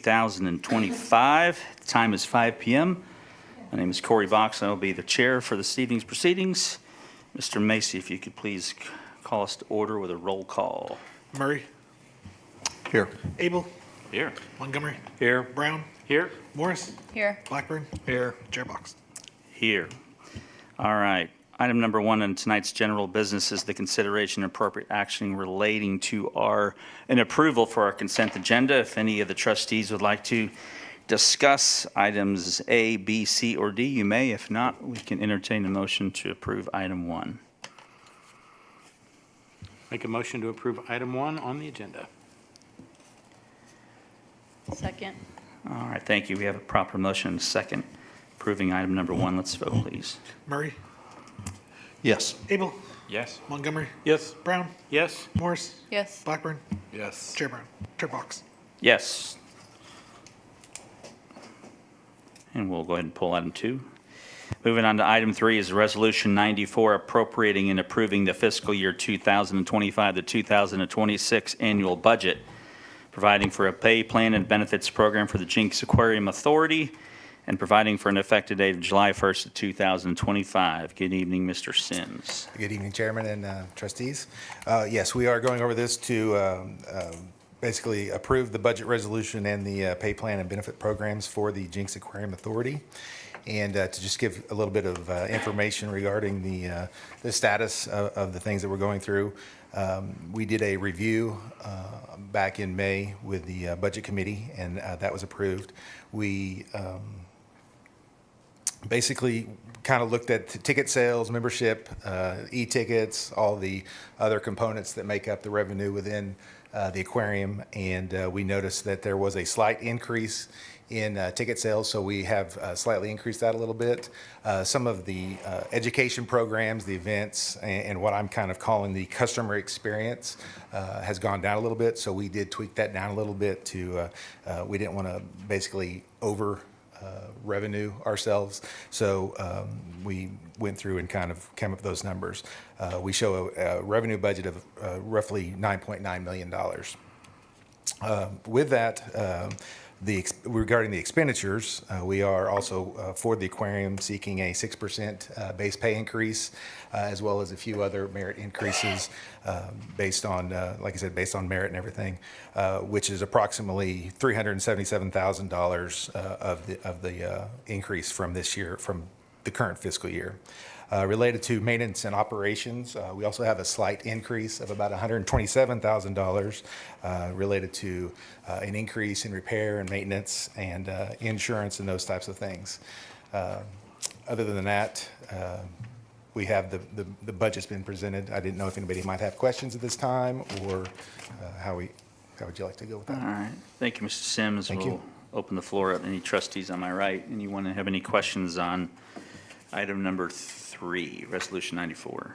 2025. The time is 5 p.m. My name is Corey Box, and I will be the chair for this evening's proceedings. Mr. Macy, if you could please call us to order with a roll call. Murray. Here. Abel. Here. Montgomery. Here. Brown. Here. Morris. Here. Blackburn. Here. Chair Box. Here. All right. Item number 1 on tonight's general business is the consideration of appropriate action relating to an approval for our consent agenda. If any of the trustees would like to discuss items A, B, C, or D, you may. If not, we can entertain a motion to approve item 1. Make a motion to approve item 1 on the agenda. Second. All right, thank you. We have a proper motion and a second approving item number 1. Let's vote, please. Murray. Yes. Abel. Yes. Montgomery. Yes. Brown. Yes. Morris. Yes. Blackburn. Yes. Chair Brown. Chair Box. Yes. And we'll go ahead and pull item 2. Moving on to item 3 is Resolution 94, appropriating and approving the fiscal year 2025 to 2026 annual budget, providing for a pay plan and benefits program for the Jenks Aquarium Authority, and providing for an effective date of July 1st of 2025. Good evening, Mr. Sims. Good evening, Chairman and trustees. Yes, we are going over this to basically approve the budget resolution and the pay plan and benefit programs for the Jenks Aquarium Authority. And to just give a little bit of information regarding the status of the things that we're going through. We did a review back in May with the Budget Committee, and that was approved. We basically kind of looked at ticket sales, membership, e-tickets, all the other components that make up the revenue within the aquarium, and we noticed that there was a slight increase in ticket sales, so we have slightly increased that a little bit. Some of the education programs, the events, and what I'm kind of calling the customer experience has gone down a little bit, so we did tweak that down a little bit to, we didn't want to basically over revenue ourselves, so we went through and kind of came up with those numbers. We show a revenue budget of roughly $9.9 million. With that, regarding the expenditures, we are also for the aquarium seeking a 6% base pay increase, as well as a few other merit increases based on, like I said, based on merit and everything, which is approximately $377,000 of the increase from this year, from the current fiscal year. Related to maintenance and operations, we also have a slight increase of about $127,000 related to an increase in repair and maintenance and insurance and those types of things. Other than that, we have the budget's been presented. I didn't know if anybody might have questions at this time, or how would you like to go with that? All right. Thank you, Mr. Sims. Thank We'll you. open the floor up. Any trustees on my right? Anyone have any questions on item number 3, Resolution 94?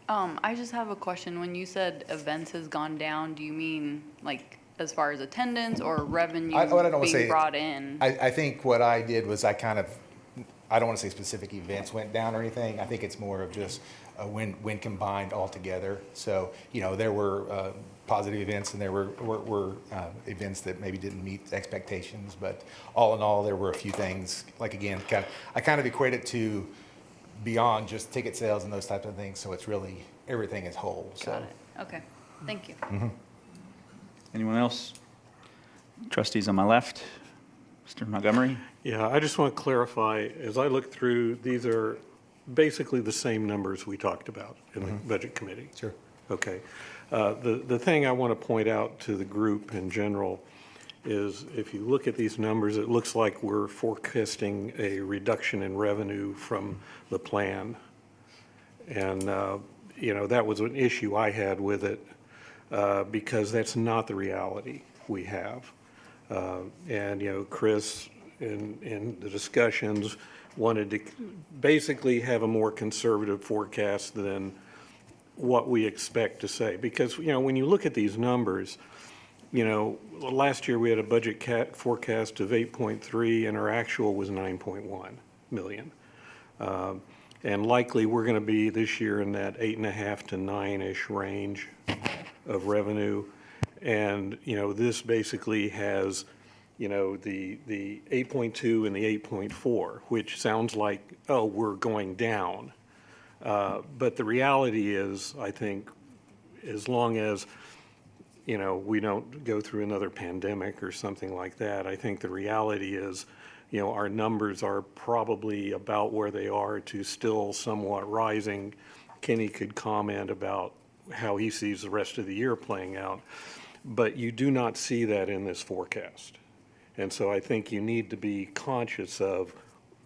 I just have a question. When you said events has gone down, do you mean like as far as attendance or revenue being brought in? I think what I did was I don't want to say specific events went down or anything. I think it's more of just when combined all together. So, there were positive events and there were events that maybe didn't meet expectations, but all in all, there were a few things, like again, I kind of equate it to beyond just ticket sales and those types of things, so it's really everything as whole. Got it. Okay. Thank you. Mm-hmm. Anyone else? Trustees on my left? Mr. Montgomery? Yeah, I just want to clarify, as I look through, these are basically the same numbers we talked about in the Budget Committee. Sure. Okay. The thing I want to point out to the group in general is if you look at these numbers, it looks like we're forecasting a reduction in revenue from the plan. And, that was an issue I had with it because that's not the reality we have. And, Chris, in the discussions, wanted to basically have a more conservative forecast than what we expect to say. Because, when you look at these numbers, last year we had a budget forecast of 8.3 and our actual was 9.1 million. And likely we're going to be this year in that 8.5 to 9-ish range of revenue. And, this basically has the 8.2 and the 8.4, which sounds like, oh, we're going down. But the reality is, I think, as long as, we don't go through another pandemic or something like that, I think the reality is, our numbers are probably about where they are to still somewhat rising. Kenny could comment about how he sees the rest of the year playing out, but you do not see that in this forecast. And so I think you need to be conscious of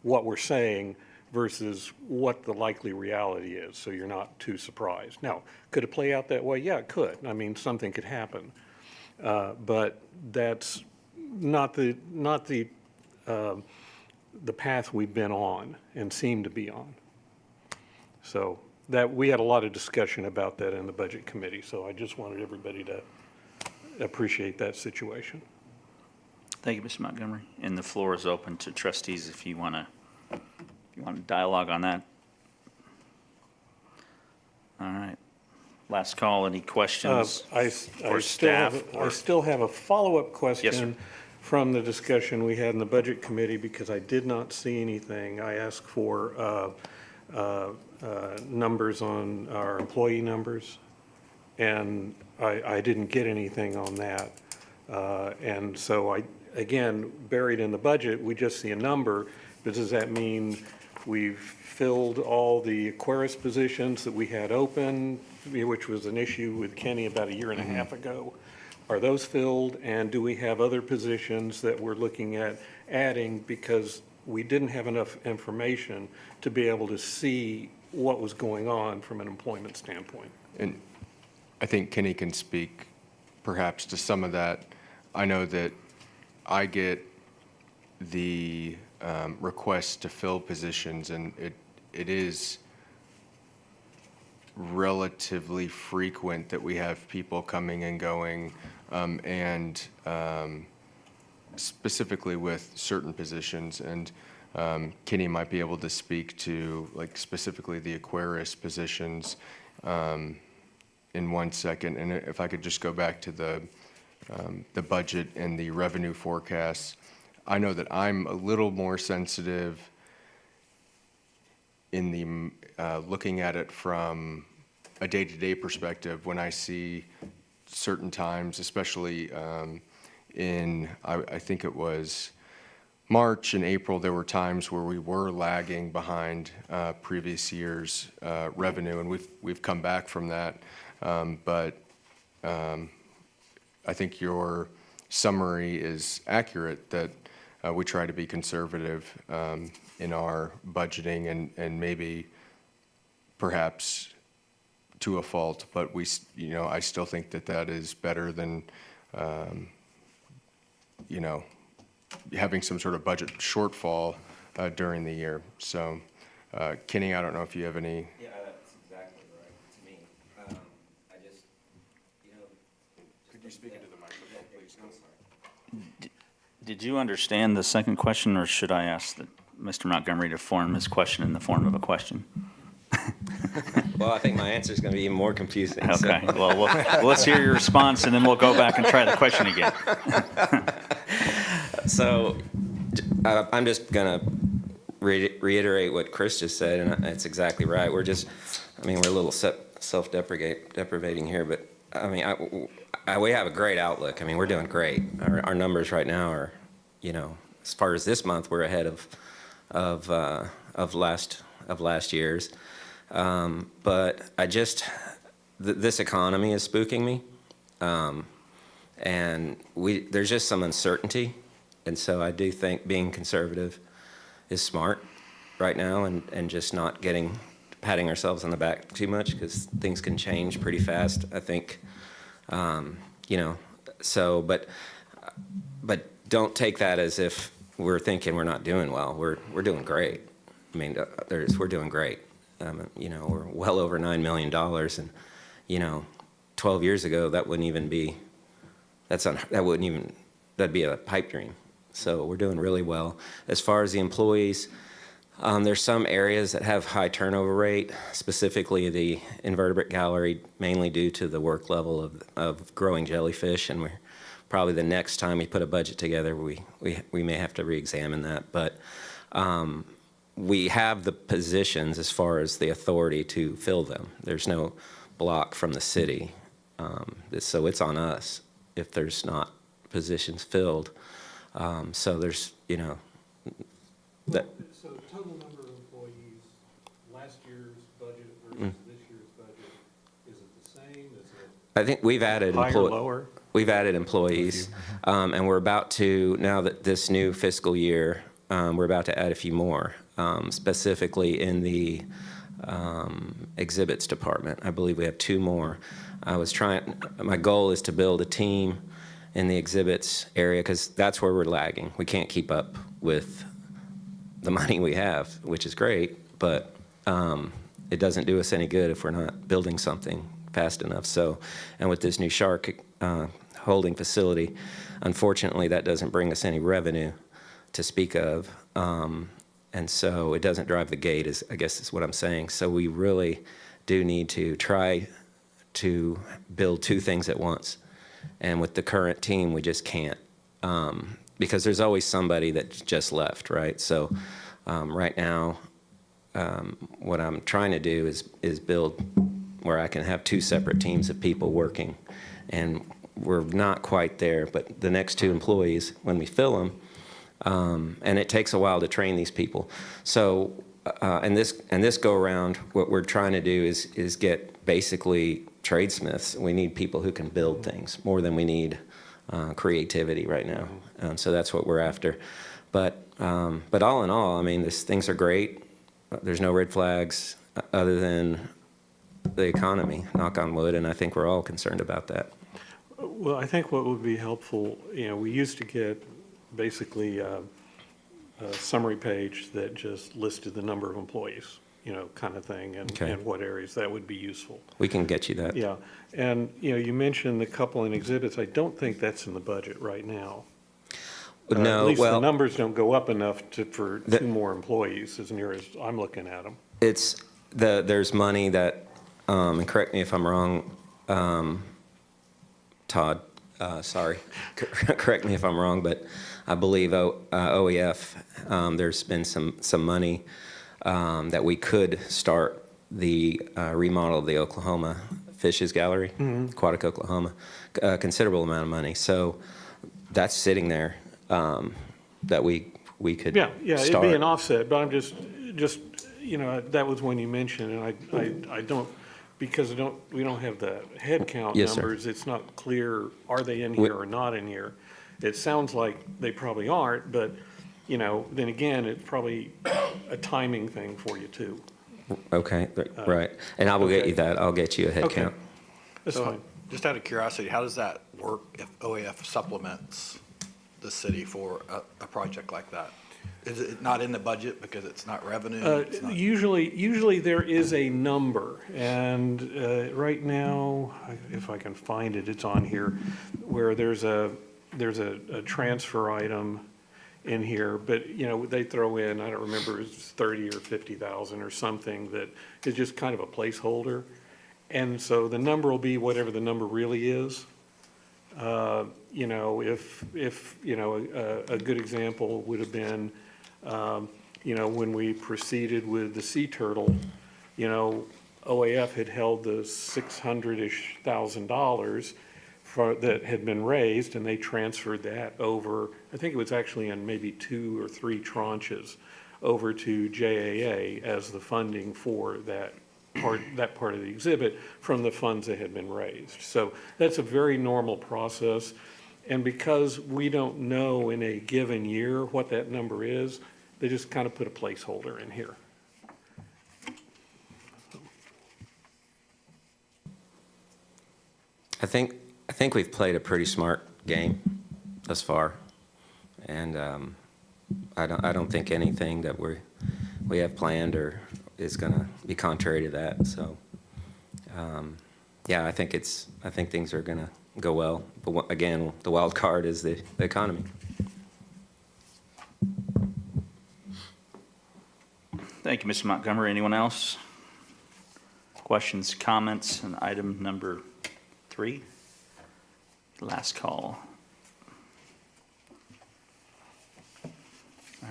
what we're saying versus what the likely reality is, so you're not too surprised. Now, could it play out that way? Yeah, it could. I mean, something could happen. But that's not the path we've been on and seem to be on. So that we had a lot of discussion about that in the budget committee, so I just wanted everybody to appreciate that situation. Thank you, Mr. Montgomery. And the floor is open to trustees if you want to dialogue on that. All right. Last call. Any questions for staff? I still have a follow-up question. Yes, sir. From the discussion we had in the budget committee, because I did not see anything. I asked for numbers on our employee numbers, and I didn't get anything on that. And so again, buried in the budget, we just see a number, but does that mean we've filled all the Aquarius positions that we had open, which was an issue with Kenny about a year and a half ago? Are those filled, and do we have other positions that we're looking at adding because we didn't have enough information to be able to see what was going on from an employment standpoint? And I think Kenny can speak perhaps to some of that. I know that I get the requests to fill positions, and it is relatively frequent that we have people coming and going, and specifically with certain positions. And Kenny might be able to speak to, like, specifically the Aquarius positions in 1 second. And if I could just go back to the budget and the revenue forecasts, I know that I'm a little more sensitive in the looking at it from a day-to-day perspective when I see certain times, especially I think it was March and April, there were times where we were lagging behind previous year's revenue, and we've come back from that. But I think your summary is accurate, that we try to be conservative in our budgeting, and maybe perhaps to a fault, but I still think that is better than having some sort of budget shortfall during the year. So Kenny, I don't know if you have any. Yeah, that's exactly right to me. I just, Could you speak into the microphone, please? Did you understand the second question, or should I ask Mr. Montgomery to form his question in the form of a question? Well, I think my answer is going to be even more confusing. Okay, well, let's hear your response, and then we'll go back and try the question again. So I'm just going to reiterate what Chris just said, and it's exactly right. We're a little self-deprecating here, but we have a great outlook. We're doing great. Our numbers right now are, as far as this month, we're ahead of last year's. But this economy is spooking me, and there's just some uncertainty, and so I do think being conservative is smart right now, and just not patting ourselves on the back too much, because things can change pretty fast, I think. But don't take that as if we're thinking we're not doing well. We're doing great. We're doing great. We're well over $9 million, and 12 years ago that wouldn't even be. That'd be a pipe dream. So we're doing really well. As far as the employees, there's some areas that have high turnover rate, specifically the invertebrate gallery, mainly due to the work level of growing jellyfish, and probably the next time we put a budget together, we may have to re-examine that. But we have the positions as far as the authority to fill them. There's no block from the city. So it's on us if there's not positions filled. So there's, that. So total number of employees, last year's budget versus this year's budget, is it the same? Is it I think we've added higher, lower? We've added employees, and we're about to, now that this new fiscal year, we're about to add a few more, specifically in the exhibits department. I believe we have 2 more. My goal is to build a team in the exhibits area because that's where we're lagging. We can't keep up with the money we have, which is great, but it doesn't do us any good if we're not building something fast enough. So, and with this new shark holding facility, unfortunately, that doesn't bring us any revenue to speak of. And so it doesn't drive the gate, I guess is what I'm saying. So we really do need to try to build 2 things at once. And with the current team, we just can't. Because there's always somebody that just left, right? So right now, what I'm trying to do is build where I can have 2 separate teams of people working. And we're not quite there, but the next 2 employees, when we fill them, and it takes a while to train these people. So, and this go around, what we're trying to do is get basically tradesmiths. We need people who can build things more than we need creativity right now. So that's what we're after. But all in all, I mean, things are great. There's no red flags other than the economy, knock on wood, and I think we're all concerned about that. Well, I think what would be helpful, we used to get basically a summary page that just listed the number of employees, kind of thing, and what areas. That would be useful. We can get you that. Yeah, and, you mentioned the couple in exhibits. I don't think that's in the budget right now. No, At least well, the numbers don't go up enough for 2 more employees, as near as I'm looking at them. There's money that, and correct me if I'm wrong, Todd, sorry, correct me if I'm wrong, but I believe OEF, there's been some money that we could start the remodel of the Oklahoma Fishes Gallery, Aquatic Oklahoma, a considerable amount of money. So that's sitting there that we could Yeah, it'd start. be an offset, but I'm just, that was when you mentioned, and I don't, because we don't have the head count Yes, sir. numbers, it's not clear, are they in here or not in here? It sounds like they probably aren't, but, then again, it's probably a timing thing for you too. Okay, right. And I will get okay. you that. I'll get you a head Okay. count. That's So, fine. just out of curiosity, how does that work if OAF supplements the city for a project like that? Is it not in the budget because it's not revenue? It's not- Usually there is a number, and right now, if I can find it, it's on here, where there's a transfer item in here, but, they throw in, I don't remember, it's 30 or 50,000 or something that is just kind of a placeholder. And so the number will be whatever the number really is. If a good example would have been, when we proceeded with the sea turtle, OAF had held the $600-ish thousand that had been raised, and they transferred that over, I think it was actually in maybe 2 or 3 tranches, over to JAA as the funding for that part of the exhibit from the funds that had been raised. So that's a very normal process. And because we don't know in a given year what that number is, they just kind of put a placeholder in here. I think we've played a pretty smart game thus far, and I don't think anything that we have planned or is going to be contrary to that. So, yeah, I think things are going to go well. But again, the wild card is the economy. Thank you, Mr. Montgomery. Anyone else? Questions, comments on item number 3? Last call.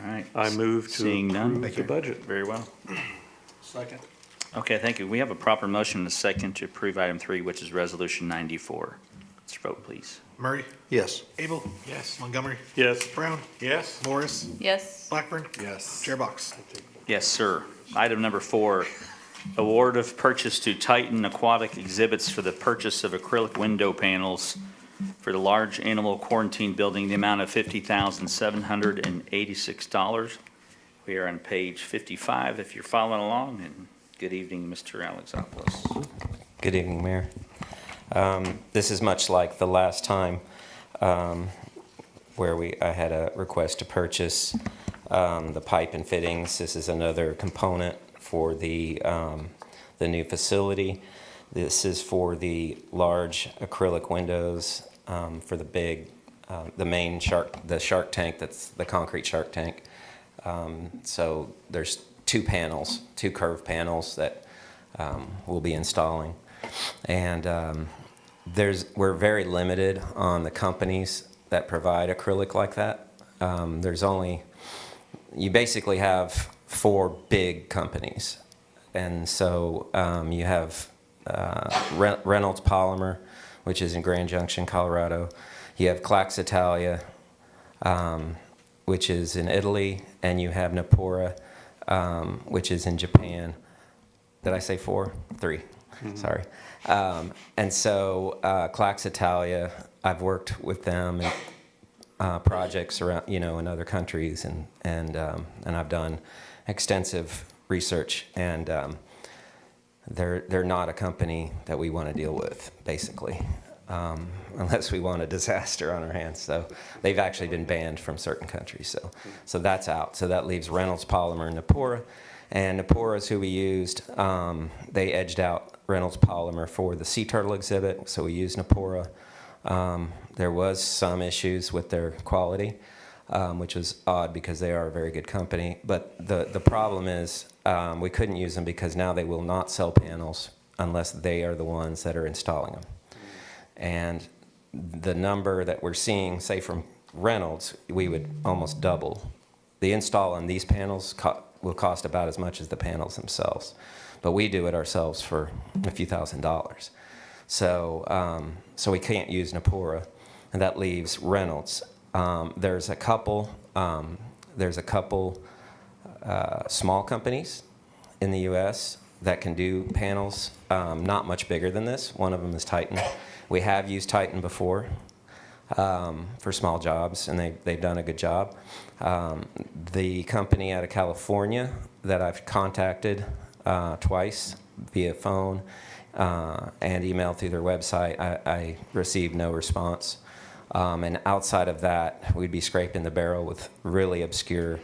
All right. I move to Seeing none. approve the budget. Very well. Second. Okay, thank you. We have a proper motion and a second to approve item 3, which is Resolution 94. Let's vote, please. Murray, Yes. Abel. Yes. Montgomery, Yes. Brown, Yes. Morris, Yes. Blackburn, Yes. Chair Box. Yes, sir. Item number 4, award of purchase to Titan Aquatic Exhibits for the purchase of acrylic window panels for the large animal quarantine building, the amount of $50,786. We are on page 55, if you're following along, and good evening, Mr. Alexopoulos. Good evening, Mayor. This is much like the last time where I had a request to purchase the pipe and fittings. This is another component for the new facility. This is for the large acrylic windows for the big, the main shark tank, that's the concrete shark tank. So there's two curved panels that we'll be installing. And we're very limited on the companies that provide acrylic like that. You basically have 4 big companies. And so you have Reynolds Polymer, which is in Grand Junction, Colorado. You have Clax Italia, which is in Italy, and you have Napora, which is in Japan. Did I say 4? 3. Sorry. And so Clax Italia, I've worked with them in projects around, in other countries, and I've done extensive research, and they're not a company that we want to deal with, basically, unless we want a disaster on our hands. So they've actually been banned from certain countries. So that's out. So that leaves Reynolds Polymer and Napora. And Napora is who we used. They edged out Reynolds Polymer for the sea turtle exhibit, so we used Napora. There was some issues with their quality, which was odd because they are a very good company. But the problem is we couldn't use them because now they will not sell panels unless they are the ones that are installing them. And the number that we're seeing, say from Reynolds, we would almost double. The install on these panels will cost about as much as the panels themselves. But we do it ourselves for a few $1,000s. So we can't use Napora, and that leaves Reynolds. There's a couple small companies in the U.S. that can do panels not much bigger than this. One of them is Titan. We have used Titan before for small jobs, and they've done a good job. The company out of California that I've contacted twice via phone and email through their website, I received no response. And outside of that, we'd be scraping the barrel with really obscure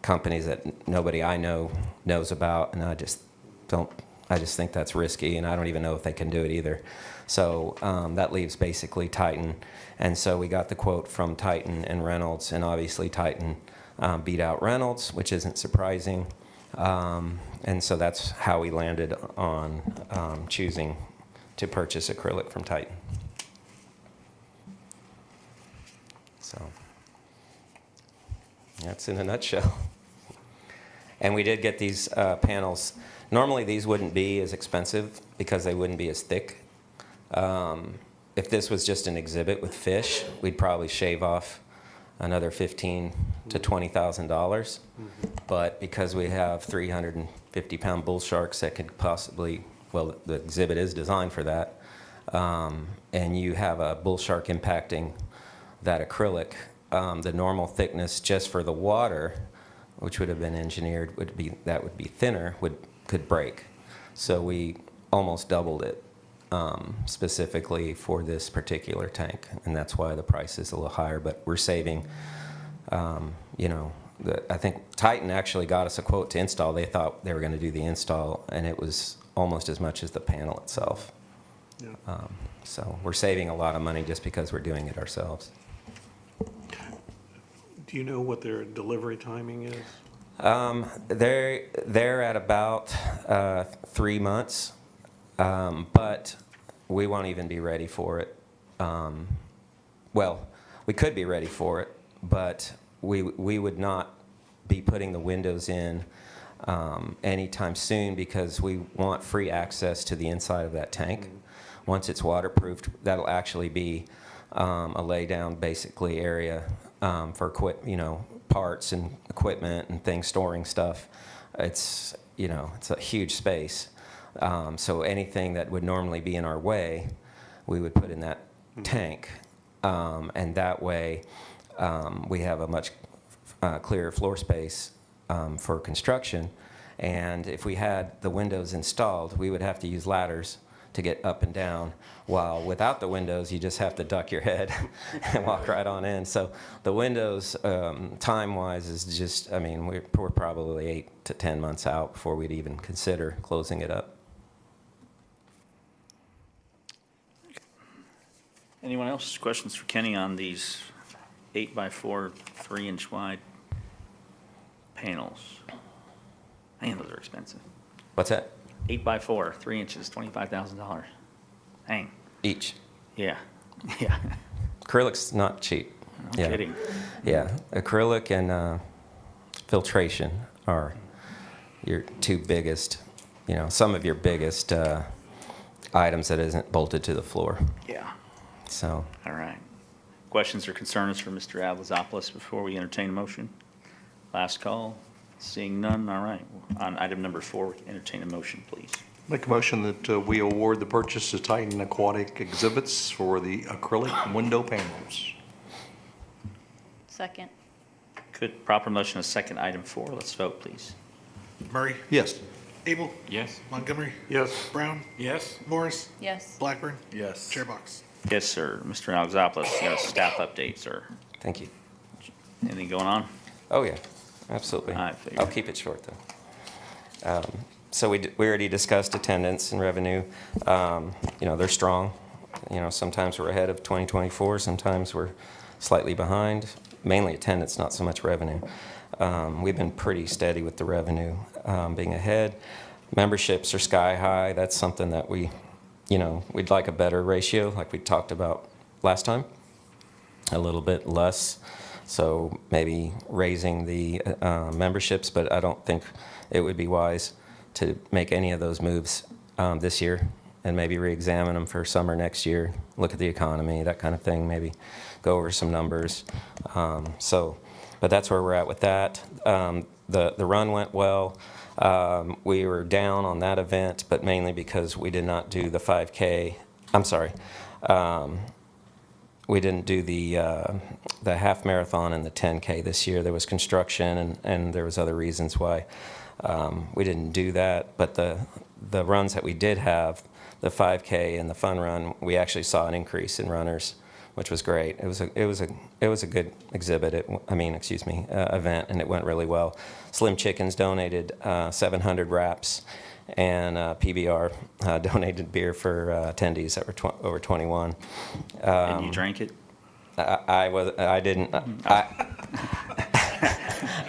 companies that nobody I know knows about, and I just think that's risky, and I don't even know if they can do it either. So that leaves basically Titan. And so we got the quote from Titan and Reynolds, and obviously Titan beat out Reynolds, which isn't surprising. And so that's how we landed on choosing to purchase acrylic from Titan. So that's in a nutshell. And we did get these panels. Normally these wouldn't be as expensive because they wouldn't be as thick. If this was just an exhibit with fish, we'd probably shave off another $15,000 to $20,000. But because we have 350-pound bull sharks that could possibly, well, the exhibit is designed for that, and you have a bull shark impacting that acrylic, the normal thickness just for the water, which would have been engineered, would be thinner, could break. So we almost doubled it specifically for this particular tank, and that's why the price is a little higher. But we're saving, I think Titan actually got us a quote to install. They thought they were going to do the install, and it was almost as much as the panel itself. Yeah. So we're saving a lot of money just because we're doing it ourselves. Do you know what their delivery timing is? They're at about 3 months, but we won't even be ready for it. Well, we could be ready for it, but we would not be putting the windows in anytime soon because we want free access to the inside of that tank. Once it's waterproofed, that'll actually be a lay down basically area for parts and equipment and things, storing stuff. It's a huge space. So anything that would normally be in our way, we would put in that tank. And that way, we have a much clearer floor space for construction. And if we had the windows installed, we would have to use ladders to get up and down, while without the windows, you just have to duck your head and walk right on in. So the windows, time-wise, is just, we're probably 8 to 10 months out before we'd even consider closing it up. Anyone else? Questions for Kenny on these 8x4, 3-inch wide panels? Man, those are expensive. What's that? 8x4, 3 inches, $25,000. Dang. Each. Yeah. Yeah. Acrylic's not cheap. No kidding. Yeah, acrylic and filtration are your two biggest, some of your biggest items that isn't bolted to the floor. Yeah. So. All right. Questions or concerns for Mr. Avlazopoulos before we entertain a motion? Last call. Seeing none, all right. On item number 4, entertain a motion, please. Make a motion that we award the purchase to Titan Aquatic Exhibits for the acrylic window panels. Second. Good. Proper motion, a second, item 4. Let's vote, please. Murray, Yes. Abel, Yes. Montgomery, Yes. Brown, Yes. Morris, Yes. Blackburn, Yes. Chairbox. Yes, sir. Mr. Alexopoulos, staff update, sir. Thank you. Anything going on? Oh, yeah, absolutely. I figured. I'll keep it short, though. So we already discussed attendance and revenue. They're strong. Sometimes we're ahead of 2024, sometimes we're slightly behind. Mainly attendance, not so much revenue. We've been pretty steady with the revenue being ahead. Memberships are sky high. That's something that we'd like a better ratio, like we talked about last time. A little bit less. So maybe raising the memberships, but I don't think it would be wise to make any of those moves this year, and maybe re-examine them for summer next year, look at the economy, that kind of thing, maybe go over some numbers. But that's where we're at with that. The run went well. We were down on that event, but mainly because we did not do the 5K. I'm sorry. We didn't do the half marathon and the 10K this year. There was construction and there was other reasons why we didn't do that. But the runs that we did have, the 5K and the fun run, we actually saw an increase in runners, which was great. It was a good event, and it went really well. Slim Chickens donated 700 wraps, and PBR donated beer for attendees that were over 21. And you drank it? I didn't.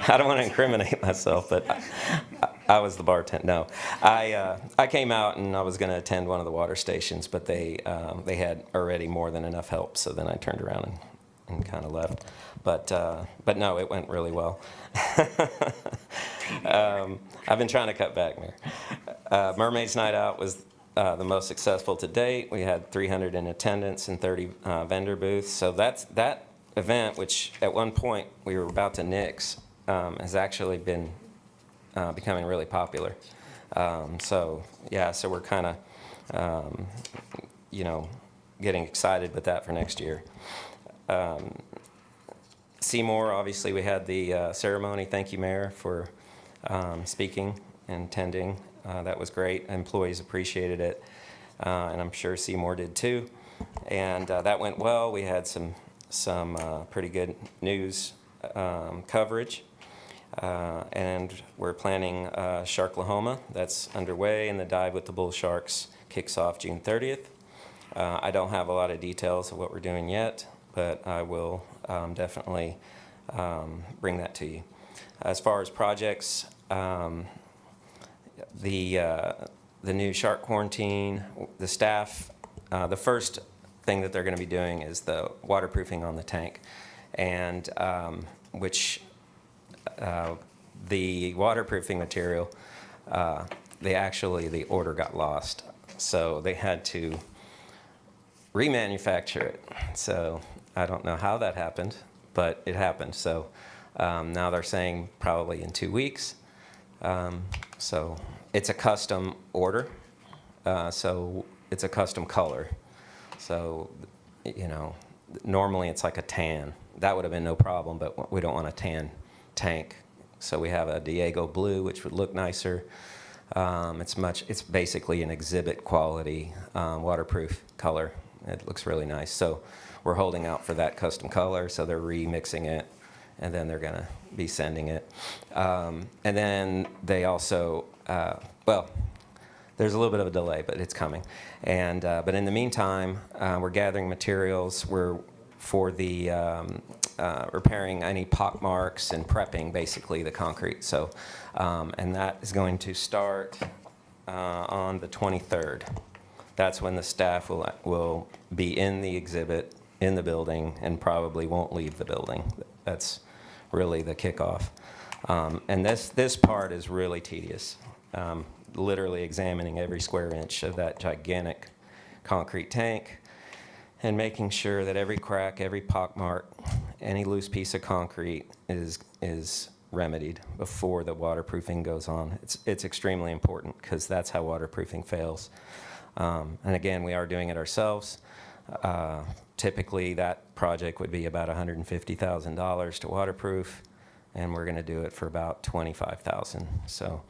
I don't want to incriminate myself, but I was the bartender. No, I came out and I was going to attend one of the water stations, but they had already more than enough help, so then I turned around and kind of left. But no, it went really well. I've been trying to cut back, Mayor. Mermaids Night Out was the most successful to date. We had 300 in attendance and 30 vendor booths. So that event, which at one point we were about to nix, has actually been becoming really popular. So we're kind of, getting excited with that for next year. Seymour, obviously, we had the ceremony. Thank you, Mayor, for speaking and attending. That was great. Employees appreciated it, and I'm sure Seymour did too. And that went well. We had some pretty good news coverage. And we're planning Sharklahoma. That's underway, and the Dive with the Bull Sharks kicks off June 30th. I don't have a lot of details of what we're doing yet, but I will definitely bring that to you. As far as projects, the new shark quarantine, the staff, the first thing that they're going to be doing is the waterproofing on the tank. And which the waterproofing material, the order got lost. So they had to remanufacture it. So I don't know how that happened, but it happened. So now they're saying probably in 2 weeks. So it's a custom order. So it's a custom color. So, you know, normally it's like a tan. That would have been no problem, but we don't want a tan tank. So we have a Diego blue, which would look nicer. It's basically an exhibit quality waterproof color. It looks really nice. So we're holding out for that custom color. So they're remixing it, and then they're gonna be sending it. And then they also, well, there's a little bit of a delay, but it's coming. And but in the meantime, we're gathering materials. We're for the repairing any pock marks and prepping basically the concrete. So, and that is going to start on the 23rd. That's when the staff will be in the exhibit in the building and probably won't leave the building. That's really the kickoff. And this part is really tedious. Literally examining every square inch of that gigantic concrete tank and making sure that every crack, every pock mark, any loose piece of concrete is remedied before the waterproofing goes on. It's extremely important because that's how waterproofing fails. And again, we are doing it ourselves. Typically, that project would be about $150,000 to waterproof, and we're going to do it for about $25,000. So,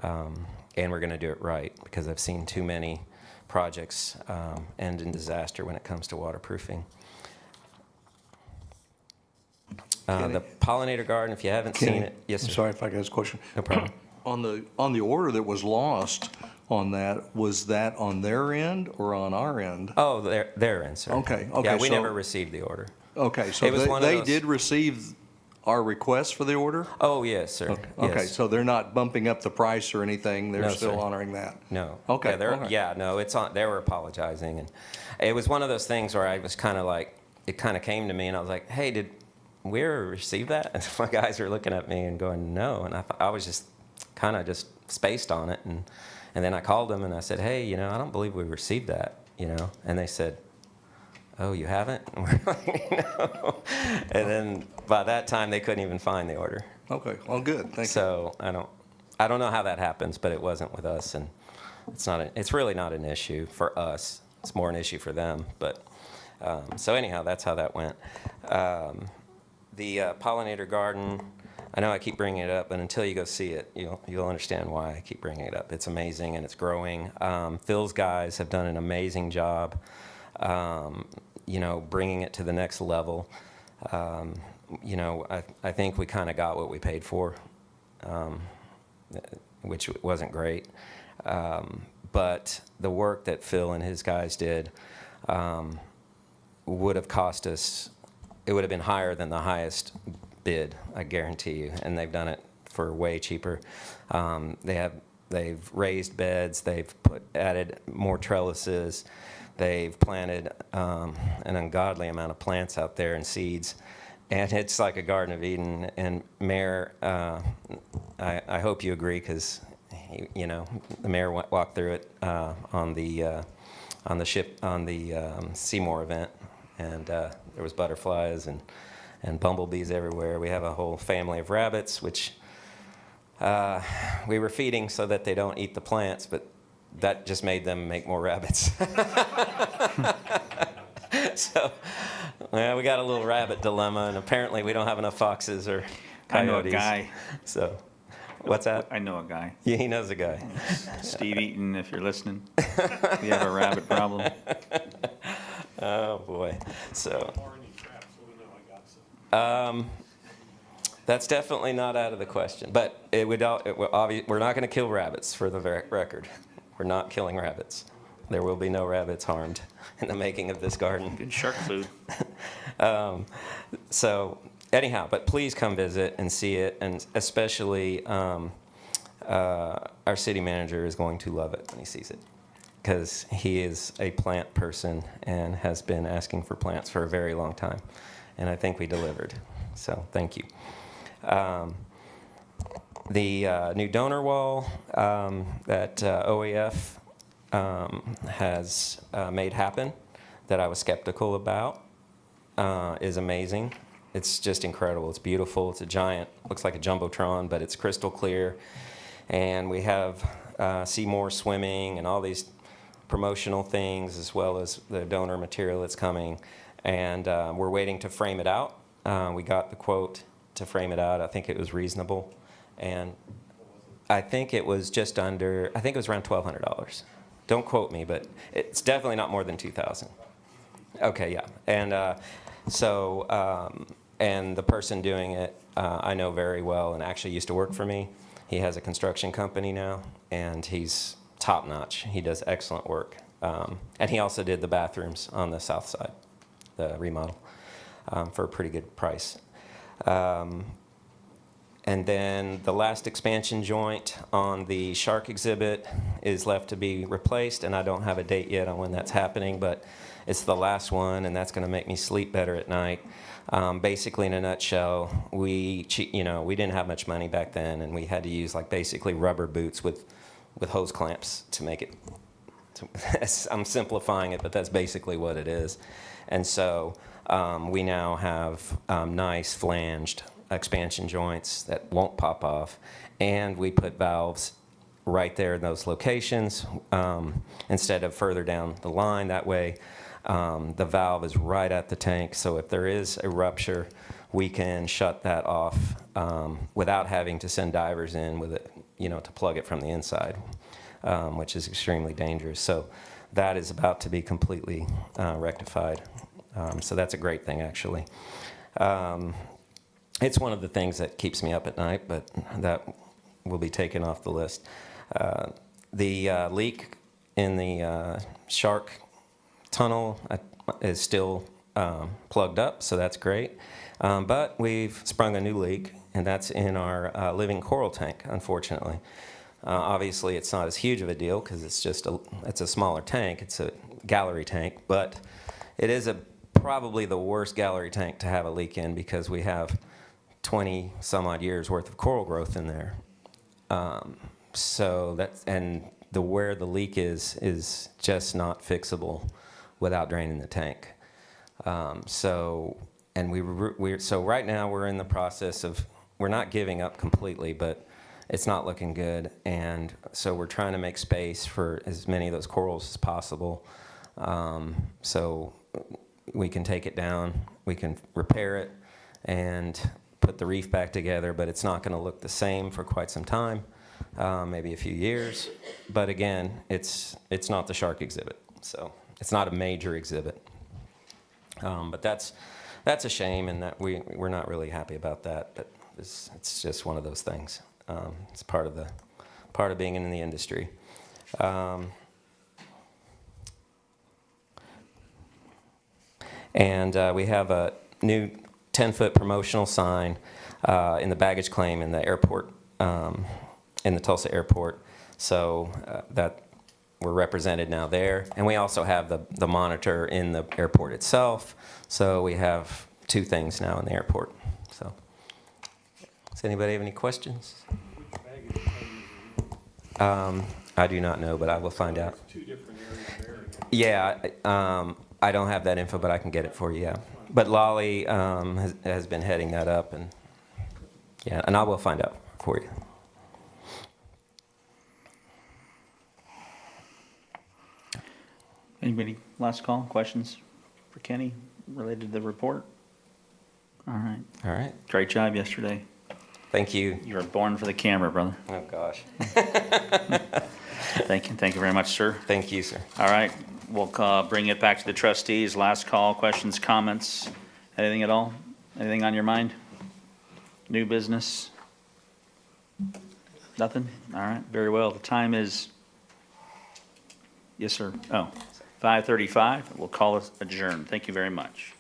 and we're going to do it right because I've seen too many projects end in disaster when it comes to waterproofing. The pollinator garden, if you haven't seen it, yes, sir. I'm sorry if I could ask a question. No problem. On the order that was lost on that, was that on their end or on our end? Oh, their end, sir. Okay, Yeah, we so- never received the order. Okay, so It was one of they those- did receive our request for the order? Oh, yes, sir. Okay, Yes. so they're not bumping up the price or anything, they're No, still sir. honoring that? No. Okay, Yeah, okay. no, it's on. They were apologizing, and it was one of those things where I was kind of like, it kind of came to me, and I was like, "Hey, did we ever receive that?" And my guys were looking at me and going, "No," and I was just kind of just spaced on it, and then I called them and I said, "Hey, I don't believe we received that," and they said, "Oh, you haven't?" And we're like, "No." And then by that time, they couldn't even find the order. Okay, well, good, thank you. So I don't know how that happens, but it wasn't with us, and it's really not an issue for us. It's more an issue for them. But so anyhow, that's how that went. The pollinator garden, I know I keep bringing it up, but until you go see it, you'll understand why I keep bringing it up. It's amazing and it's growing. Phil's guys have done an amazing job, bringing it to the next level. I think we kind of got what we paid for, which wasn't great. But the work that Phil and his guys did would have cost us, it would have been higher than the highest bid, I guarantee you. And they've done it for way cheaper. They've raised beds, they've added more trellises, they've planted an ungodly amount of plants out there and seeds. And it's like a Garden of Eden. And Mayor, I hope you agree, because the mayor walked through it on the Seymour event, and there was butterflies and bumblebees everywhere. We have a whole family of rabbits, which we were feeding so that they don't eat the plants, but that just made them make more rabbits. So, well, we got a little rabbit dilemma, and apparently we don't have enough foxes or coyotes. I know a guy. So, what's that? I know a guy. Yeah, he knows a guy. Steve Eaton, if you're listening. We have a rabbit problem. Oh, boy. So, that's definitely not out of the question. But we're not going to kill rabbits, for the record. We're not killing rabbits. There will be no rabbits harmed in the making of this garden. Good shark food. So anyhow, but please come visit and see it, and especially our city manager is going to love it when he sees it, because he is a plant person and has been asking for plants for a very long time, and I think we delivered. So thank you. The new donor wall that OAF has made happen that I was skeptical about is amazing. It's just incredible. It's beautiful. It's a giant, looks like a jumbotron, but it's crystal clear. And we have Seymour swimming and all these promotional things, as well as the donor material that's coming. And we're waiting to frame it out. We got the quote to frame it out. I think it was reasonable. And I think it was just under, I think it was around $1,200. Don't quote me, but it's definitely not more than $2,000. Okay, yeah. And and the person doing it, I know very well and actually used to work for me. He has a construction company now, and he's top-notch. He does excellent work. And he also did the bathrooms on the south side, the remodel, for a pretty good price. And then the last expansion joint on the shark exhibit is left to be replaced, and I don't have a date yet on when that's happening, but it's the last one, and that's going to make me sleep better at night. Basically, in a nutshell, we didn't have much money back then, and we had to use like basically rubber boots with hose clamps to make it. I'm simplifying it, but that's basically what it is. And so we now have nice flanged expansion joints that won't pop off, and we put valves right there in those locations instead of further down the line. That way the valve is right at the tank, so if there is a rupture, we can shut that off without having to send divers in with it, to plug it from the inside, which is extremely dangerous. So that is about to be completely rectified. So that's a great thing, actually. It's one of the things that keeps me up at night, but that will be taken off the list. The leak in the shark tunnel is still plugged up, so that's great. But we've sprung a new leak, and that's in our living coral tank, unfortunately. Obviously, it's not as huge of a deal because it's a smaller tank. It's a gallery tank, but it is probably the worst gallery tank to have a leak in because we have 20 some odd years worth of coral growth in there. So that's, and where the leak is just not fixable without draining the tank. So right now we're in the process of, we're not giving up completely, but it's not looking good. And so we're trying to make space for as many of those corals as possible. So we can take it down, we can repair it, and put the reef back together, but it's not going to look the same for quite some time, maybe a few years. But again, it's not the shark exhibit, so it's not a major exhibit. But that's a shame, and that we're not really happy about that. But it's just one of those things. It's part of being in the industry. And we have a new 10-foot promotional sign in the baggage claim in the airport, in the Tulsa airport. So that we're represented now there. And we also have the monitor in the airport itself. So we have two things now in the airport. So does anybody have any questions? I do not know, but I will find out. Two different areas there. Yeah, I don't have that info, but I can get it for you, yeah. But Lolly has been heading that up, and yeah, and I will find out for you. Anybody, last call, questions for Kenny related to the report? All right. All right. Great job yesterday. Thank you. You were born for the camera, brother. Oh, gosh. Thank you very much, sir. Thank you, sir. All right, we'll bring it back to the trustees. Last call, questions, comments, anything at all? Anything on your mind? New business? Nothing? All right, very well. The time is, yes, sir. Oh, 5:35. We'll call it adjourned. Thank you very much.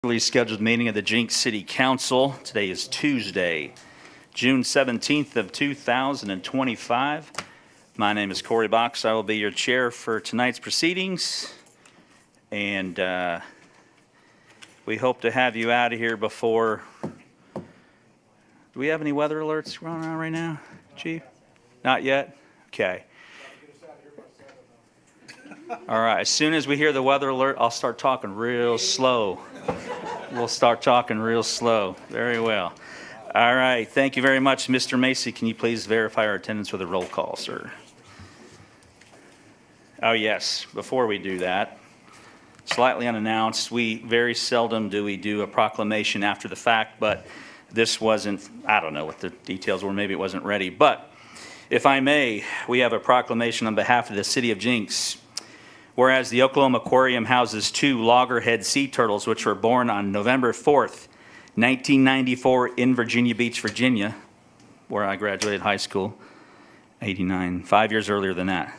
regularly scheduled meeting of the Jenks City Council. Today is Tuesday, June 17th of 2025. My name is Corey Box. I will be your chair for tonight's proceedings. And we hope to have you out of here before. Do we have any weather alerts going on right now, Chief? Not yet? Okay. All right, as soon as we hear the weather alert, I'll start talking real slow. We'll start talking real slow. Very well. All right, thank you very much. Mr. Macy, can you please verify our attendance with a roll call, sir? Oh, yes, before we do that, slightly unannounced, we very seldom do we do a proclamation after the fact, but this wasn't, I don't know what the details were, maybe it wasn't ready, but if I may, we have a proclamation on behalf of the City of Jenks. Whereas the Oklahoma Aquarium houses 2 loggerhead sea turtles, which were born on November 4th, 1994 in Virginia Beach, Virginia, where I graduated high school, 89, 5 years earlier than that.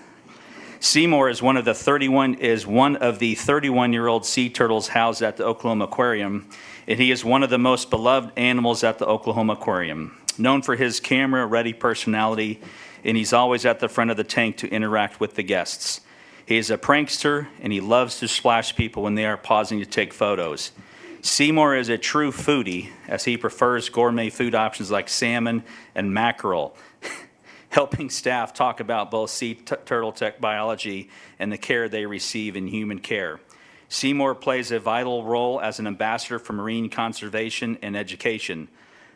Seymour is one of the 31-year-old sea turtles housed at the Oklahoma Aquarium, and he is one of the most beloved animals at the Oklahoma Aquarium. Known for his camera-ready personality, and he's always at the front of the tank to interact with the guests. He is a prankster, and he loves to splash people when they are pausing to take photos. Seymour is a true foodie, as he prefers gourmet food options like salmon and mackerel, helping staff talk about both sea turtle tech biology and the care they receive in human care. Seymour plays a vital role as an ambassador for marine conservation and education,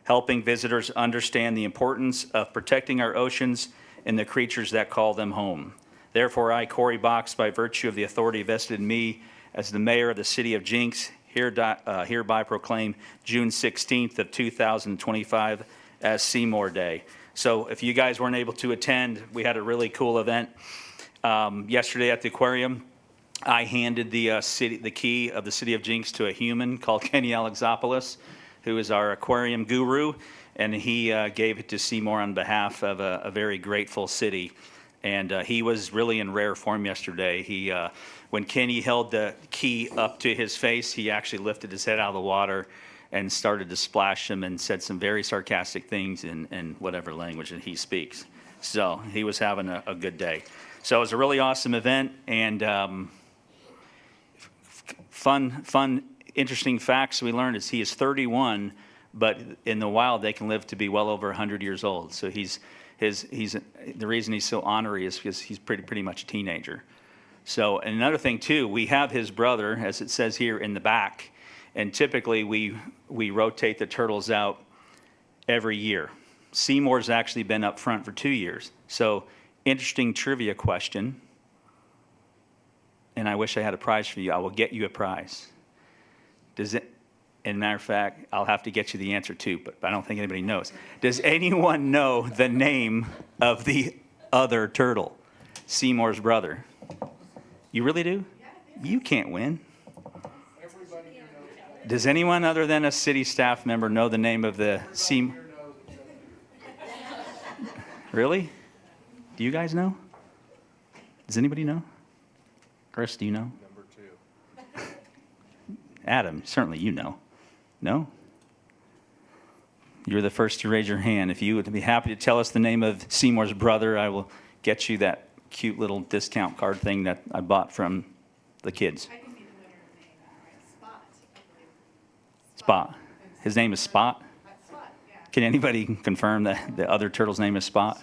helping visitors understand the importance of protecting our oceans and the creatures that call them home. Therefore, I, Corey Box, by virtue of the authority vested in me as the mayor of the city of Jenks, hereby proclaim June 16th of 2025 as Seymour Day. So if you guys weren't able to attend, we had a really cool event yesterday at the aquarium. I handed the key of the city of Jenks to a human called Kenny Alexopoulos, who is our aquarium guru, and he gave it to Seymour on behalf of a very grateful city. And he was really in rare form yesterday. When Kenny held the key up to his face, he actually lifted his head out of the water and started to splash him and said some very sarcastic things in whatever language that he speaks. So he was having a good day. So it was a really awesome event, and fun, interesting facts we learned is he is 31, but in the wild they can live to be well over 100 years old. So the reason he's so ornery is because he's pretty much a teenager. So, and another thing too, we have his brother, as it says here, in the back, and typically we rotate the turtles out every year. Seymour's actually been up front for 2 years. So, interesting trivia question, and I wish I had a prize for you. I will get you a prize. And matter of fact, I'll have to get you the answer too, but I don't think anybody knows. Does anyone know the name of the other turtle? Seymour's brother. You really do? You can't win. Does anyone other than a city staff member know the name of the Seymour? Really? Do you guys know? Does anybody know? Chris, do you know? Number 2. Adam, certainly you know. No? You're the first to raise your hand. If you would be happy to tell us the name of Seymour's brother, I will get you that cute little discount card thing that I bought from the kids. I can be the winner of the name, right? Spot, I believe. Spot. His name is Spot? Spot, yeah. Can anybody confirm that the other turtle's name is Spot?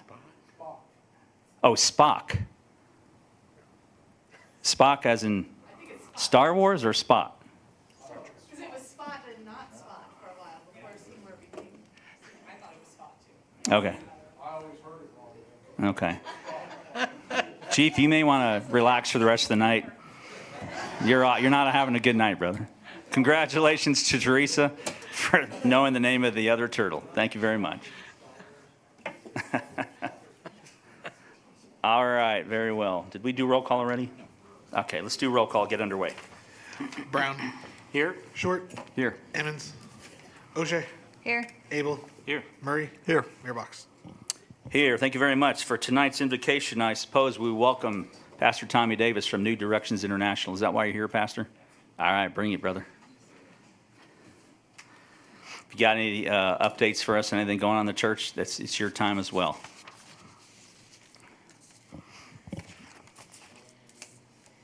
Oh, Spock. Spock as in Star Wars or Spot? Because it was Spot and not Spot for a while before Seymour became, I thought it was Spot too. Okay. Okay. Chief, you may want to relax for the rest of the night. You're not having a good night, brother. Congratulations to Teresa for knowing the name of the other turtle. Thank you very much. All right, very well. Did we do roll call already? Okay, let's do roll call, get underway. Brown. Here? Short. Here. Emmons. O'Shea. Here. Abel. Here. Murray. Here. Mayor Box. Here, thank you very much. For tonight's invocation, I suppose we welcome Pastor Tommy Davis from New Directions International. Is that why you're here, Pastor? All right, bring it, brother. If you got any updates for us, anything going on in the church, it's your time as well.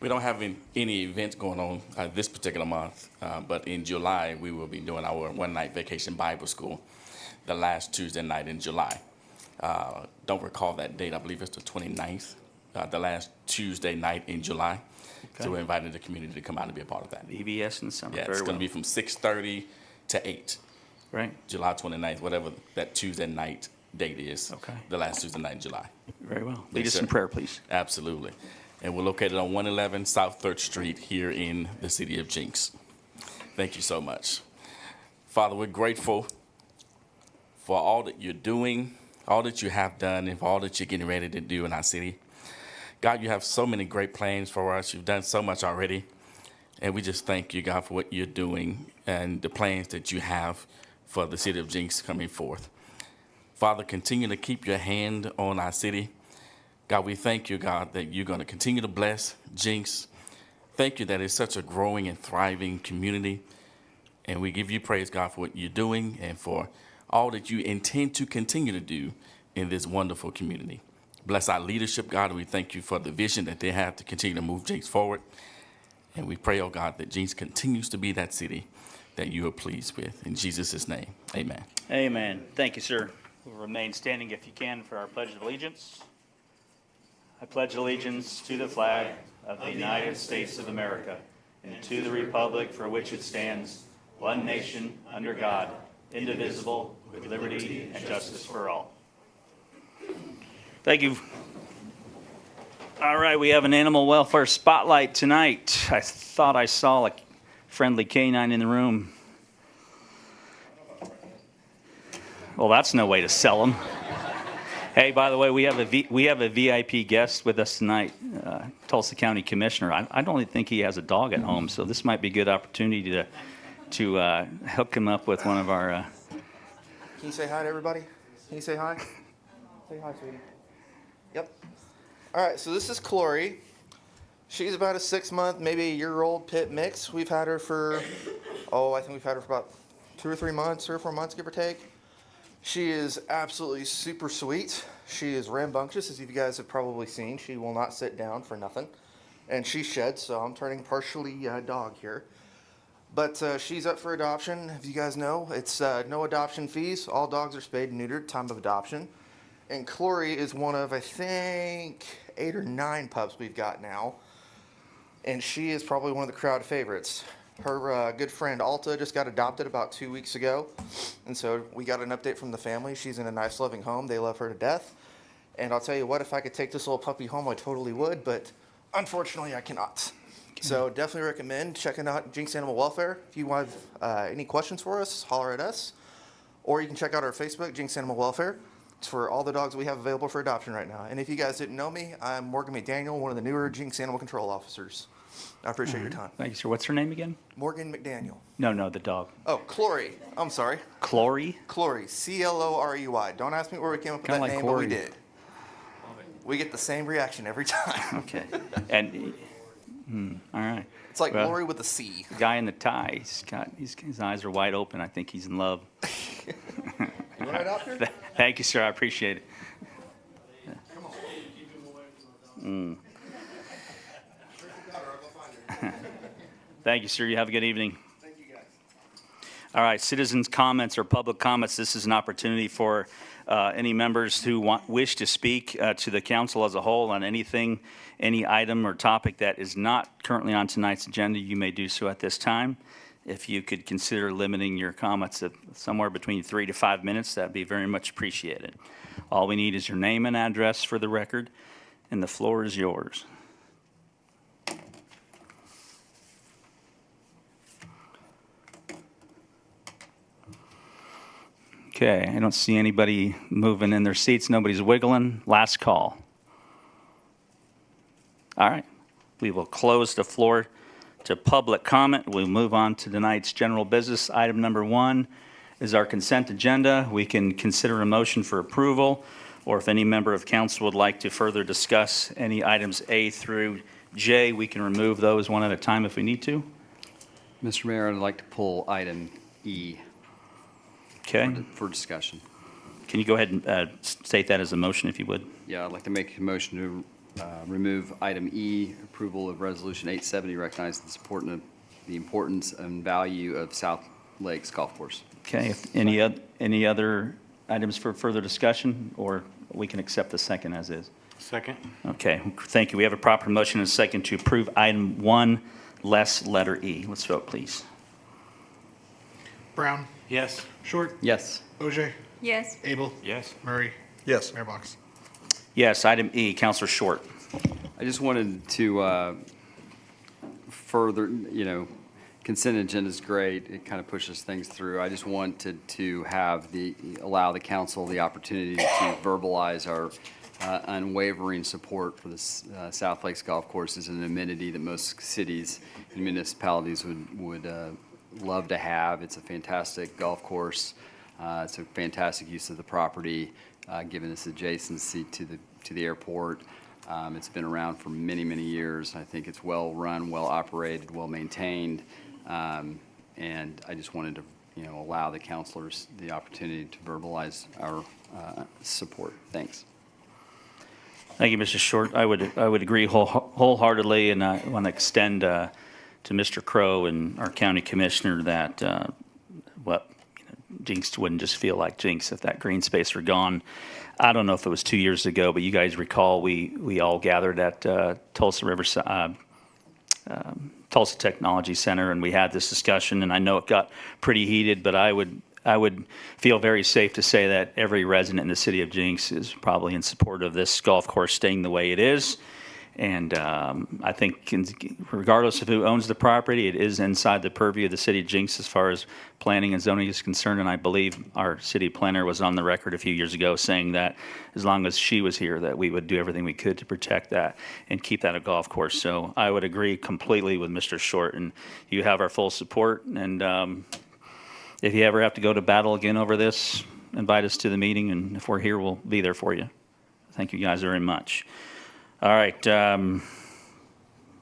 We don't have any events going on this particular month, but in July, we will be doing our one-night vacation Bible school, the last Tuesday night in July. Don't recall that date. I believe it's the 29th, the last Tuesday night in July. Okay. So we're inviting the community to come out and be a part of that. VBS in the summer. Yeah, Very it's going well. to be from 6:30 to 8, Right. July 29th, whatever that Tuesday night date is. Okay. The last Tuesday night in July. Very well. Lead Yes, us in sir. prayer, please. Absolutely. And we're located on 111 South 3rd Street here in the city of Jenks. Thank you so much. Father, we're grateful for all that you're doing, all that you have done, and for all that you're getting ready to do in our city. God, you have so many great plans for us. You've done so much already. And we just thank you, God, for what you're doing and the plans that you have for the city of Jenks coming forth. Father, continue to keep your hand on our city. God, we thank you, God, that you're going to continue to bless Jenks. Thank you that it's such a growing and thriving community. And we give you praise, God, for what you're doing and for all that you intend to continue to do in this wonderful community. Bless our leadership, God, and we thank you for the vision that they have to continue to move Jenks forward. And we pray, oh God, that Jenks continues to be that city that you are pleased with. In Jesus' name, amen. Amen. Thank you, sir. We'll remain standing if you can for our Pledge of Allegiance. I pledge allegiance to the flag of the United States of America and to the republic for which it stands, one nation, under God, indivisible, with liberty and justice for all. Thank you. All right, we have an animal welfare spotlight tonight. I thought I saw a friendly canine in the room. Well, that's no way to sell them. Hey, by the way, we have a VIP guest with us tonight, Tulsa County Commissioner. I don't even think he has a dog at home, so this might be a good opportunity to hook him up with one of our. Can you say hi to everybody? Can you say hi? Say hi, sweetie. Yep. All right, so this is Chloe. She's about a 6-month, maybe a year-old pit mix. We've had her for, I think we've had her for about 2 or 3 months, 3 or 4 months, give or take. She is absolutely super sweet. She is rambunctious, as you guys have probably seen. She will not sit down for nothing. And she sheds, so I'm turning partially dog here. But she's up for adoption. If you guys know, it's no adoption fees. All dogs are spayed and neutered, time of adoption. And Chloe is one of, I think, 8 or 9 pups we've got now. And she is probably one of the crowd favorites. Her good friend Alta just got adopted about 2 weeks ago. And so we got an update from the family. She's in a nice, loving home. They love her to death. And I'll tell you what, if I could take this little puppy home, I totally would. But unfortunately, I cannot. So definitely recommend checking out Jenks Animal Welfare. If you have any questions for us, holler at us. Or you can check out our Facebook, Jenks Animal Welfare. It's for all the dogs we have available for adoption right now. And if you guys didn't know me, I'm Morgan McDaniel, one of the newer Jenks Animal Control Officers. I appreciate your time. Thank you, sir. What's her name again? Morgan McDaniel. No, the dog. Oh, Chloe. I'm sorry. Chloe? Chloe. Clorey. Don't ask me where we came up with that Kinda like name, Corey. but we did. We get the same reaction every time. Okay. And, all right. It's like Well, Lori with a C. The guy in the tie, his eyes are wide open. I think he's in love. You want to adopt her? Thank you, sir. I appreciate it. Thank you, sir. You have a good evening. Thank you, guys. All right, citizens' comments or public comments. This is an opportunity for any members who wish to speak to the council as a whole on anything, any item or topic that is not currently on tonight's agenda. You may do so at this time. If you could consider limiting your comments to somewhere between 3 to 5 minutes, that'd be very much appreciated. All we need is your name and address for the record, and the floor is yours. Okay, I don't see anybody moving in their seats. Nobody's wiggling. Last call. All right, we will close the floor to public comment. We'll move on to tonight's general business. Item number 1 is our consent agenda. We can consider a motion for approval, or if any member of council would like to further discuss any items A through J, we can remove those one at a time if we need to. Mr. Mayor, I'd like to pull item E. Okay. For discussion. Can you go ahead and state that as a motion, if you would? Yeah, I'd like to make a motion to remove item E, approval of Resolution 870, recognizing the importance and value of South Lakes Golf Course. Okay, if any other items for further discussion, or we can accept the second as is? Second? Okay, thank you. We have a proper motion and a second to approve item 1, less letter E. Let's vote, please. Brown, Yes. Short, Yes. OJ, Yes. Abel, Yes. Murray, Yes. Mayor Box. Yes, item E, Counselor Short. I just wanted to further, consent agenda is great. It kind of pushes things through. I just wanted to allow the council the opportunity to verbalize our unwavering support for the South Lakes Golf Course as an amenity that most cities and municipalities would love to have. It's a fantastic golf course. It's a fantastic use of the property, given its adjacency to the airport. It's been around for many, many years. I think it's well-run, well-operated, well-maintained, and I just wanted to, allow the councilors the opportunity to verbalize our support. Thanks. Thank you, Mr. Short. I would agree wholeheartedly, and I want to extend to Mr. Crow and our county commissioner that Jenks wouldn't just feel like Jenks if that green space were gone. I don't know if it was 2 years ago, but you guys recall we all gathered at Tulsa Technology Center, and we had this discussion, and I know it got pretty heated, but I would feel very safe to say that every resident in the city of Jenks is probably in support of this golf course staying the way it is. And I think regardless of who owns the property, it is inside the purview of the city of Jenks as far as planning and zoning is concerned. And I believe our city planner was on the record a few years ago saying that as long as she was here, that we would do everything we could to protect that and keep that a golf course. So I would agree completely with Mr. Short, and you have our full support. And if you ever have to go to battle again over this, invite us to the meeting, and if we're here, we'll be there for you. Thank you guys very much. All right,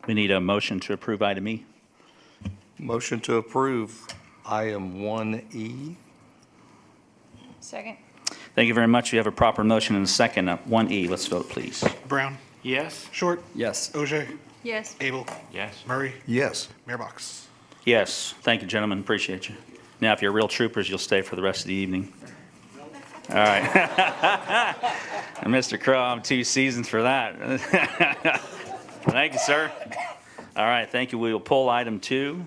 we need a motion to approve item E. Motion to approve item 1E. Second. Thank you very much. We have a proper motion and a second. 1E, let's vote, please. Brown, Yes. Short, Yes. OJ, Yes. Abel, Yes. Murray, Yes. Mayor Box. Yes, thank you, gentlemen, appreciate you. Now, if you're real troopers, you'll stay for the rest of the evening. All right. And Mr. Crow, I'm 2 seasons for that. Thank you, sir. All right, thank you. We will pull item 2.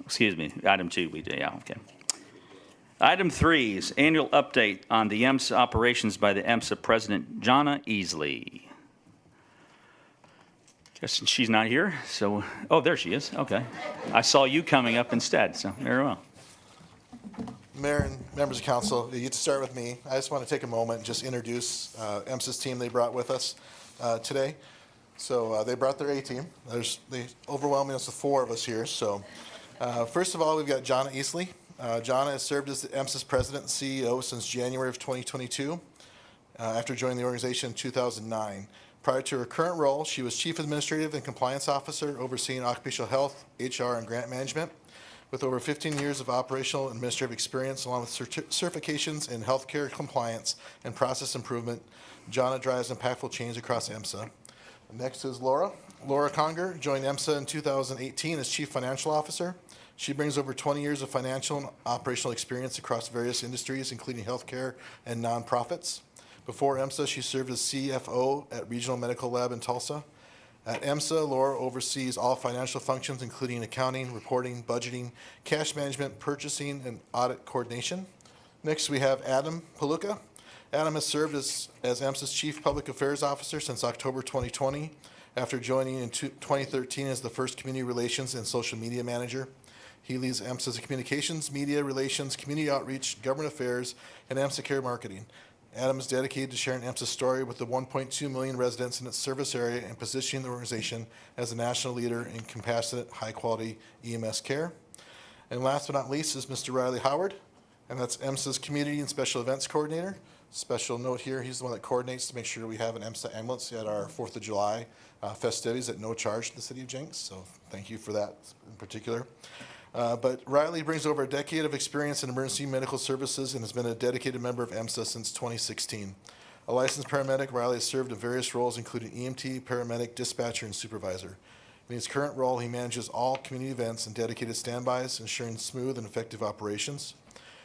Excuse me, item 2, yeah, okay. Item 3 is annual update on the EMSA operations by the EMSA President, Jonna Easley. Guess she's not here, so, oh, there she is, okay. I saw you coming up instead, so very well. Mayor and members of council, you get to start with me. I just want to take a moment and just introduce EMSA's team they brought with us today. So they brought their A-team. They overwhelming us with 4 of us here. So first of all, we've got Jonna Easley. Jonna has served as the EMSA's president and CEO since January of 2022 after joining the organization in 2009. Prior to her current role, she was Chief Administrative and Compliance Officer overseeing occupational health, HR, and grant management. With over 15 years of operational and administrative experience, along with certifications in healthcare compliance and process improvement, Jonna drives impactful change across EMSA. Next is Laura. Laura Conger joined EMSA in 2018 as Chief Financial Officer. She brings over 20 years of financial and operational experience across various industries, including healthcare and nonprofits. Before EMSA, she served as CFO at Regional Medical Lab in Tulsa. At EMSA, Laura oversees all financial functions, including accounting, reporting, budgeting, cash management, purchasing, and audit coordination. Next, we have Adam Paluca. Adam has served as EMSA's Chief Public Affairs Officer since October 2020, after joining in 2013 as the first Community Relations and Social Media Manager. He leads EMSA's communications, media relations, community outreach, government affairs, and EMSA Care marketing. Adam is dedicated to sharing EMSA's story with the 1.2 million residents in its service area and positioning the organization as a national leader in compassionate, high-quality EMS care. And last but not least is Mr. Riley Howard, and that's EMSA's Community and Special Events Coordinator. Special note here, he's the one that coordinates to make sure we have an EMSA ambulance at our 4th of July festivities at no charge to the city of Jenks, so thank you for that in particular. But Riley brings over a decade of experience in emergency medical services and has been a dedicated member of EMSA since 2016. A licensed paramedic, Riley has served in various roles, including EMT, paramedic, dispatcher, and supervisor. In his current role, he manages all community events and dedicated standbys, ensuring smooth and effective operations.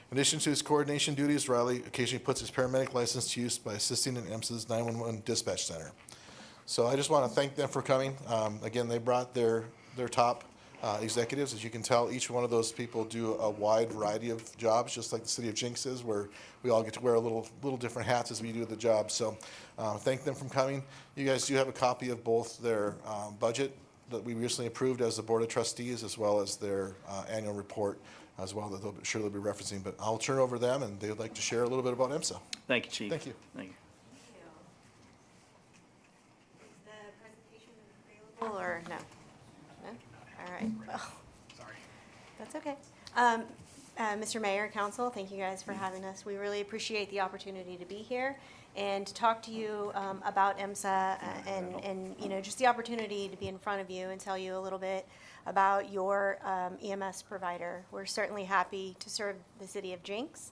In addition to his coordination duties, Riley occasionally puts his paramedic license to use by assisting in EMSA's 911 dispatch center. So I just want to thank them for coming. Again, they brought their top executives. As you can tell, each one of those people do a wide variety of jobs, just like the city of Jenks is, where we all get to wear a little different hats as we do the job. So thank them for coming. You guys do have a copy of both their budget that we recently approved as the Board of Trustees, as well as their annual report as well, that they'll be referencing. But I'll turn it over to them, and they would like to share a little bit about EMSA. Thank you, Chief. Thank you. Thank you. Is the presentation available or no? No? All right, well. Sorry. That's okay. Mr. Mayor, Council, thank you guys for having us. We really appreciate the opportunity to be here and to talk to you about EMSA and you know, just the opportunity to be in front of you and tell you a little bit about your EMS provider. We're certainly happy to serve the city of Jenks,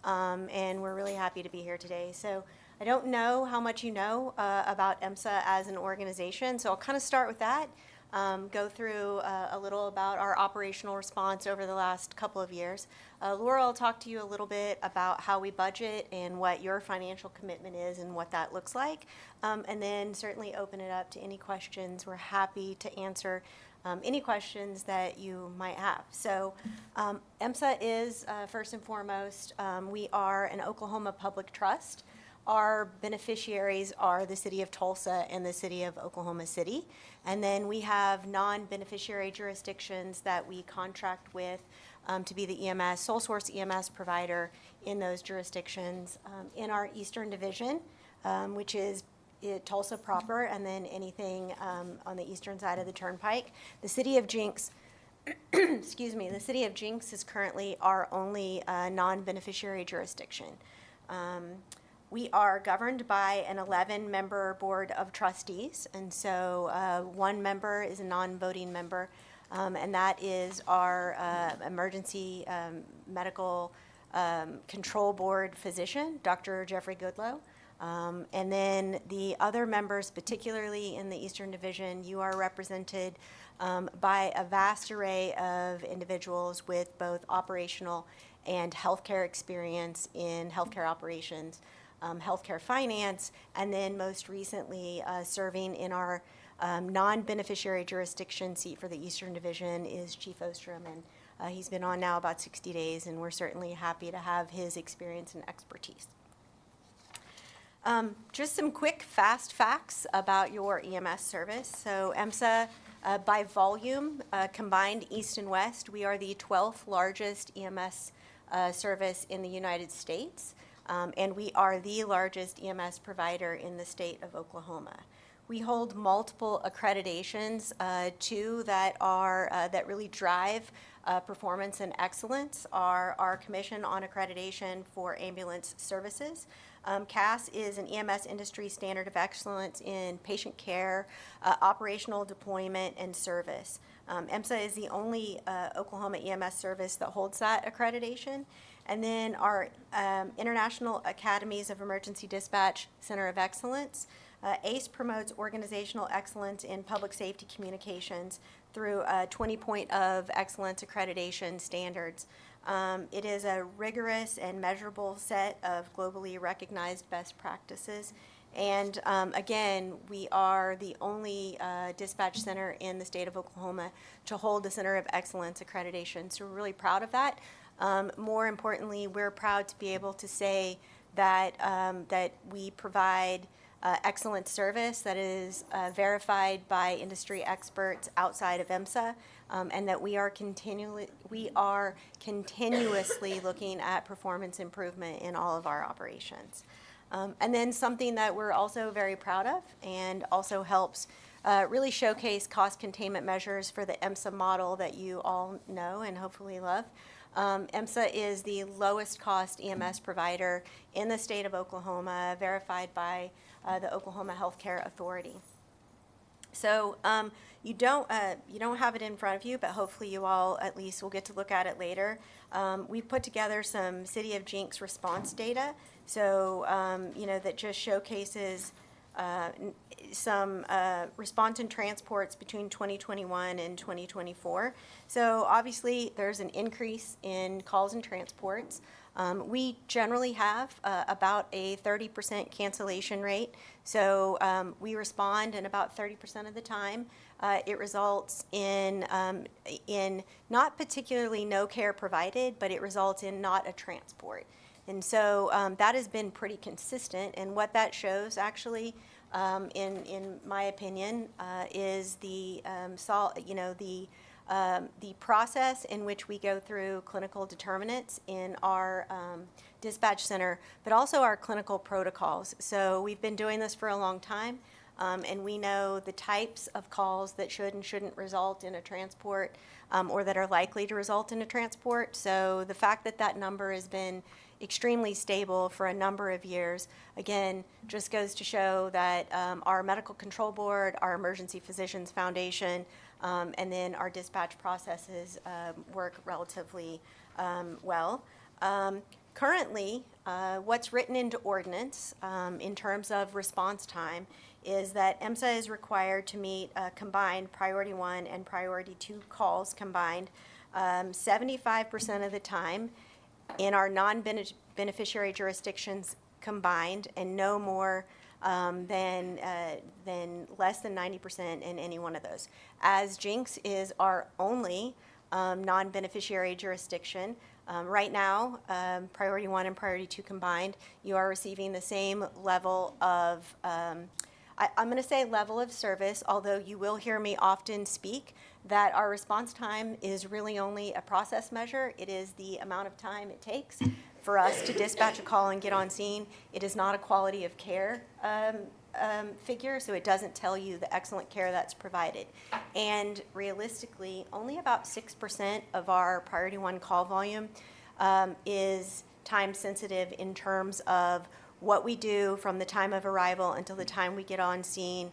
and we're really happy to be here today. So I don't know how much you know about EMSA as an organization, so I'll kind of start with that. Go through a little about our operational response over the last couple of years. Laura will talk to you a little bit about how we budget and what your financial commitment is and what that looks like. And then certainly open it up to any questions. We're happy to answer any questions that you might have. So EMSA is, first and foremost, we are an Oklahoma public trust. Our beneficiaries are the city of Tulsa and the city of Oklahoma City. And then we have non-beneficiary jurisdictions that we contract with to be the EMS, sole source EMS provider in those jurisdictions. In our Eastern Division, which is Tulsa proper, and then anything on the eastern side of the Turnpike. The city of Jenks, excuse me, the city of Jenks is currently our only non-beneficiary jurisdiction. We are governed by an 11-member board of trustees, and so one member is a non-voting member, and that is our emergency medical control board physician, Dr. Jeffrey Goodlow. And then the other members, particularly in the Eastern Division, you are represented by a vast array of individuals with both operational and healthcare experience in healthcare operations, healthcare finance, and then most recently serving in our non-beneficiary jurisdiction seat for the Eastern Division is Chief Ostrom, and he's been on now about 60 days, and we're certainly happy to have his experience and expertise. Just some quick, fast facts about your EMS service. So EMSA, by volume, combined East and West, we are the 12th largest EMS service in the United States, and we are the largest EMS provider in the state of Oklahoma. We hold multiple accreditations too that are that really drive performance and excellence. Our Commission on Accreditation for Ambulance Services. CAS is an EMS industry standard of excellence in patient care, operational deployment, and service. EMSA is the only Oklahoma EMS service that holds that accreditation. And then our International Academies of Emergency Dispatch Center of Excellence. ACE promotes organizational excellence in public safety communications through 20-point of excellence accreditation standards. It is a rigorous and measurable set of globally recognized best practices. And again, we are the only dispatch center in the state of Oklahoma to hold the Center of Excellence accreditation. So we're really proud of that. More importantly, we're proud to be able to say that, that we provide excellent service that is verified by industry experts outside of EMSA, and that we are continuously looking at performance improvement in all of our operations. And then something that we're also very proud of and also helps really showcase cost containment measures for the EMSA model that you all know and hopefully love. EMSA is the lowest cost EMS provider in the state of Oklahoma, verified by the Oklahoma Healthcare Authority. So you don't have it in front of you, but hopefully you all at least will get to look at it later. We've put together some City of Jenks response data, so that just showcases some response and transports between 2021 and 2024. So obviously there's an increase in calls and transports. We generally have about a 30% cancellation rate. So we respond, and about 30% of the time it results in not particularly no care provided, but it results in not a transport. And so that has been pretty consistent. And what that shows, actually, in my opinion, is the the process in which we go through clinical determinants in our dispatch center, but also our clinical protocols. So we've been doing this for a long time, and we know the types of calls that should and shouldn't result in a transport, or that are likely to result in a transport. So the fact that that number has been extremely stable for a number of years, again, just goes to show that our Medical Control Board, our Emergency Physicians Foundation, and then our dispatch processes work relatively well. Currently, what's written into ordinance in terms of response time is that EMSA is required to meet combined Priority 1 and Priority 2 calls combined 75% of the time in our non-beneficiary jurisdictions combined, and no more than less than 90% in any one of those. As Jenks is our only non-beneficiary jurisdiction, right now, Priority 1 and Priority 2 combined, you are receiving the same level of, I'm going to say level of service, although you will hear me often speak that our response time is really only a process measure. It is the amount of time it takes for us to dispatch a call and get on scene. It is not a quality of care figure, so it doesn't tell you the excellent care that's provided. And realistically, only about 6% of our Priority 1 call volume is time sensitive in terms of what we do from the time of arrival until the time we get on scene.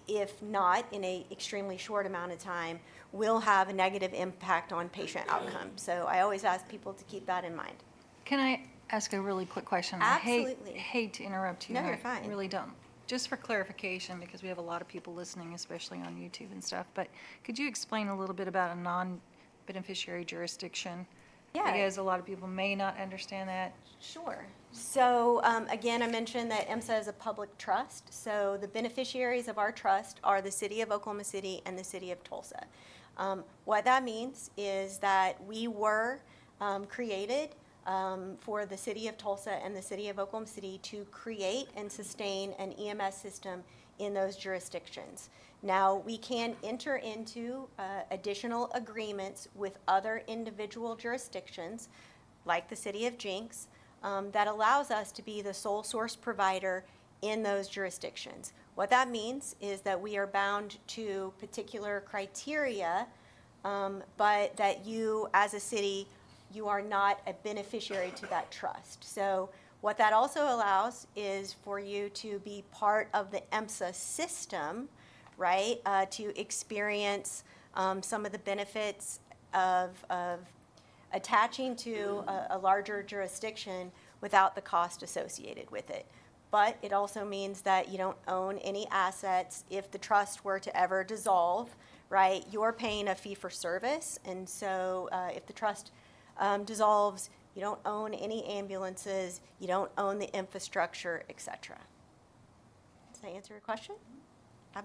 If not in a extremely short amount of time, will have a negative impact on patient outcomes. So I always ask people to keep that in mind. Can I ask a really quick question? Absolutely. I hate to interrupt you. No, you're I fine. really don't. Just for clarification, because we have a lot of people listening, especially on YouTube and stuff, but could you explain a little bit about a non-beneficiary jurisdiction? Yeah. Because a lot of people may not understand that. Sure. So again, I mentioned that EMSA is a public trust. So the beneficiaries of our trust are the City of Oklahoma City and the City of Tulsa. What that means is that we were created for the City of Tulsa and the City of Oklahoma City to create and sustain an EMS system in those jurisdictions. Now, we can enter into additional agreements with other individual jurisdictions, like the City of Jenks, that allows us to be the sole source provider in those jurisdictions. What that means is that we are bound to particular criteria, but that you, as a city, you are not a beneficiary to that trust. So what that also allows is for you to be part of the EMSA system, right, to experience some of the benefits of attaching to a larger jurisdiction without the cost associated with it. But it also means that you don't own any assets. If the trust were to ever dissolve, right, you're paying a fee for service. And so if the trust dissolves, you don't own any ambulances, you don't own the infrastructure, et cetera. Does that answer your question? All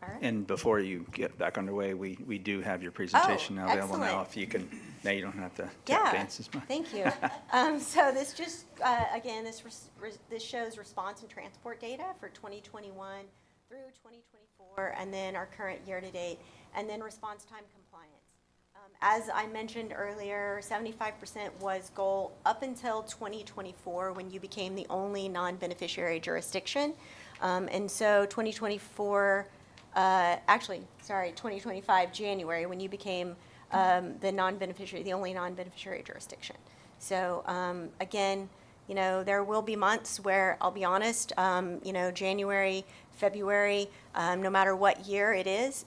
right. And before you get back underway, we do have your presentation now available now. Excellent. If you can, now you don't have to Yeah, advance as much. thank you. So this just, again, this shows response and transport data for 2021 through 2024, and then our current year-to-date, and then response time compliance. As I mentioned earlier, 75% was goal up until 2024, when you became the only non-beneficiary jurisdiction. And so 2025 January, when you became the only non-beneficiary jurisdiction. So again, You know, there will be months where, I'll be honest, you know, January, February, no matter what year it is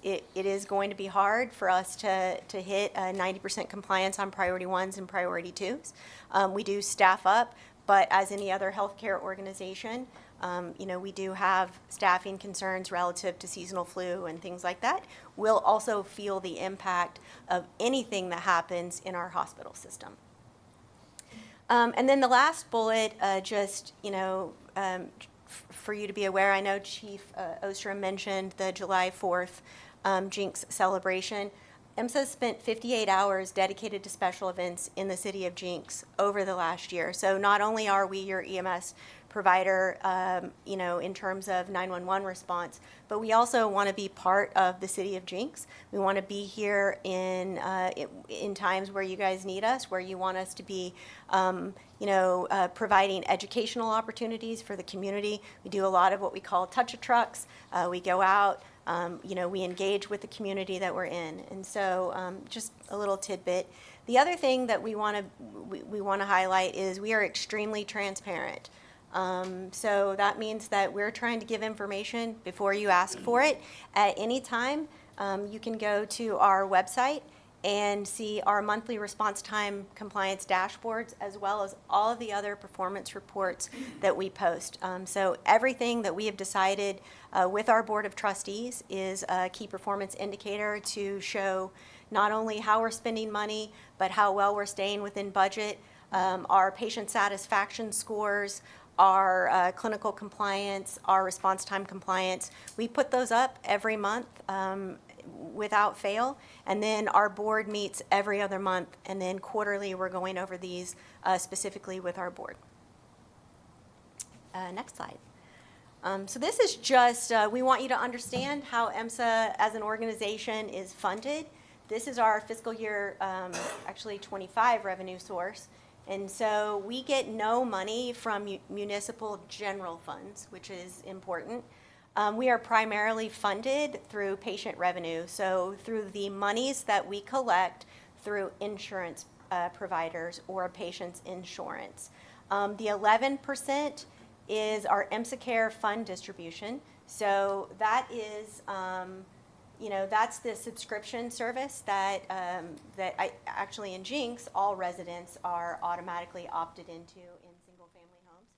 going to be hard for us to hit 90% compliance on priority 1s and priority 2s. We do staff up, but as any other healthcare organization, you know, we do have staffing concerns relative to seasonal flu and things like that. We'll also feel the impact of anything that happens in our hospital system. And then the last bullet, just, you know, for you to be aware, I know Chief Ostrom mentioned the July 4th Jenks celebration. EMSA spent 58 hours dedicated to special events in the city of Jenks over the last year. So not only are we your EMS provider, you know, in terms of 911 response, but we also want to be part of the city of Jenks. We want to be here in times where you guys need us, where you want us to be, you know, providing educational opportunities for the community. We do a lot of what we call touch-a-trucks. We go out, you know, we engage with the community that we're in. And so just a little tidbit. The other thing that we want to highlight is we are extremely transparent. So that means that we're trying to give information before you ask for it. At any time, you can go to our website and see our monthly response time compliance dashboards, as well as all of the other performance reports that we post. So everything that we have decided with our Board of Trustees is a key performance indicator to show not only how we're spending money, but how well we're staying within budget, our patient satisfaction scores, our clinical compliance, our response time compliance. We put those up every month without fail, and then our board meets every other month, and then quarterly we're going over these specifically with our board. Next slide. So this is just, we want you to understand how EMSA as an organization is funded. This is our fiscal year, actually 25 revenue source. And so we get no money from municipal general funds, which is important. We are primarily funded through patient revenue, so through the monies that we collect through insurance providers or a patient's insurance. The 11% is our EMSA Care Fund distribution. So that is, you know, that's the subscription service that actually in Jenks, all residents are automatically opted into in single-family homes.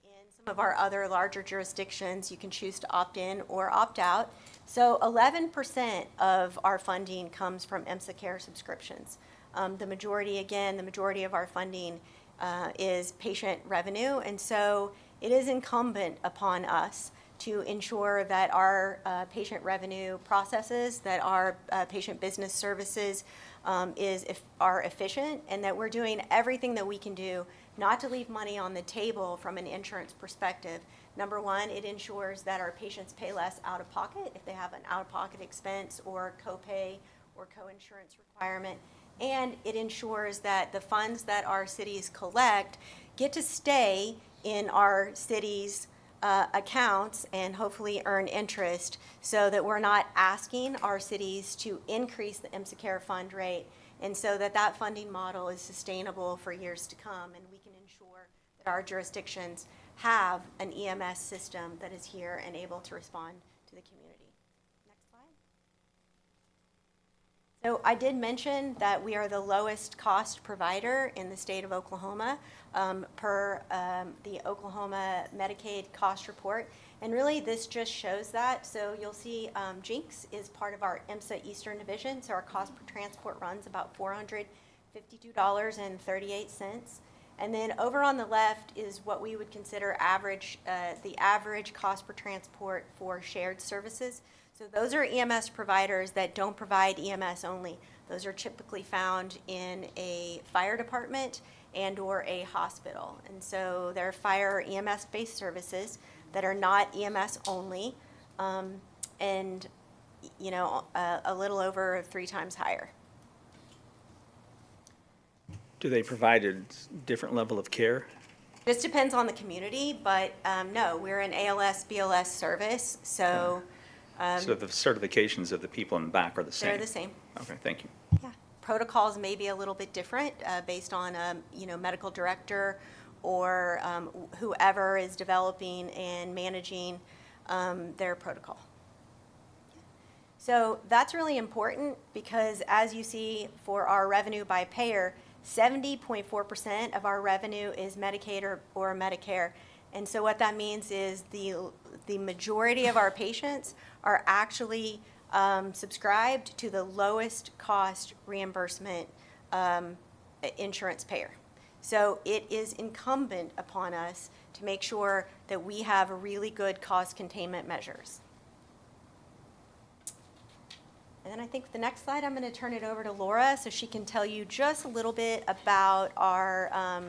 In some of our other larger jurisdictions, you can choose to opt in or opt out. So 11% of our funding comes from EMSA Care subscriptions. The majority of our funding is patient revenue, and so it is incumbent upon us to ensure that our patient revenue processes, that our patient business services are efficient, and that we're doing everything that we can do not to leave money on the table from an insurance perspective. Number one, it ensures that our patients pay less out of pocket if they have an out-of-pocket expense or copay or co-insurance requirement. And it ensures that the funds that our cities collect get to stay in our cities' accounts and hopefully earn interest, so that we're not asking our cities to increase the EMSA Care Fund rate, and so that that funding model is sustainable for years to come, and we can ensure that our jurisdictions have an EMS system that is here and able to respond to the community. Next slide. So I did mention that we are the lowest cost provider in the state of Oklahoma per the Oklahoma Medicaid cost report. And really this just shows that. So you'll see Jenks is part of our EMSA Eastern Division. So our cost per transport runs about $452.38. And then over on the left is what we would consider average, the average cost per transport for shared services. So those are EMS providers that don't provide EMS only. Those are typically found in a fire department and or a hospital. And so they're fire EMS-based services that are not EMS only, and you know, a little over 3 times higher. Do they provide a different level of care? This depends on the community, but no, we're an ALS, BLS service, so. So the certifications of the people in the back are the same? They're the same. Okay, thank you. Yeah, protocols may be a little bit different based on, you know, medical director or whoever is developing and managing their protocol. So that's really important because as you see for our revenue by payer, 70.4% of our revenue is Medicaid or Medicare. And so what that means is the majority of our patients are actually subscribed to the lowest cost reimbursement insurance payer. So it is incumbent upon us to make sure that we have really good cost containment measures. And then I think the next slide, I'm going to turn it over to Laura so she can tell you just a little bit about our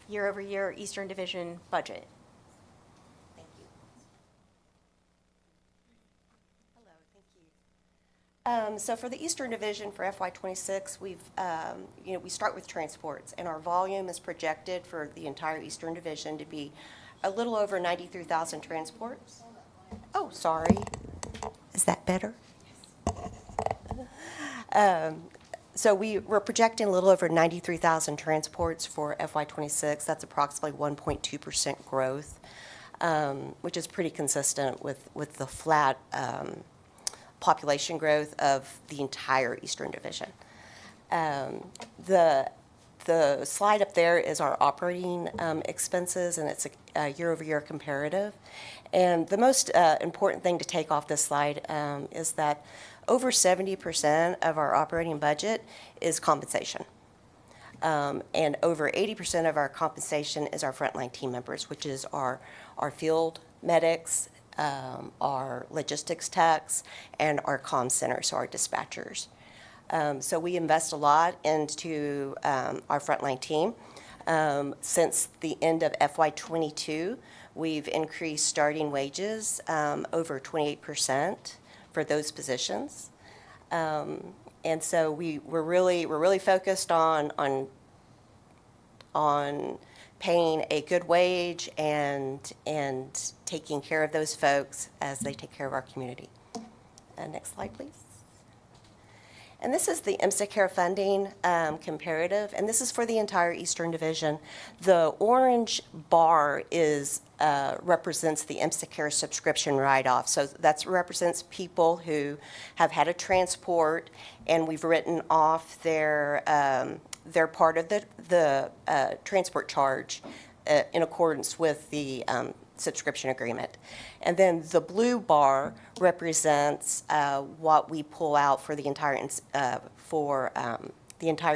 year-over-year Eastern Division budget. Thank you. Hello, thank you. So for the Eastern Division for FY26, we start with transports, and our volume is projected for the entire Eastern Division to be a little over 93,000 transports. Oh, sorry. Is that better? So we're projecting a little over 93,000 transports for FY26. That's approximately 1.2% growth, which is pretty consistent with the flat population growth of the entire Eastern Division. The slide up there is our operating expenses, and it's a year-over-year comparative. And the most important thing to take off this slide is that over 70% of our operating budget is compensation. And over 80% of our compensation is our frontline team members, which is our field medics, our logistics techs, and our comm center, so our dispatchers. So we invest a lot into our frontline team. Since the end of FY22, we've increased starting wages over 28% for those positions. And so we're really focused on paying a good wage and taking care of those folks as they take care of our community. Next slide, please. And this is the IMSA Care funding comparative, and this is for the entire Eastern Division. The orange bar represents the IMSA Care subscription write-off. So that represents people who have had a transport, and we've written off their part of the transport charge in accordance with the subscription agreement. And then the blue bar represents what we pull out for the entire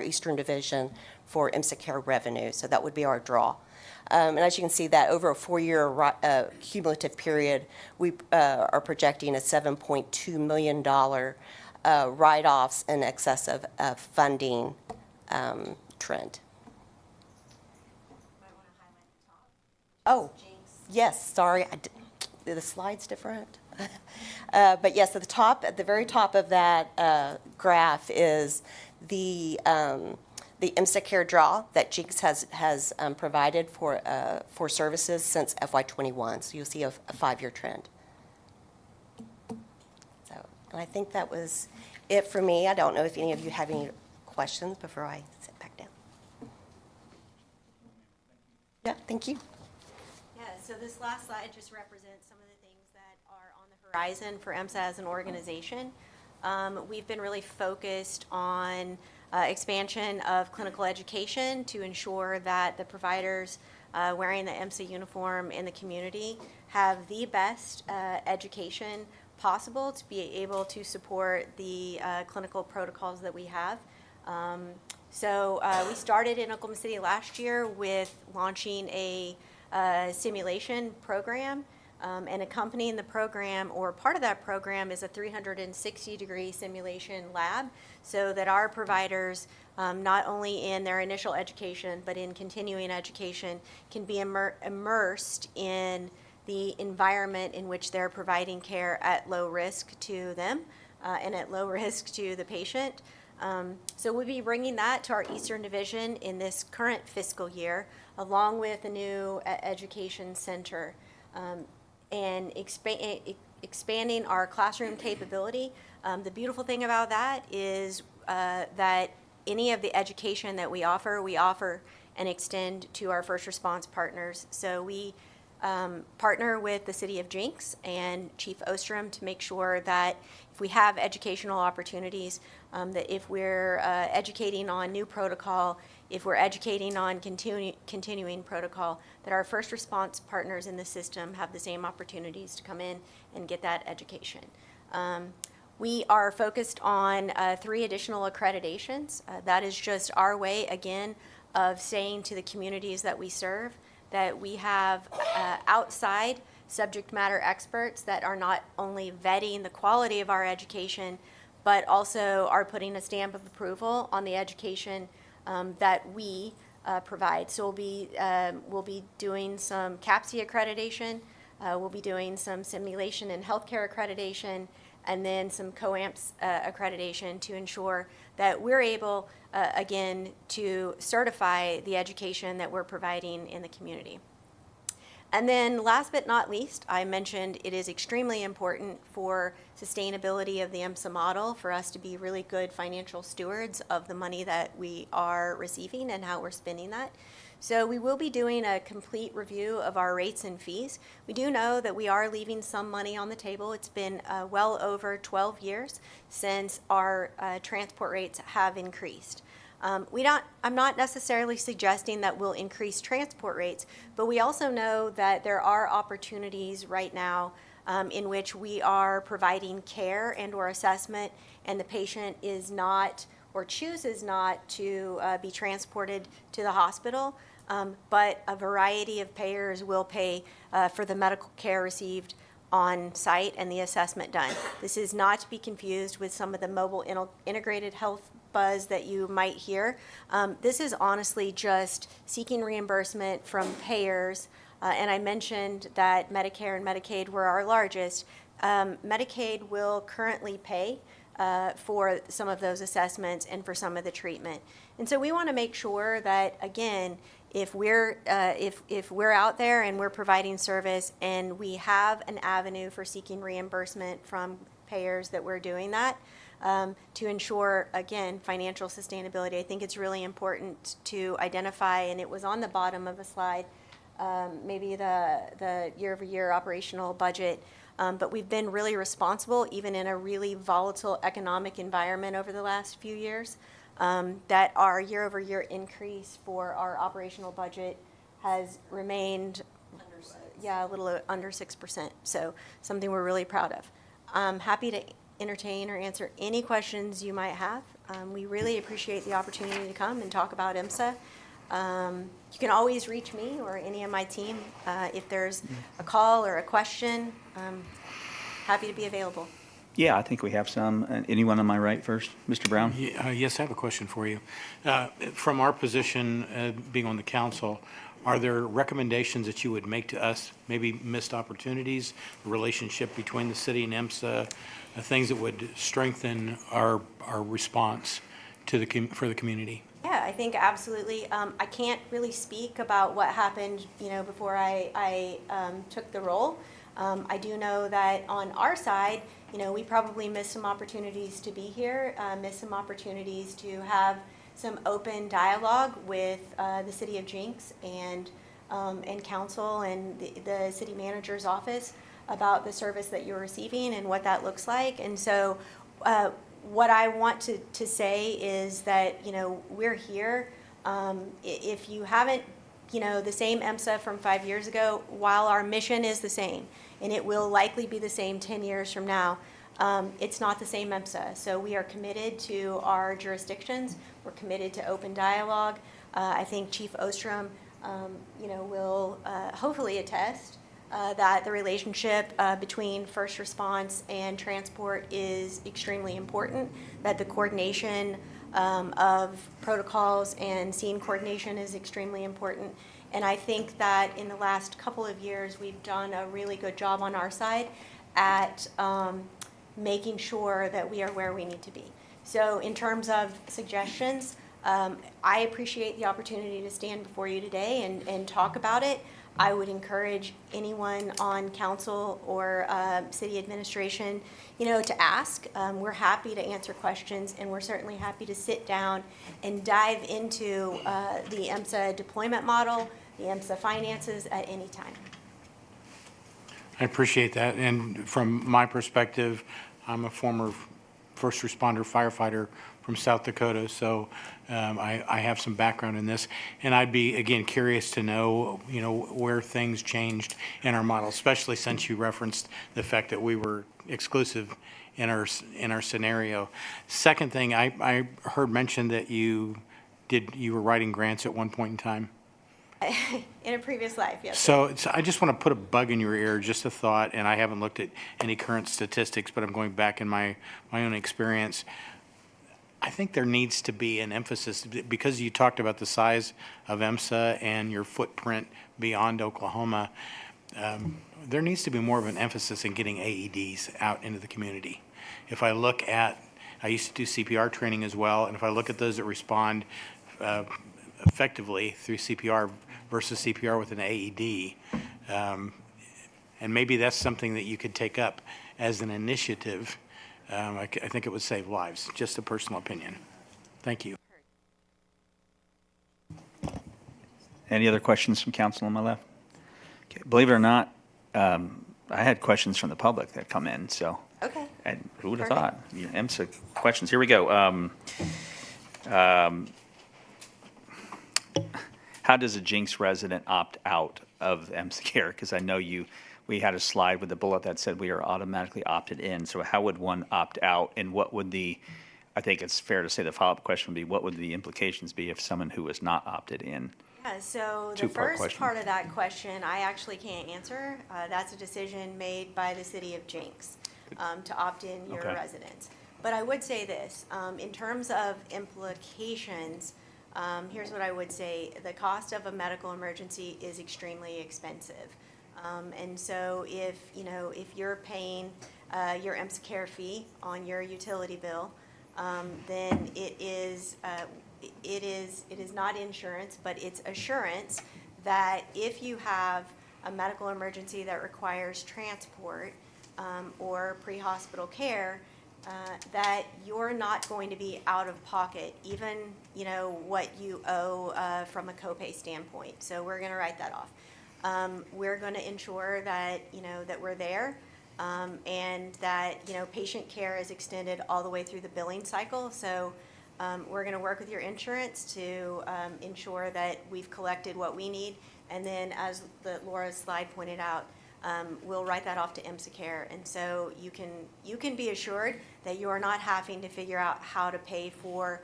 Eastern Division for IMSA Care revenue. So that would be our draw. And as you can see, that over a 4-year cumulative period, we are projecting a $7.2 million write-offs in excess of funding trend. Oh, yes, sorry, the slide's different. But yes, at the very top of that graph is the IMSA Care draw that Jenks has provided for services since FY21. So you'll see a 5-year trend. So, and I think that was it for me. I don't know if any of you have any questions before I sit back down. Yeah, thank you. Yeah, so this last slide just represents some of the things that are on the horizon for IMSA as an organization. We've been really focused on expansion of clinical education to ensure that the providers wearing the IMSA uniform in the community have the best education possible to be able to support the clinical protocols that we have. So we started in Oklahoma City last year with launching a simulation program, and accompanying the program, or part of that program, is a 360-degree simulation lab, so that our providers, not only in their initial education, but in continuing education, can be immersed in the environment in which they're providing care at low risk to them and at low risk to the patient. So we'll be bringing that to our Eastern Division in this current fiscal year, along with a new education center, and expanding our classroom capability. The beautiful thing about that is that any of the education that we offer and extend to our first response partners. So we partner with the city of Jenks and Chief Ostrom to make sure that if we have educational opportunities, that if we're educating on new protocol, if we're educating on continuing protocol, that our first response partners in the system have the same opportunities to come in and get that education. We are focused on 3 additional accreditations. That is just our way, again, of saying to the communities that we serve that we have outside subject matter experts that are not only vetting the quality of our education, but also are putting a stamp of approval on the education that we provide. So we'll be doing some CAPCE accreditation, we'll be doing some simulation and healthcare accreditation, and then some COAMPS accreditation to ensure that we're able, again, to certify the education that we're providing in the community. And then last but not least, I mentioned it is extremely important for sustainability of the IMSA model for us to be really good financial stewards of the money that we are receiving and how we're spending that. So we will be doing a complete review of our rates and fees. We do know that we are leaving some money on the table. It's been well over 12 years since our transport rates have increased. I'm not necessarily suggesting that we'll increase transport rates, but we also know that there are opportunities right now in which we are providing care and or assessment, and the patient is not or chooses not to be transported to the hospital, but a variety of payers will pay for the medical care received on site and the assessment done. This is not to be confused with some of the mobile integrated health buzz that you might hear. This is honestly just seeking reimbursement from payers, and I mentioned that Medicare and Medicaid were our largest. Medicaid will currently pay for some of those assessments and for some of the treatment. And so we want to make sure that, again, if we're out there and we're providing service and we have an avenue for seeking reimbursement from payers, that we're doing that. To ensure, again, financial sustainability. I think it's really important to identify, and it was on the bottom of a slide, maybe the year-over-year operational budget, but we've been really responsible, even in a really volatile economic environment over the last few years, that our year-over-year increase for our operational budget has remained a little under 6%, so something we're really proud of. I'm happy to entertain or answer any questions you might have. We really appreciate the opportunity to come and talk about IMSA. You can always reach me or any of my team if there's a call or a question. Happy to be available. Yeah, I think we have some. Anyone on my right first? Mr. Brown? Yes, I have a question for you. From our position, being on the council, are there recommendations that you would make to us, maybe missed opportunities, the relationship between the city and IMSA, things that would strengthen our response to for the community? Yeah, I think absolutely. I can't really speak about what happened, before I took the role. I do know that on our side, we probably missed some opportunities to be here, missed some opportunities to have some open dialogue with the city of Jenks and council and the city manager's office about the service that you're receiving and what that looks like. And so what I want to say is that, we're here. If you haven't, the same IMSA from 5 years ago, while our mission is the same, and it will likely be the same 10 years from now, it's not the same IMSA. So we are committed to our jurisdictions. We're committed to open dialogue. I think Chief Ostrom, will hopefully attest that the relationship between first response and transport is extremely important, that the coordination of protocols and scene coordination is extremely important. And I think that in the last couple of years, we've done a really good job on our side at making sure that we are where we need to be. So in terms of suggestions, I appreciate the opportunity to stand before you today and talk about it. I would encourage anyone on council or city administration, to ask. We're happy to answer questions, and we're certainly happy to sit down and dive into the EMSA deployment model, the EMSA finances at any time. I appreciate that. And from my perspective, I'm a former first responder firefighter from South Dakota, so I have some background in this. And I'd be, again, curious to know, where things changed in our model, especially since you referenced the fact that we were exclusive in our scenario. Second thing, I heard mentioned that you were writing grants at one point in time. In a previous life, yes. So I just want to put a bug in your ear, just a thought, and I haven't looked at any current statistics, but I'm going back in my own experience. I think there needs to be an emphasis, because you talked about the size of EMSA and your footprint beyond Oklahoma, there needs to be more of an emphasis in getting AEDs out into the community. If I look at, I used to do CPR training as well, and if I look at those that respond effectively through CPR versus CPR with an AED, and maybe that's something that you could take up as an initiative, I think it would save lives. Just a personal opinion. Thank you. Any other questions from council on my left? Okay. Believe it or not, I had questions from the public that come in, so. Okay. And who would have Perfect. thought? EMSA questions. Here we go. How does a Jenks resident opt out of EMSA care? Because I know we had a slide with a bullet that said we are automatically opted in. So how would one opt out, and what would I think it's fair to say the follow-up question would be, what would the implications be if someone who was not opted in? Yeah, so the Two-part first question. part of that question, I actually can't answer. That's a decision made by the city of Jenks to opt in your Okay. residents. But I would say this, in terms of implications, here's what I would say. The cost of a medical emergency is extremely expensive. And so if you're paying your EMSA care fee on your utility bill, then it is not insurance, but it's assurance that if you have a medical emergency that requires transport or pre-hospital care, that you're not going to be out of pocket, even what you owe from a copay standpoint. So we're going to write that off. We're going to ensure that that we're there. And that, patient care is extended all the way through the billing cycle. So we're going to work with your insurance to ensure that we've collected what we need. And then, as Laura's slide pointed out, we'll write that off to EMSA Care. And so you can be assured that you are not having to figure out how to pay for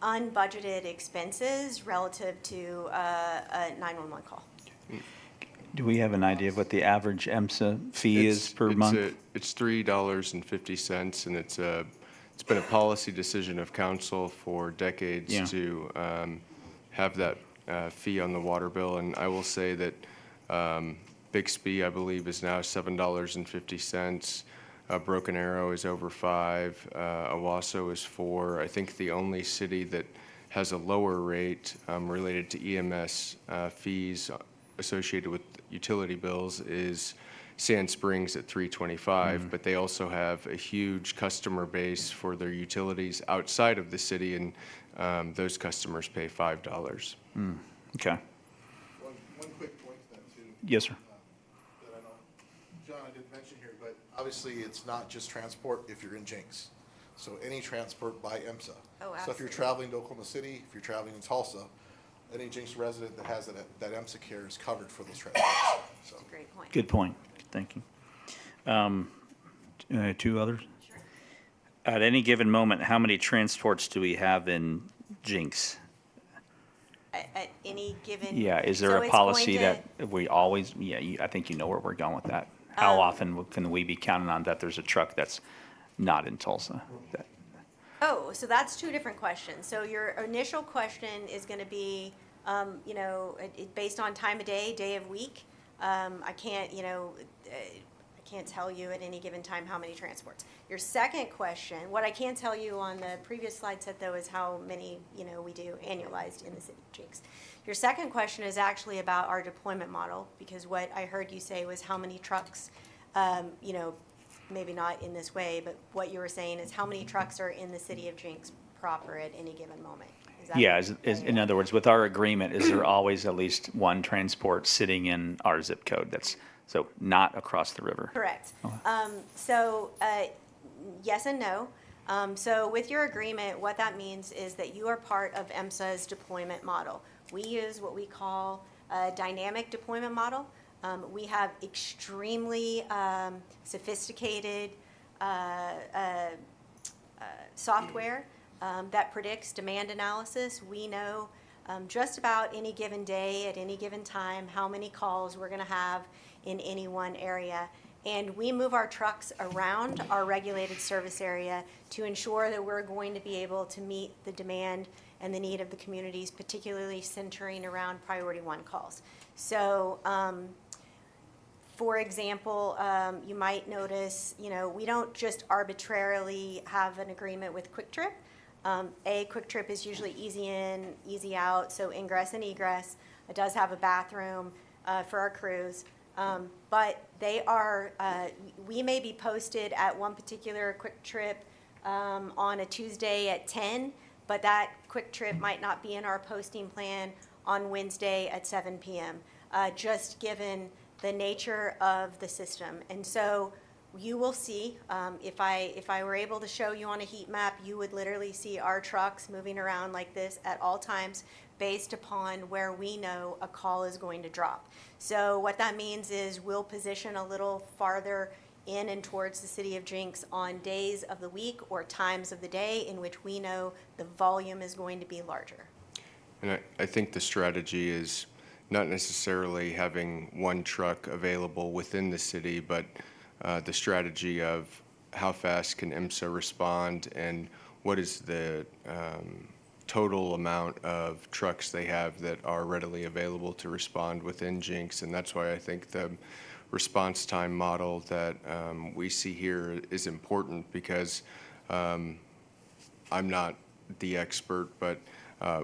unbudgeted expenses relative to a 911 call. Do we have an idea of what the average EMSA fee is per month? It's $3.50, and it's been a policy decision of council for decades Yeah. to have that fee on the water bill. And I will say that Bixby, I believe, is now $7.50. Broken Arrow is over $5. Owasso is $4. I think the only city that has a lower rate related to EMS fees associated with utility bills is Sand Springs at $3.25, but they also have a huge customer base for their utilities outside of the city, and those customers pay $5. Okay. One quick point to that, too. Yes, sir. That I know John, I didn't mention here, but obviously it's not just transport if you're in Jenks. So any transport by EMSA. Oh, So if absolutely. you're traveling to Oklahoma City, if you're traveling to Tulsa, any Jenks resident that has that EMSA care is covered for those transports. So. Great point. Good point. Thank you. Two others? Sure. At any given moment, how many transports do we have in Jenks? At any given. Yeah, is there So a it's policy going that we always, I think you know where we're going with that. How Um, often can we be counting on that there's a truck that's not in Tulsa? Oh, so that's two different questions. So your initial question is going to be, based on time of day, day of week. I can't can't tell you at any given time how many transports. Your second question, what I can tell you on the previous slide set though is how many, we do annualized in the city of Jenks. Your second question is actually about our deployment model, because what I heard you say was how many trucks, maybe not in this way, but what you were saying is how many trucks are in the city of Jenks proper at any given moment. Is that- Yeah, in other words, with our agreement, is there always at least one transport sitting in our zip code that's, so not across the river? Correct. Yes and no. So with your agreement, what that means is that you are part of EMSA's deployment model. We use what we call a dynamic deployment model. We have extremely sophisticated software that predicts demand analysis. We know just about any given day at any given time how many calls we're going to have in any one area. And we move our trucks around our regulated service area to ensure that we're going to be able to meet the demand and the need of the communities, particularly centering around priority 1 calls. So, for example, you might notice, we don't just arbitrarily have an agreement with Quick Trip. Quick Trip is usually easy in, easy out, so ingress and egress. It does have a bathroom for our crews. But they are, we may be posted at one particular Quick Trip on a Tuesday at 10, but that Quick Trip might not be in our posting plan on Wednesday at 7 p.m., just given the nature of the system. And so you will see, if I were able to show you on a heat map, you would literally see our trucks moving around like this at all times based upon where we know a call is going to drop. So what that means is we'll position a little farther in and towards the city of Jenks on days of the week or times of the day in which we know the volume is going to be larger. And I think the strategy is not necessarily having one truck available within the city, but the strategy of how fast can IMSA respond and what is the total amount of trucks they have that are readily available to respond within Jenks. And that's why I think the response time model that we see here is important, because I'm not the expert, but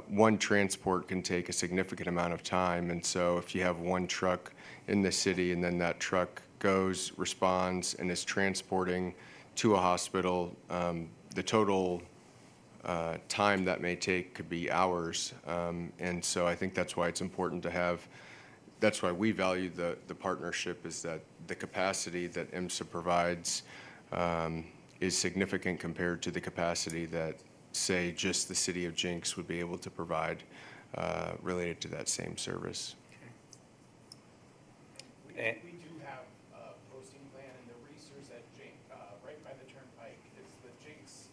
one transport can take a significant amount of time. And so if you have one truck in the city and then that truck goes, responds, and is transporting to a hospital, the total time that may take could be hours. And so I think that's why it's important to have, that's why we value the partnership, is that the capacity that IMSA provides is significant compared to the capacity that, say, just the city of Jenks would be able to provide related to that same service. We do have a posting plan, and the resource at Jenks, right by the turnpike, is the Jenks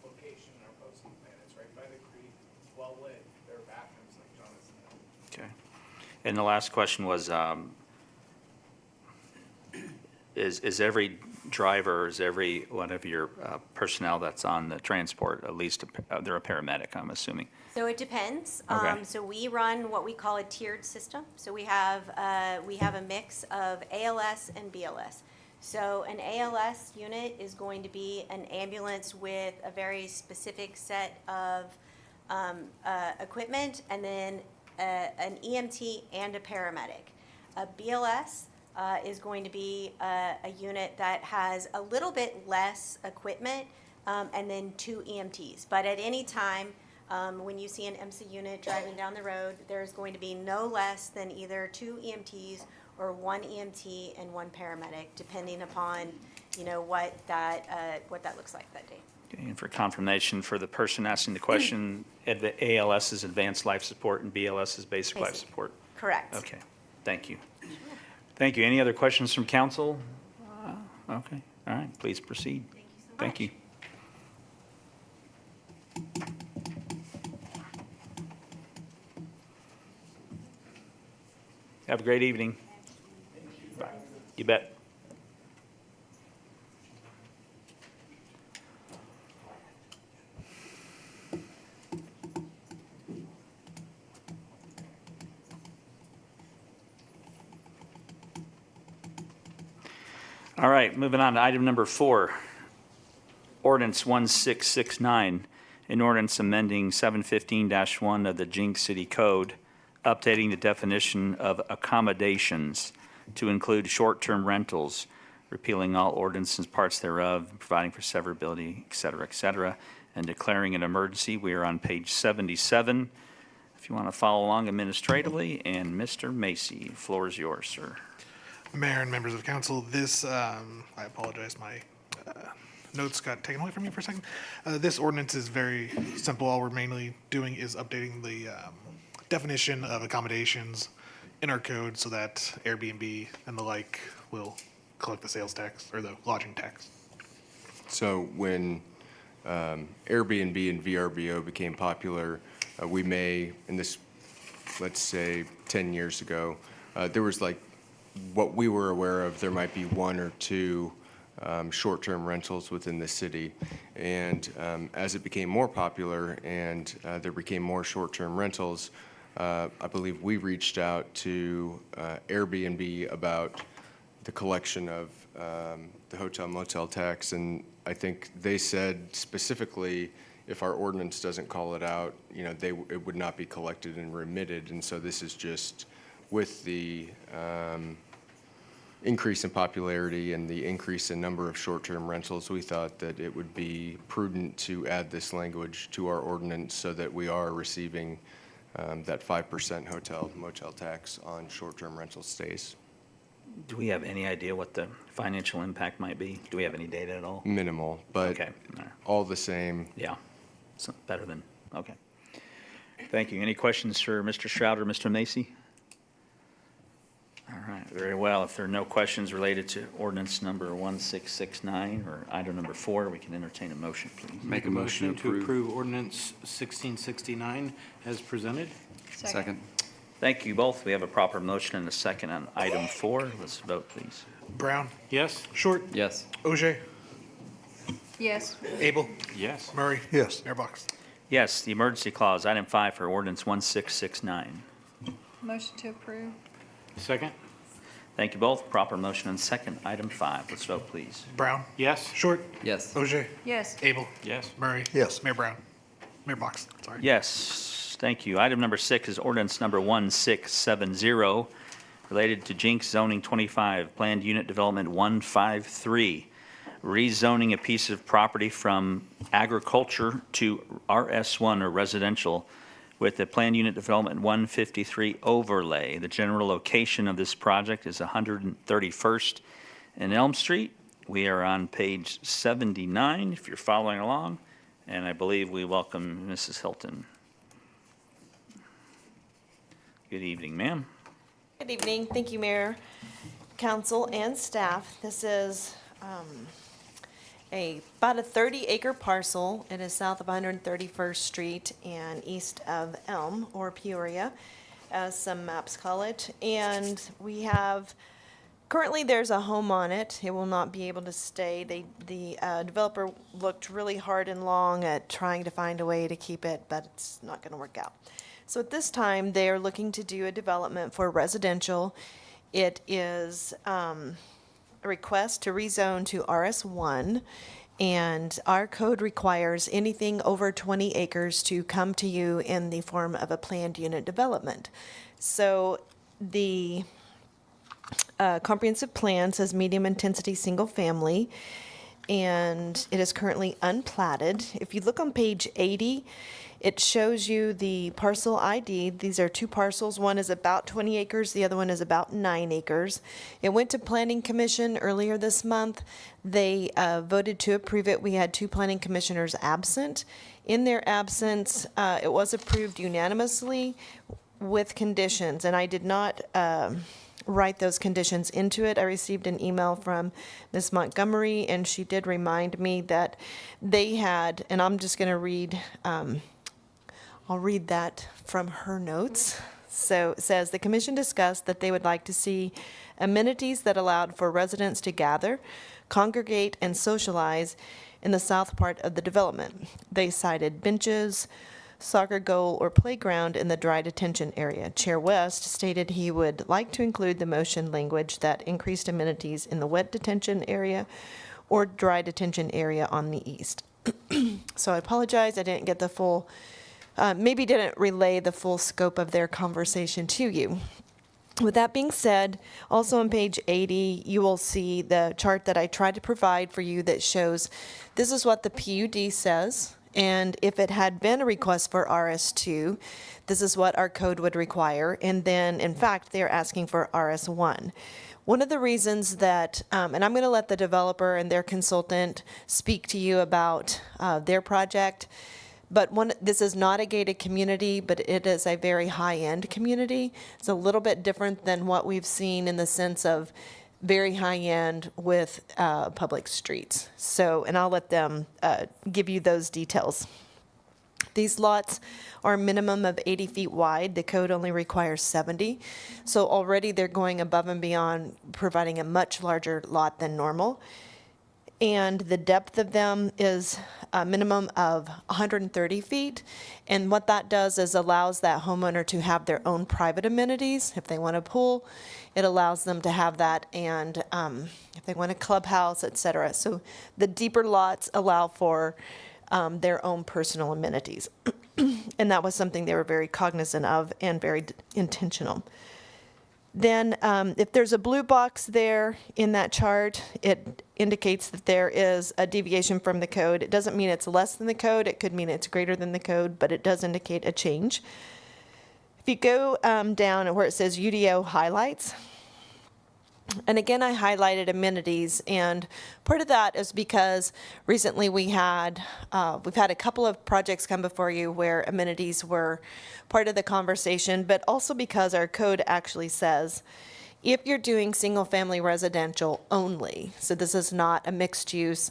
location in our posting plan. It's right by the creek, it's well lit, there are bathrooms, like Jonathan said. Okay. And the last question was, is every driver, is every one of your personnel that's on the transport, at least they're a paramedic, I'm assuming? So it depends. Okay. So we run what we call a tiered system. So we have a mix of ALS and BLS. So an ALS unit is going to be an ambulance with a very specific set of equipment, and then an EMT and a paramedic. A BLS is going to be a unit that has a little bit less equipment, and then 2 EMTs. But at any time, when you see an IMSA unit driving down the road, there's going to be no less than either 2 EMTs or 1 EMT and 1 paramedic, depending upon, what that looks like that day. Okay, and for confirmation, for the person asking the question, the ALS is advanced life support and BLS is basic life support? Correct. Okay, thank you. Thank you. Any other questions from council? Okay, all right, please proceed. Thank you. Have a great evening. Bye. You bet. All right, moving on to item number 4, ordinance 1669, an ordinance amending 715-1 of the Jenks City Code, updating the definition of accommodations to include short-term rentals, repealing all ordinances, parts thereof, providing for severability, et cetera, and declaring an emergency. We are on page 77. If you want to follow along administratively, and Mr. Macy, floor is yours, sir. Mayor and members of council, this, I apologize, my notes got taken away from me for a second. This ordinance is very simple. All we're mainly doing is updating the definition of accommodations in our code so that Airbnb and the like will collect the sales tax or the lodging tax. So when Airbnb and VRBO became popular, we may, in this, let's say, 10 years ago, there was like, what we were aware of, there might be 1 or 2 short-term rentals within the city. And as it became more popular and there became more short-term rentals, I believe we reached out to Airbnb about the collection of the hotel motel tax, and I think they said specifically if our ordinance doesn't call it out, you know, it would not be collected and remitted. And so this is just with the increase in popularity and the increase in number of short-term rentals, we thought that it would be prudent to add this language to our ordinance so that we are receiving that 5% hotel motel tax on short-term rental stays. Do we have any idea what the financial impact might be? Do we have any data at all? Minimal, but Okay. All right. all the same. Yeah, so better than, okay. Thank you. Any questions for Mr. Stroud or Mr. Macy? All right, very well. If there are no questions related to ordinance number 1669 or item number 4, we can entertain a motion, please. Make a motion to approve. Ordinance 1669 as presented. Second. Thank you both. We have a proper motion and a second on item 4. Let's vote, please. Brown, Yes? Short, Yes. Ogier, Yes. Abel, Yes. Murray. Yes. Mayor Box. Yes, the emergency clause, item 5 for ordinance 1669. Motion to approve. Second? Thank you both. Proper motion and second, item 5. Let's vote, please. Brown, Yes? Short, Yes. Ogier, Yes. Abel, Yes. Murray. Yes. Mayor Brown. Mayor Box, sorry. Yes, thank you. Item number 6 is ordinance number 1670, related to Jenks zoning 25, planned unit development 153, rezoning a piece of property from agriculture to RS1 or residential with the planned unit development 153 overlay. The general location of this project is 131st and Elm Street. We are on page 79, if you're following along, and I believe we welcome Mrs. Hilton. Good evening, ma'am. Good evening. Thank you, Mayor, Council, and staff. This is about a 30-acre parcel. It is south of 131st Street and east of Elm, or Peoria, as some maps call it. And we have, currently there's a home on it. It will not be able to stay. The developer looked really hard and long at trying to find a way to keep it, but it's not going to work out. So at this time, they are looking to do a development for residential. It is a request to rezone to RS1, and our code requires anything over 20 acres to come to you in the form of a planned unit development. So the comprehensive plan says medium intensity single family, and it is currently unplatted. If you look on page 80, it shows you the parcel ID. These are 2 parcels. One is about 20 acres. The other one is about 9 acres. It went to Planning Commission earlier this month. They voted to approve it. We had 2 planning commissioners absent. In their absence, it was approved unanimously with conditions, and I did not write those conditions into it. I received an email from Ms. Montgomery, and she did remind me that they had, and I'm just going to read, I'll read that from her notes. So it says, the commission discussed that they would like to see amenities that allowed for residents to gather, congregate, and socialize in the south part of the development. They cited benches, soccer goal, or playground in the dry detention area. Chair West stated he would like to include the motion language that increased amenities in the wet detention area or dry detention area on the east. So I apologize, I didn't get the full, maybe didn't relay the full scope of their conversation to you. With that being said, also on page 80, you will see the chart that I tried to provide for you that shows this is what the PUD says, and if it had been a request for RS2, this is what our code would require, and then, in fact, they're asking for RS1. One of the reasons that, and I'm going to let the developer and their consultant speak to you about their project, but this is not a gated community, but it is a very high-end community. It's a little bit different than what we've seen in the sense of very high-end with public streets. So, and I'll let them give you those details. These lots are a minimum of 80 feet wide. The code only requires 70. So already they're going above and beyond, providing a much larger lot than normal. And the depth of them is a minimum of 130 feet. And what that does is allows that homeowner to have their own private amenities. If they want a pool, it allows them to have that. And if they want a clubhouse, et cetera. So the deeper lots allow for their own personal amenities. And that was something they were very cognizant of and very intentional. Then if there's a blue box there in that chart, it indicates that there is a deviation from the code. It doesn't mean it's less than the code. It could mean it's greater than the code, but it does indicate a change. If you go down where it says UDO highlights, and again, I highlighted amenities, and part of that is because recently we've had a couple of projects come before you where amenities were part of the conversation, but also because our code actually says if you're doing single-family residential only, so this is not a mixed-use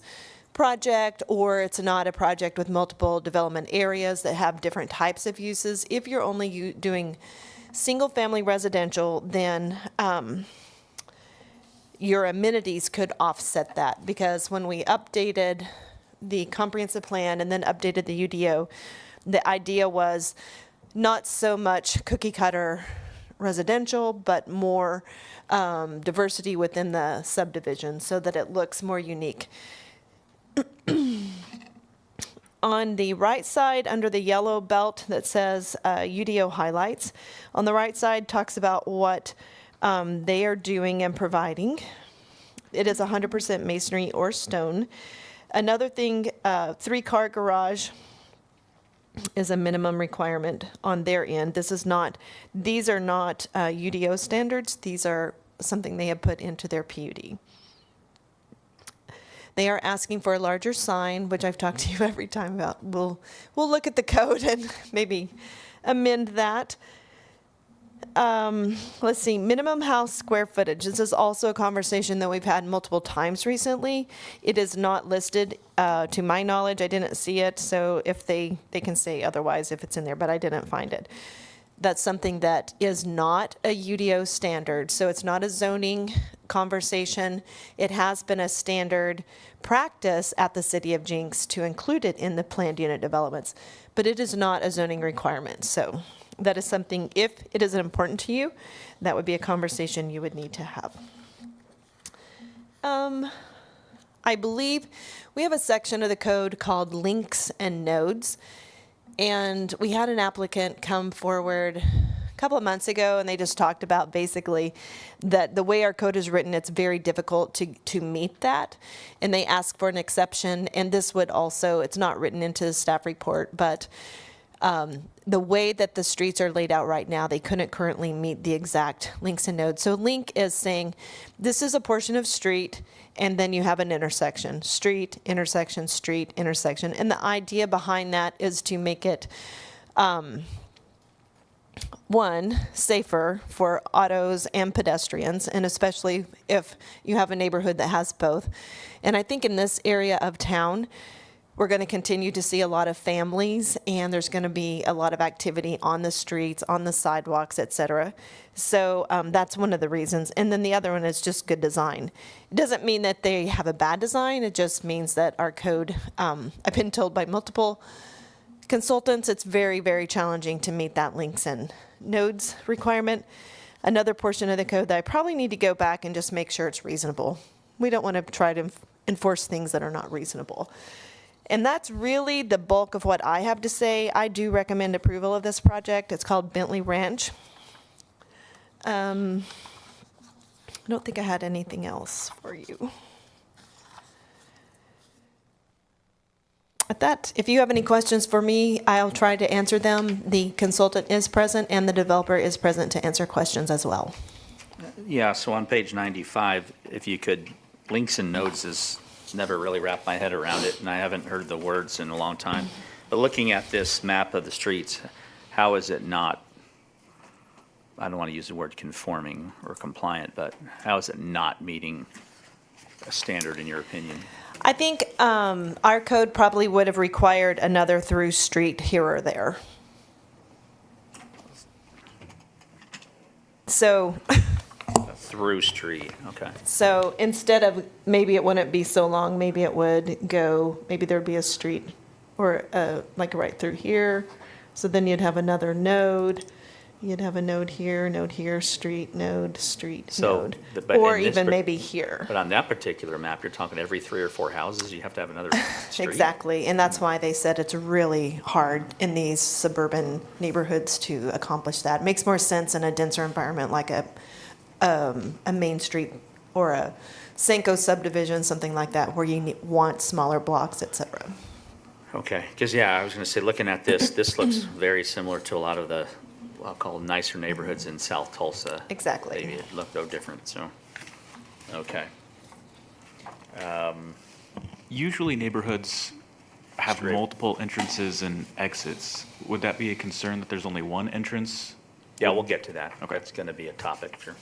project or it's not a project with multiple development areas that have different types of uses, if you're only doing single-family residential, then your amenities could offset that, because when we updated the comprehensive plan and then updated the UDO, the idea was not so much cookie cutter residential, but more diversity within the subdivision so that it looks more unique. On the right side, under the yellow belt that says UDO highlights, on the right side talks about what they are doing and providing. It is 100% masonry or stone. Another thing, 3-car garage is a minimum requirement on their end. These are not UDO standards. These are something they have put into their PUD. They are asking for a larger sign, which I've talked to you every time about. We'll look at the code and maybe amend that. Let's see, minimum house square footage. This is also a conversation that we've had multiple times recently. It is not listed, to my knowledge. I didn't see it, so if they can say otherwise if it's in there, but I didn't find it. That's something that is not a UDO standard, so it's not a zoning conversation. It has been a standard practice at the City of Jenks to include it in the planned unit developments, but it is not a zoning requirement, so that is something, if it is important to you, that would be a conversation you would need to have. I believe we have a section of the code called links and nodes, and we had an applicant come forward a couple of months ago, and they just talked about basically that the way our code is written, it's very difficult to meet that, and they asked for an exception, and this would also, it's not written into the staff report, but the way that the streets are laid out right now, they couldn't currently meet the exact links and nodes. So link is saying this is a portion of street, and then you have an intersection, street, intersection, street, intersection. And the idea behind that is to make it, one, safer for autos and pedestrians, and especially if you have a neighborhood that has both. And I think in this area of town, we're going to continue to see a lot of families, and there's going to be a lot of activity on the streets, on the sidewalks, et cetera. So that's one of the reasons. And then the other one is just good design. It doesn't mean that they have a bad design. It just means that our code, I've been told by multiple consultants, it's very, very challenging to meet that links and nodes requirement. Another portion of the code that I probably need to go back and just make sure it's reasonable. We don't want to try to enforce things that are not reasonable. And that's really the bulk of what I have to say. I do recommend approval of this project. It's called Bentley Ranch. I don't think I had anything else for you. At that, if you have any questions for me, I'll try to answer them. The consultant is present and the developer is present to answer questions as well. Yeah, so on page 95, if you could, links and nodes is never really wrapped my head around it, and I haven't heard the words in a long time. But looking at this map of the streets, how is it not, I don't want to use the word conforming or compliant, but how is it not meeting a standard in your opinion? I think our code probably would have required another through street here or there. So, A through street, okay. so instead of, maybe it wouldn't be so long, maybe it would go, maybe there'd be a street or like right through here. So then you'd have another node. You'd have a node here, street, node, street, So, node. but Or in this even par- maybe here. But on that particular map, you're talking every 3 or 4 houses, you have to have another street? Exactly, and that's why they said it's really hard in these suburban neighborhoods to accomplish that. It makes more sense in a denser environment like a Main Street or a Senko subdivision, something like that, where you want smaller blocks, et cetera. Okay, because, yeah, I was going to say, looking at this, this looks very similar to a lot of the, I'll call nicer neighborhoods in South Tulsa. Exactly. Maybe it looked no different, so, okay. Usually neighborhoods have Straight. multiple entrances and exits. Would that be a concern that there's only one entrance? Yeah, we'll get to that. Okay. It's going to be a topic, sure.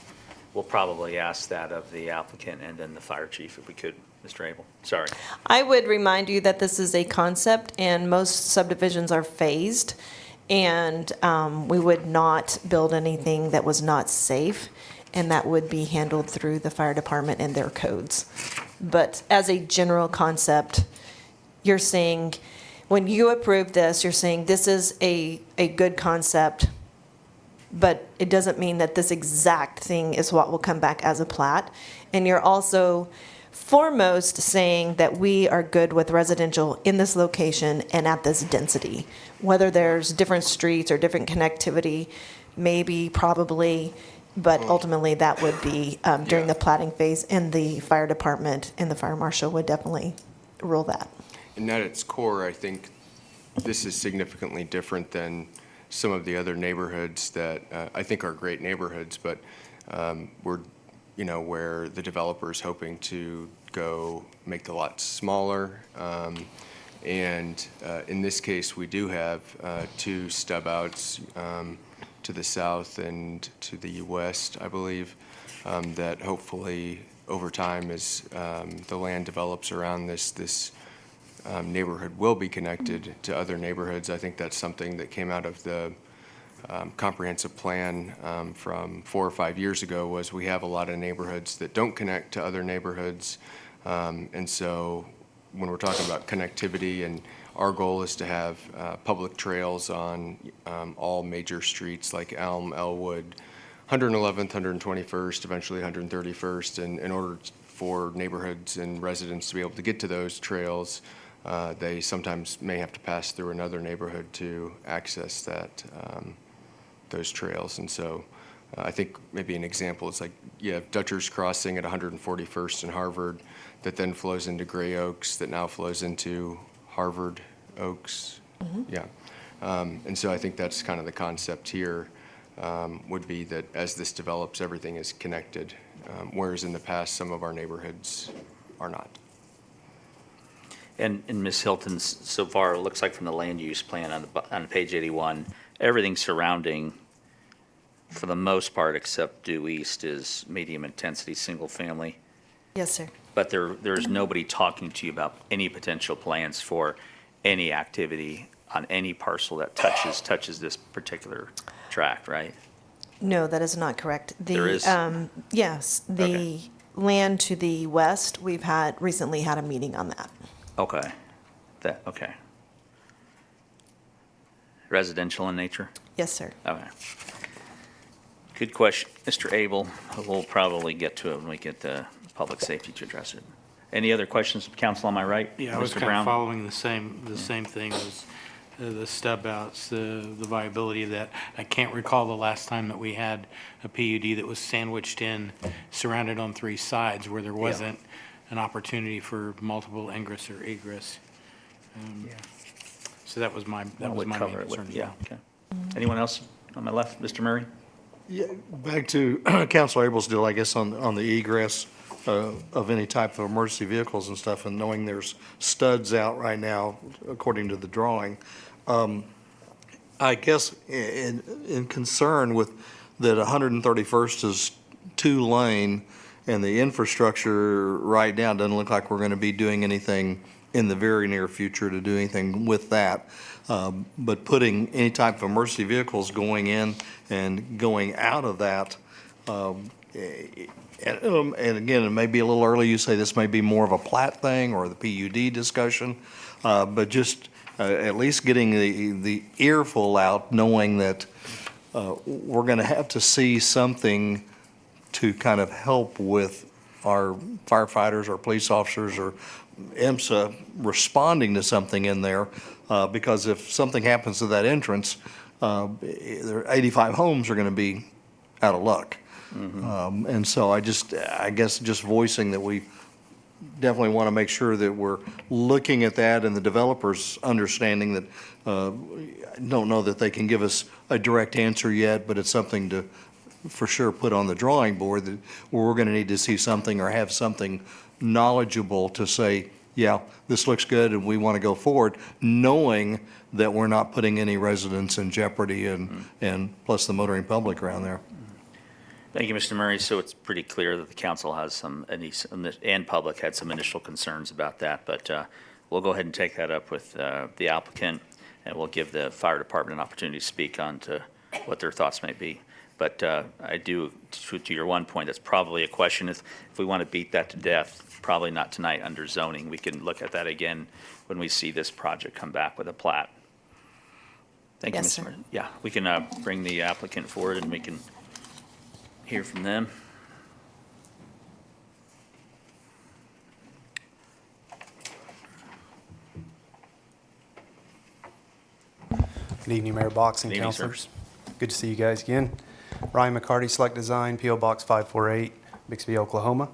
We'll probably ask that of the applicant and then the fire chief if we could, Mr. Abel. Sorry. I would remind you that this is a concept and most subdivisions are phased. And we would not build anything that was not safe, and that would be handled through the fire department and their codes. But as a general concept, you're saying, when you approve this, you're saying this is a good concept, but it doesn't mean that this exact thing is what will come back as a plat. And you're also foremost saying that we are good with residential in this location and at this density. Whether there's different streets or different connectivity, maybe, probably, but ultimately that would be during the platting phase, and the fire department and the fire marshal would definitely rule that. And at its core, I think this is significantly different than some of the other neighborhoods that I think are great neighborhoods, but we're, where the developer is hoping to go make the lots smaller. And in this case, we do have 2 stub outs to the south and to the west, I believe, that hopefully over time as the land develops around this neighborhood will be connected to other neighborhoods. I think that's something that came out of the comprehensive plan from 4 or 5 years ago, was we have a lot of neighborhoods that don't connect to other neighborhoods. And so when we're talking about connectivity, and our goal is to have public trails on all major streets like Elm, Elwood, 111th, 121st, eventually 131st. And in order for neighborhoods and residents to be able to get to those trails, they sometimes may have to pass through another neighborhood to access that, those trails. And so I think maybe an example is like you have Dutcher's Crossing at 141st and Harvard that then flows into Gray Oaks, that now flows into Harvard Oaks. Yeah. And so I think that's kind of the concept here, would be that as this develops, everything is connected, whereas in the past, some of our neighborhoods are not. And Ms. Hilton, so far, it looks like from the land use plan on page 81, everything surrounding, for the most part, except due east, is medium intensity, single family. Yes, sir. But there's nobody talking to you about any potential plans for any activity on any parcel that touches this particular tract, right? No, that is not correct. There is? Yes, the land to the west, we've recently had a meeting on that. Okay. Okay. Residential in nature? Yes, sir. Okay. Good question. Mr. Abel, we'll probably get to it when we get the public safety to address it. Any other questions, council, on my right? Yeah, I was Mr. kind of Brown? following the same thing as the stub outs, the viability of that. I can't recall the last time that we had a PUD that was sandwiched in, surrounded on three sides, where there wasn't an opportunity for multiple ingress or egress. So that was my main concern. Yeah, okay. Anyone else on my left? Mr. Murray? Yeah, back to Councilor Abel's deal, I guess, on the egress of any type of emergency vehicles and stuff, and knowing there's studs out right now, according to the drawing. I guess in concern with that 131st is 2-lane, and the infrastructure right now doesn't look like we're going to be doing anything in the very near future to do anything with that. But putting any type of emergency vehicles going in and going out of that, and again, it may be a little early, you say this may be more of a plat thing or the PUD discussion, but just at least getting the earful out, knowing that we're going to have to see something to kind of help with our firefighters, our police officers, or IMSA responding to something in there, because if something happens to that entrance, 85 homes are going to be out of luck. And so I guess just voicing that we definitely want to make sure that we're looking at that, and the developers understanding that, don't know that they can give us a direct answer yet, but it's something to for sure put on the drawing board, that we're going to need to see something or have something knowledgeable to say, yeah, this looks good and we want to go forward, knowing that we're not putting any residents in jeopardy and plus the motoring public around there. Thank you, Mr. Murray. So it's pretty clear that the council has and public had some initial concerns about that, but we'll go ahead and take that up with the applicant, and we'll give the fire department an opportunity to speak on to what their thoughts may be. But I do, to your one point, that's probably a question. If we want to beat that to death, probably not tonight under zoning. We can look at that again when we see this project come back with a plat. Thank you, Yes, Mr. sir. Yeah, we can bring the applicant forward and we can hear from them. Good evening, Mayor Box and Good evening, sir. councilors. Good to see you guys again. Ryan McCarty, Select Design, P.O. Box 548, Bixby, Oklahoma.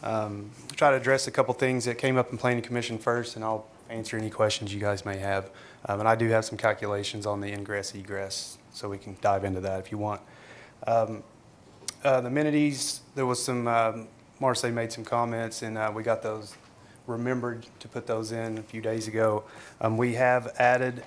Try to address a couple things that came up in Planning Commission first, and I'll answer any questions you guys may have. And I do have some calculations on the ingress egress, so we can dive into that if you want. The amenities, there was some, Marcy made some comments, and we got those, remembered to put those in a few days ago. We have added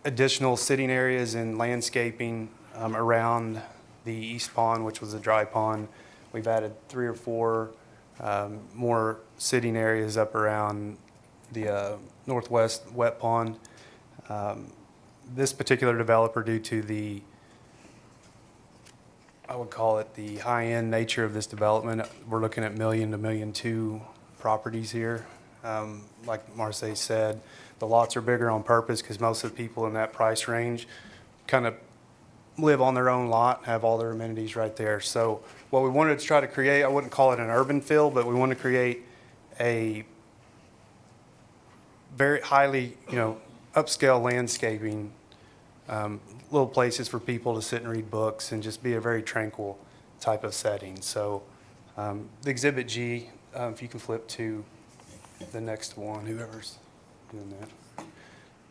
additional sitting areas and landscaping around the east pond, which was a dry pond. We've added 3 or 4 more sitting areas up around the northwest wet pond. This particular developer, due to the, I would call it the high-end nature of this development, we're looking at $1 million to $1.2 million properties here. Like Marcy said, the lots are bigger on purpose because most of the people in that price range kind of live on their own lot, have all their amenities right there. So what we wanted to try to create, I wouldn't call it an urban feel, but we want to create a very highly, upscale landscaping, little places for people to sit and read books and just be a very tranquil type of setting. So the Exhibit G, if you can flip to the next one, whoever's doing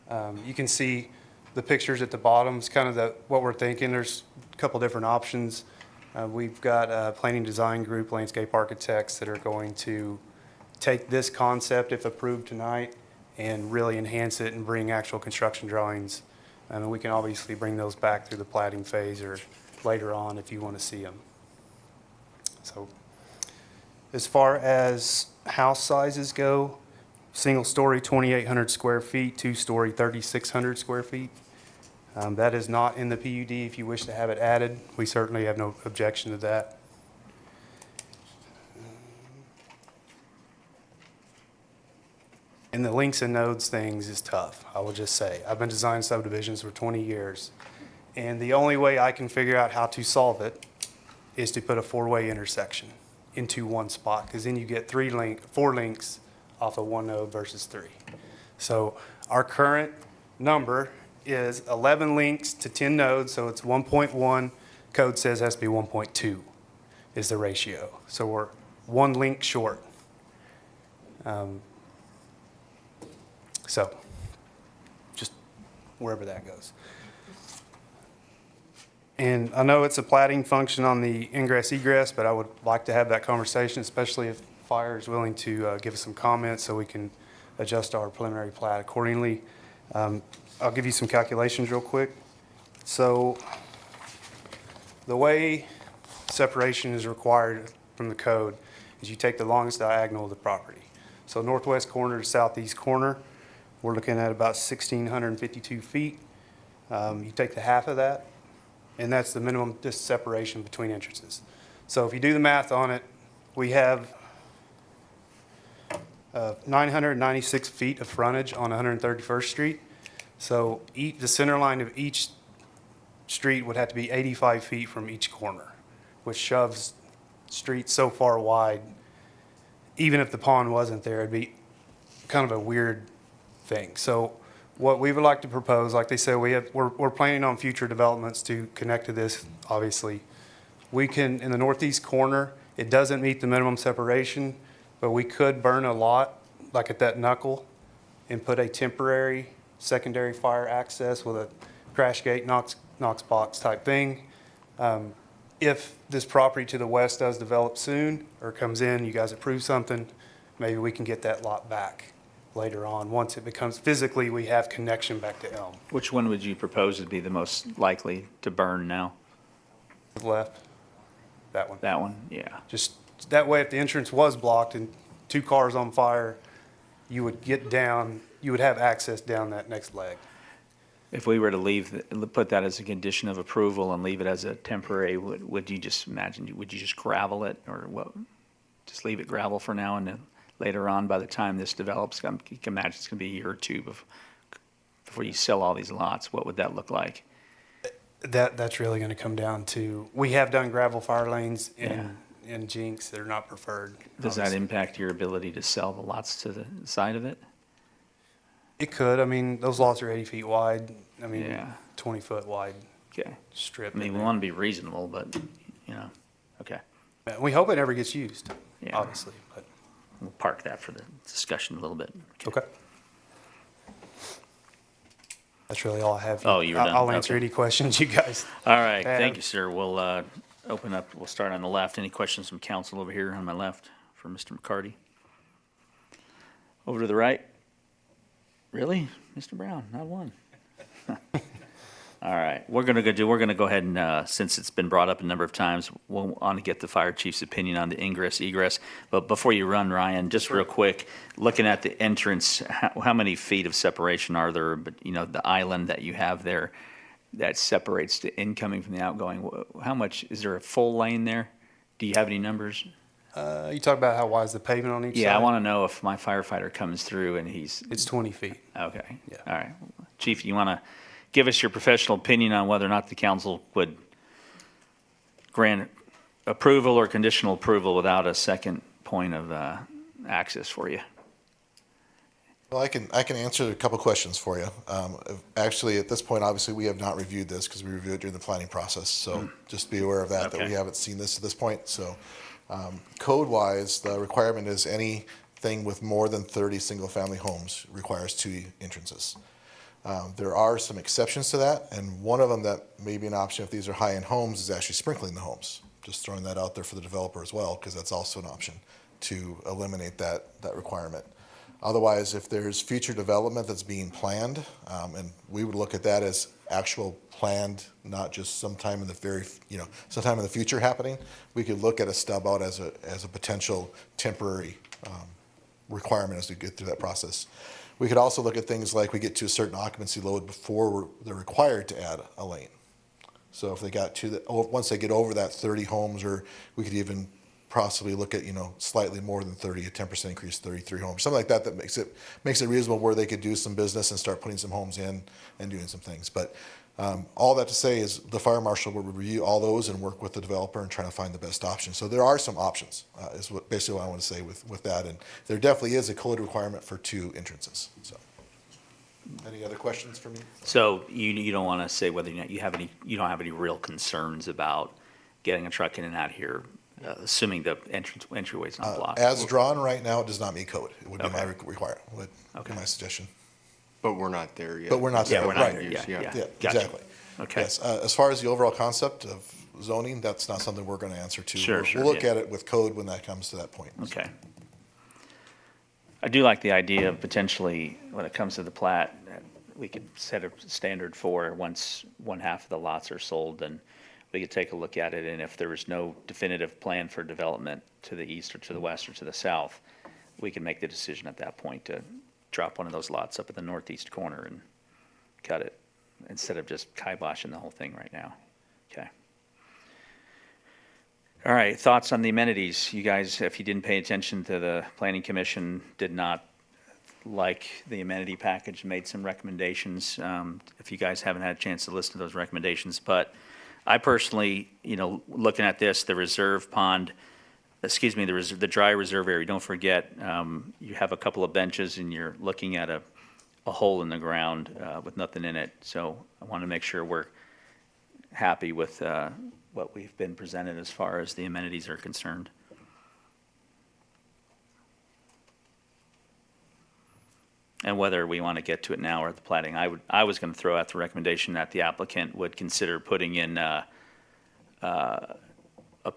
that. You can see the pictures at the bottom. It's kind of what we're thinking. There's a couple different options. We've got a planning design group, landscape architects, that are going to take this concept, if approved tonight, and really enhance it and bring actual construction drawings. And we can obviously bring those back through the platting phase or later on if you want to see them. So as far as house sizes go, single story 2,800 square feet, 2-story 3,600 square feet. That is not in the PUD. If you wish to have it added, we certainly have no objection to that. And the links and nodes things is tough, I will just say. I've been designing subdivisions for 20 years. And the only way I can figure out how to solve it is to put a four-way intersection into one spot, because then you get four links off of one node versus 3. So our current number is 11 links to 10 nodes, so it's 1.1. Code says it has to be 1.2 is the ratio. So we're one link short. So just wherever that goes. And I know it's a plating function on the ingress egress, but I would like to have that conversation, especially if fire is willing to give us some comments so we can adjust our preliminary plat accordingly. I'll give you some calculations real quick. So the way separation is required from the code is you take the longest diagonal of the property. So northwest corner to southeast corner, we're looking at about 1,652 feet. You take the half of that, and that's the minimum just separation between entrances. So if you do the math on it, we have 996 feet of frontage on 131st Street. So the center line of each street would have to be 85 feet from each corner, which shoves streets so far wide. Even if the pond wasn't there, it'd be kind of a weird thing. So what we would like to propose, like they said, we're planning on future developments to connect to this, obviously. We can, in the northeast corner, it doesn't meet the minimum separation, but we could burn a lot, like at that knuckle, and put a temporary secondary fire access with a crash gate, Knox box type thing. If this property to the west does develop soon or comes in, you guys approve something, maybe we can get that lot back later on. Once it becomes physically, we have connection back to Elm. Which one would you propose would be the most likely to burn now? Left, that one. That one, yeah. Just that way, if the entrance was blocked and 2 cars on fire, you would get down, you would have access down that next leg. If we were to put that as a condition of approval and leave it as a temporary, would you just imagine, would you just gravel it or what? Just leave it gravel for now and then later on, by the time this develops, you can imagine it's gonna be a year or two before you sell all these lots. What would that look like? That's really gonna come down to, we have done gravel fire lanes in Jenks that are not preferred. Does that impact your ability to sell the lots to the side of it? It could. I mean, those lots are 80 feet wide. I mean, Yeah. 20-foot wide Okay. strip. I mean, we want to be reasonable, but, okay. We hope it never gets used, Yeah. obviously, but. We'll park that for the discussion a little bit. Okay. That's really all I have. Oh, you were done? I'll answer Okay. any questions you guys. All right, have. thank you, sir. We'll open up, we'll start on the left. Any questions from council over here on my left for Mr. McCarty? Over to the right? Really? Mr. Brown, not one. All right, we're gonna go ahead and, since it's been brought up a number of times, we'll want to get the fire chief's opinion on the ingress egress. But before you run, Ryan, just real quick, looking at the entrance, how many feet of separation are there? But, the island that you have there that separates the incoming from the outgoing, how much, is there a full lane there? Do you have any numbers? You talk about how wide is the pavement on each side? Yeah, I want to know if my firefighter comes through and It's 20 feet. okay. Yeah. All right. Chief, you want to give us your professional opinion on whether or not the council would grant approval or conditional approval without a second point of access for you? Well, I can answer a couple questions for you. Actually, at this point, obviously, we have not reviewed this because we reviewed it during the planning process. So just be aware of that we Okay. haven't seen this at this point. So code-wise, the requirement is anything with more than 30 single-family homes requires 2 entrances. There are some exceptions to that, and one of them that may be an option if these are high-end homes is actually sprinkling the homes. Just throwing that out there for the developer as well, because that's also an option to eliminate that requirement. Otherwise, if there's future development that's being planned, and we would look at that as actual planned, not just sometime in the sometime in the future happening, we could look at a stub out as a potential temporary requirement as we get through that process. We could also look at things like we get to a certain occupancy load before they're required to add a lane. So if they got once they get over that 30 homes, or we could even possibly look at, slightly more than 30, a 10% increase, 33 homes, something like that, that makes it reasonable where they could do some business and start putting some homes in and doing some things. But all that to say is the fire marshal will review all those and work with the developer and try to find the best option. So there are some options, is basically what I want to say with that. And there definitely is a code requirement for 2 entrances. So, any other questions for me? So you don't want to say whether or not you don't have any real concerns about getting a truck in and out here, assuming the entryway is not blocked? As drawn right now, it does not meet code. It would be my requirement, would be my suggestion. But we're not there yet. But we're not there, we're not right. there yet. Yeah, Gotcha. exactly. Okay. Yes, as far as the overall concept of zoning, that's not something we're going to answer to. Sure, We'll look yeah. at it with code when that comes to that point. Okay. I do like the idea of potentially, when it comes to the plat, we could set a standard for once one half of the lots are sold, then we could take a look at it, and if there was no definitive plan for development to the east or to the west or to the south, we can make the decision at that point to drop one of those lots up at the northeast corner and cut it, instead of just kiboshing the whole thing right now. Okay. All right, thoughts on the amenities? You guys, if you didn't pay attention to the Planning Commission, did not like the amenity package, made some recommendations. If you guys haven't had a chance to listen to those recommendations, but I personally, looking at this, the reserve pond, the dry reserve area, don't forget, you have a couple of benches and you're looking at a hole in the ground with nothing in it. So I want to make sure we're happy with what we've been presented as far as the amenities are concerned. And whether we want to get to it now or at the plating, I was going to throw out the recommendation that the applicant would consider putting in a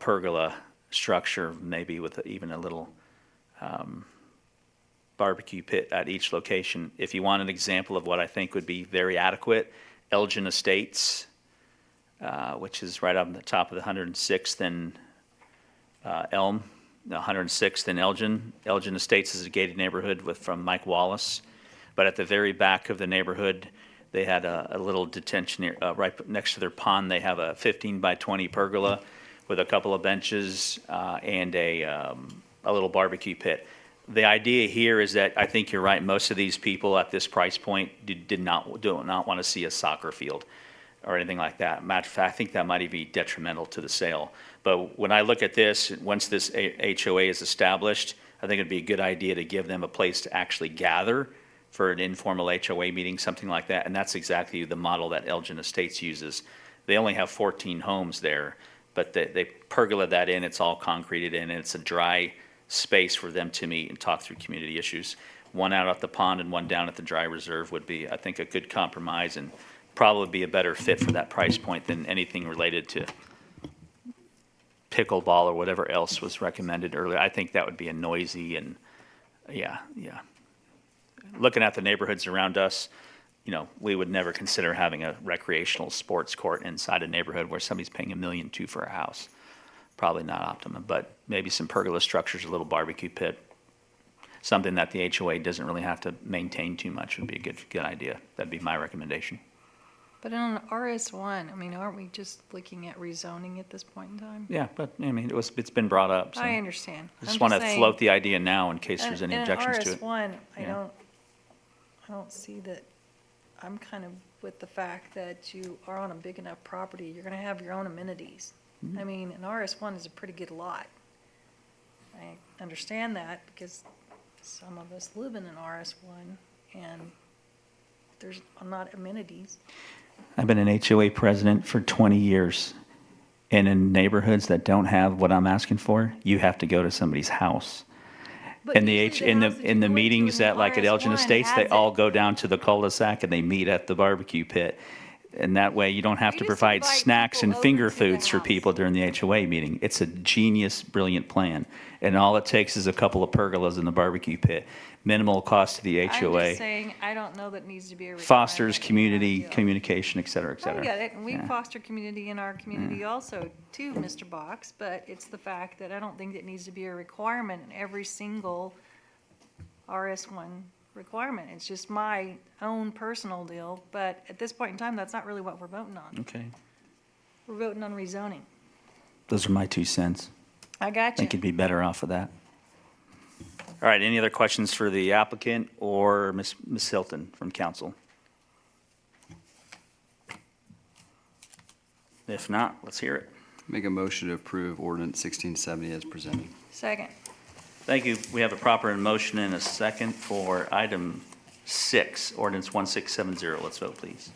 pergola structure, maybe with even a little barbecue pit at each location. If you want an example of what I think would be very adequate, Elgin Estates, which is right on the top of the 106th and Elm, the 106th and Elgin. Elgin Estates is a gated neighborhood from Mike Wallace. But at the very back of the neighborhood, they had a little detention area, right next to their pond. They have a 15 by 20 pergola with a couple of benches and a little barbecue pit. The idea here is that I think you're right. Most of these people at this price point do not want to see a soccer field or anything like that. Matter of fact, I think that might even be detrimental to the sale. But when I look at this, once this HOA is established, I think it'd be a good idea to give them a place to actually gather for an informal HOA meeting, something like that. And that's exactly the model that Elgin Estates uses. They only have 14 homes there, but they pergola that in. It's all concreted in, and it's a dry space for them to meet and talk through community issues. One out at the pond and one down at the dry reserve would be, I think, a good compromise and probably be a better fit for that price point than anything related to pickleball or whatever else was recommended earlier. I think that would be a noisy and, yeah. Looking at the neighborhoods around us, we would never consider having a recreational sports court inside a neighborhood where somebody's paying $1.2 million for a house. Probably not optimum, but maybe some pergola structures, a little barbecue pit, something that the HOA doesn't really have to maintain too much would be a good idea. That'd be my recommendation. But on RS1, aren't we just looking at rezoning at this point in time? Yeah, but it's been brought up. So I understand. I just want to float the idea now in case there's any objections to it. In RS1, I don't see that. I'm kind of with the fact that you are on a big enough property, you're going to have your own amenities. Mm-hmm. An RS1 is a pretty good lot. I understand that because some of us live in an RS1 and there's not amenities. I've been an HOA president for 20 years. And in neighborhoods that don't have what I'm asking for, you have to go to somebody's house. But In the meetings at Elgin RS1 Estates, they has all it. go down to the cul-de-sac and they meet at the barbecue pit. And that way you don't have to provide snacks and finger foods for people during the HOA meeting. It's a genius, brilliant plan. And all it takes is a couple of pergolas in the barbecue pit. Minimal cost to the I'm HOA. just saying, I don't know that needs to be a requirement. Fosters community communication, et cetera, et I cetera. get it, and we Yeah. foster community in our community also too, Mr. Box, but it's the fact that I don't think it needs to be a requirement in every single RS1 requirement. It's just my own personal deal, but at this point in time, that's not really what we're voting on. Okay. We're voting on rezoning. Those are my 2 cents. I got I you. think you'd be better off with that. All right, any other questions for the applicant or Ms. Hilton from council? If not, let's hear it. Make a motion to approve ordinance 1670 as presented. Second. Thank you. We have a proper motion and a second for item 6, ordinance 1670. Let's vote, please.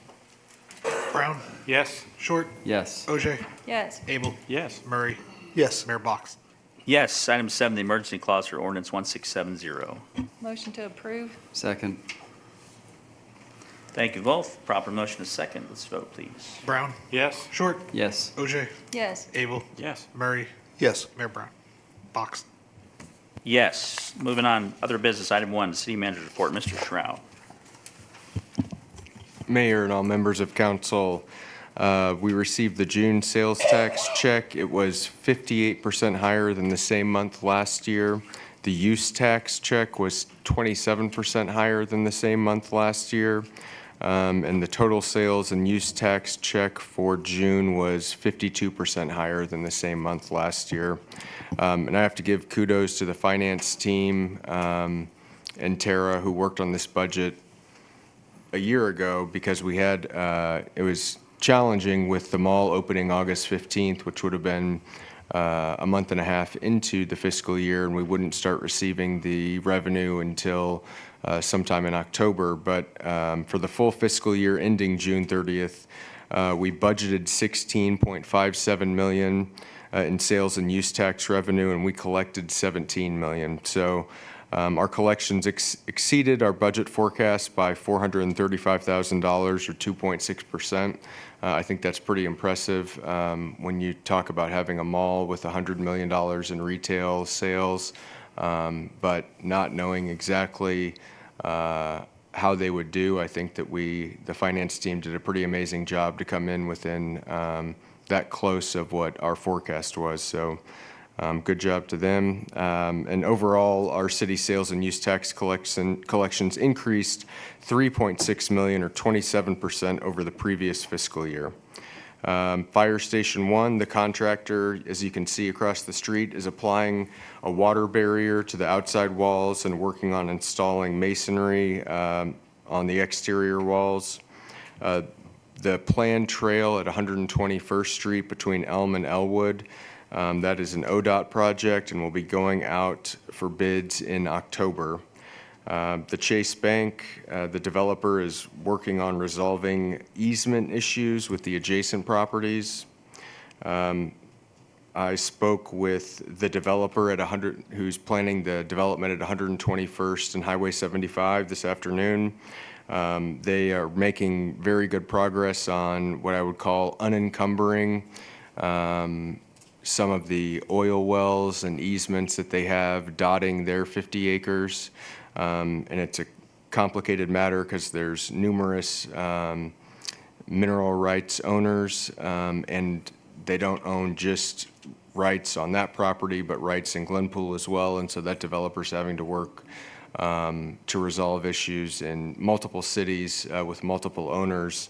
Brown, Yes. Short, Yes. OJ, Yes. Abel, Yes. Murray, Yes. Mayor Box. Yes, item 7, the emergency clause for ordinance 1670. Motion to approve. Second. Thank you both. Proper motion is second. Let's vote, please. Brown, Yes. Short, Yes. OJ, Yes. Abel, Yes. Murray, Yes. Mayor Brown. Box. Yes. Moving on, other business, item 1, the city manager's report. Mr. Shroud. Mayor and all members of council, we received the June sales tax check. It was 58% higher than the same month last year. The use tax check was 27% higher than the same month last year. And the total sales and use tax check for June was 52% higher than the same month last year. And I have to give kudos to the finance team and Tara, who worked on this budget a year ago, because we had, it was challenging with the mall opening August 15th, which would have been a month and a half into the fiscal year, and we wouldn't start receiving the revenue until sometime in October. But for the full fiscal year ending June 30th, we budgeted $16.57 million in sales and use tax revenue, and we collected $17 million. So our collections exceeded our budget forecast by $435,000 or 2.6%. I think that's pretty impressive when you talk about having a mall with $100 million in retail sales, but not knowing exactly how they would do. I think that the finance team did a pretty amazing job to come in within that close of what our forecast was. So good job to them. And overall, our city sales and use tax collections increased $3.6 million or 27% over the previous fiscal year. Fire Station 1, the contractor, as you can see across the street, is applying a water barrier to the outside walls and working on installing masonry on the exterior walls. The planned trail at 121st Street between Elm and Elwood, that is an ODOT project and will be going out for bids in October. The Chase Bank, the developer is working on resolving easement issues with the adjacent properties. I spoke with the developer who's planning the development at 121st and Highway 75 this afternoon. They are making very good progress on what I would call unencumbering some of the oil wells and easements that they have dotting their 50 acres. And it's a complicated matter because there's numerous mineral rights owners, and they don't own just rights on that property, but rights in Glenpool as well. And so that developer's having to work to resolve issues in multiple cities with multiple owners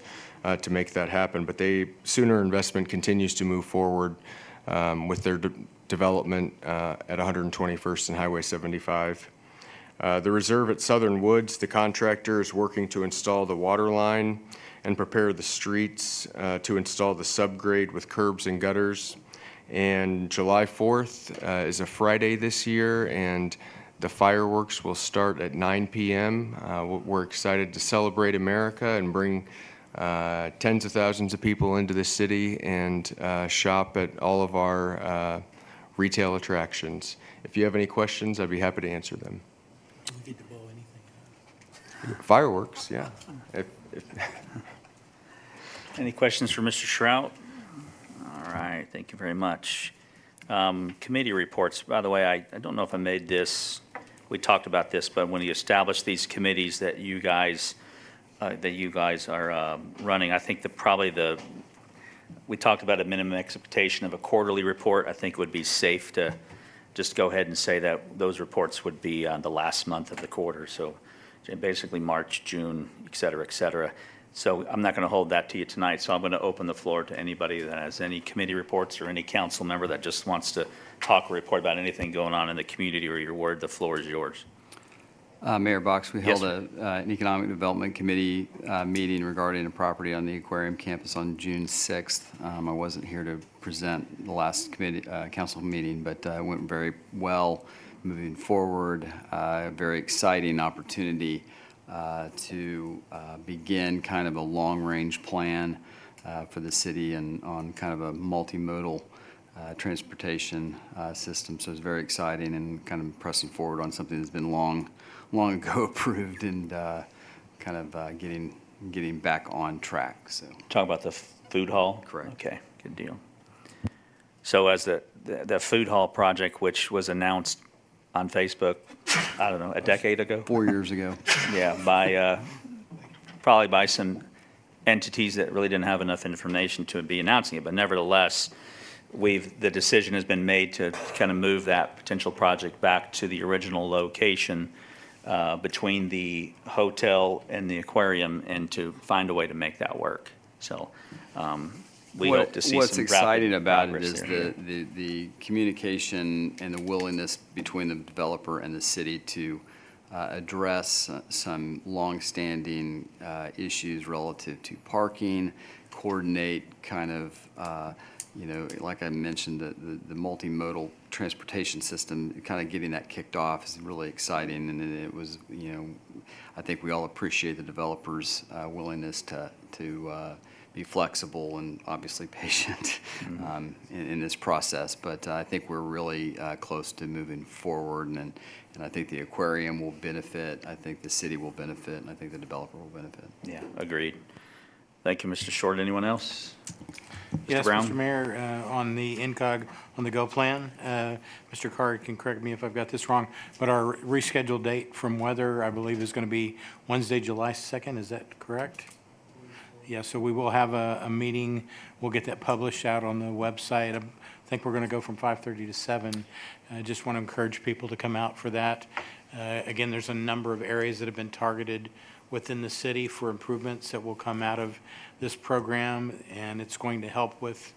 to make that happen. But Sooner Investment continues to move forward with their development at 121st and Highway 75. The reserve at Southern Woods, the contractor is working to install the water line and prepare the streets to install the subgrade with curbs and gutters. And July 4th is a Friday this year, and the fireworks will start at 9 p.m. We're excited to celebrate America and bring tens of thousands of people into the city and shop at all of our retail attractions. If you have any questions, I'd be happy to answer them. Fireworks, yeah. Any questions for Mr. Shrout? All right, thank you very much. Committee reports, by the way, I don't know if I made this, we talked about this, but when you establish these committees that you guys are running, I think we talked about a minimum expectation of a quarterly report. I think it would be safe to just go ahead and say that those reports would be on the last month of the quarter. So basically March, June, et cetera, et cetera. So I'm not going to hold that to you tonight, so I'm going to open the floor to anybody that has any committee reports or any council member that just wants to talk or report about anything going on in the community or your ward. The floor is yours. Mayor Box, we Yes, held an Economic Development Committee meeting regarding a property on the Aquarium campus on June 6th. I wasn't here to present the last committee, council meeting, but it went very well moving forward. Very exciting opportunity to begin kind of a long-range plan for the city and on kind of a multimodal transportation system. So it's very exciting and kind of pressing forward on something that's been long ago approved and kind of getting back on track. So Talk about the food hall? Correct. Okay, good deal. So as the food hall project, which was announced on Facebook, I don't know, a decade ago? 4 years ago. Yeah, probably by some entities that really didn't have enough information to be announcing it, but nevertheless, the decision has been made to kind of move that potential project back to the original location between the hotel and the aquarium and to find a way to make that work. So we hope to see some What's exciting rapid about it progress is there. the communication and the willingness between the developer and the city to address some longstanding issues relative to parking, coordinate kind of, like I mentioned, the multimodal transportation system, kind of getting that kicked off is really exciting. And it was, I think we all appreciate the developers' willingness to be flexible and obviously patient in this process. But I think we're really close to moving forward, and I think the aquarium will benefit, I think the city will benefit, and I think the developer will benefit. Yeah, agreed. Thank you, Mr. Short. Anyone else? Yes, Brown? Mr. Mayor, on the INCOG, on the GO plan, Mr. Carr can correct me if I've got this wrong, but our rescheduled date from weather, I believe, is going to be Wednesday, July 2nd. Is that correct? Yeah, so we will have a meeting. We'll get that published out on the website. I think we're going to go from 5:30 to 7. I just want to encourage people to come out for that. Again, there's a number of areas that have been targeted within the city for improvements that will come out of this program, and it's going to help with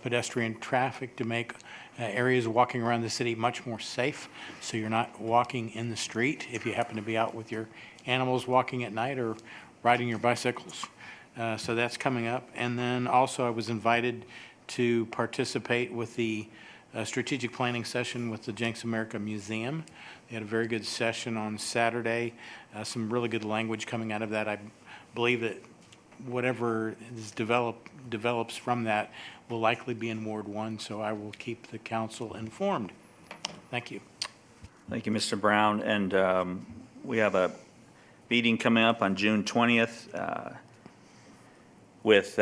pedestrian traffic to make areas walking around the city much more safe, so you're not walking in the street if you happen to be out with your animals walking at night or riding your bicycles. So that's coming up. And then also I was invited to participate with the strategic planning session with the Jenks America Museum. They had a very good session on Saturday, some really good language coming out of that. I believe that whatever is develops from that will likely be in Ward 1, so I will keep the council informed. Thank you. Thank you, Mr. Brown. And we have a meeting coming up on June 20th with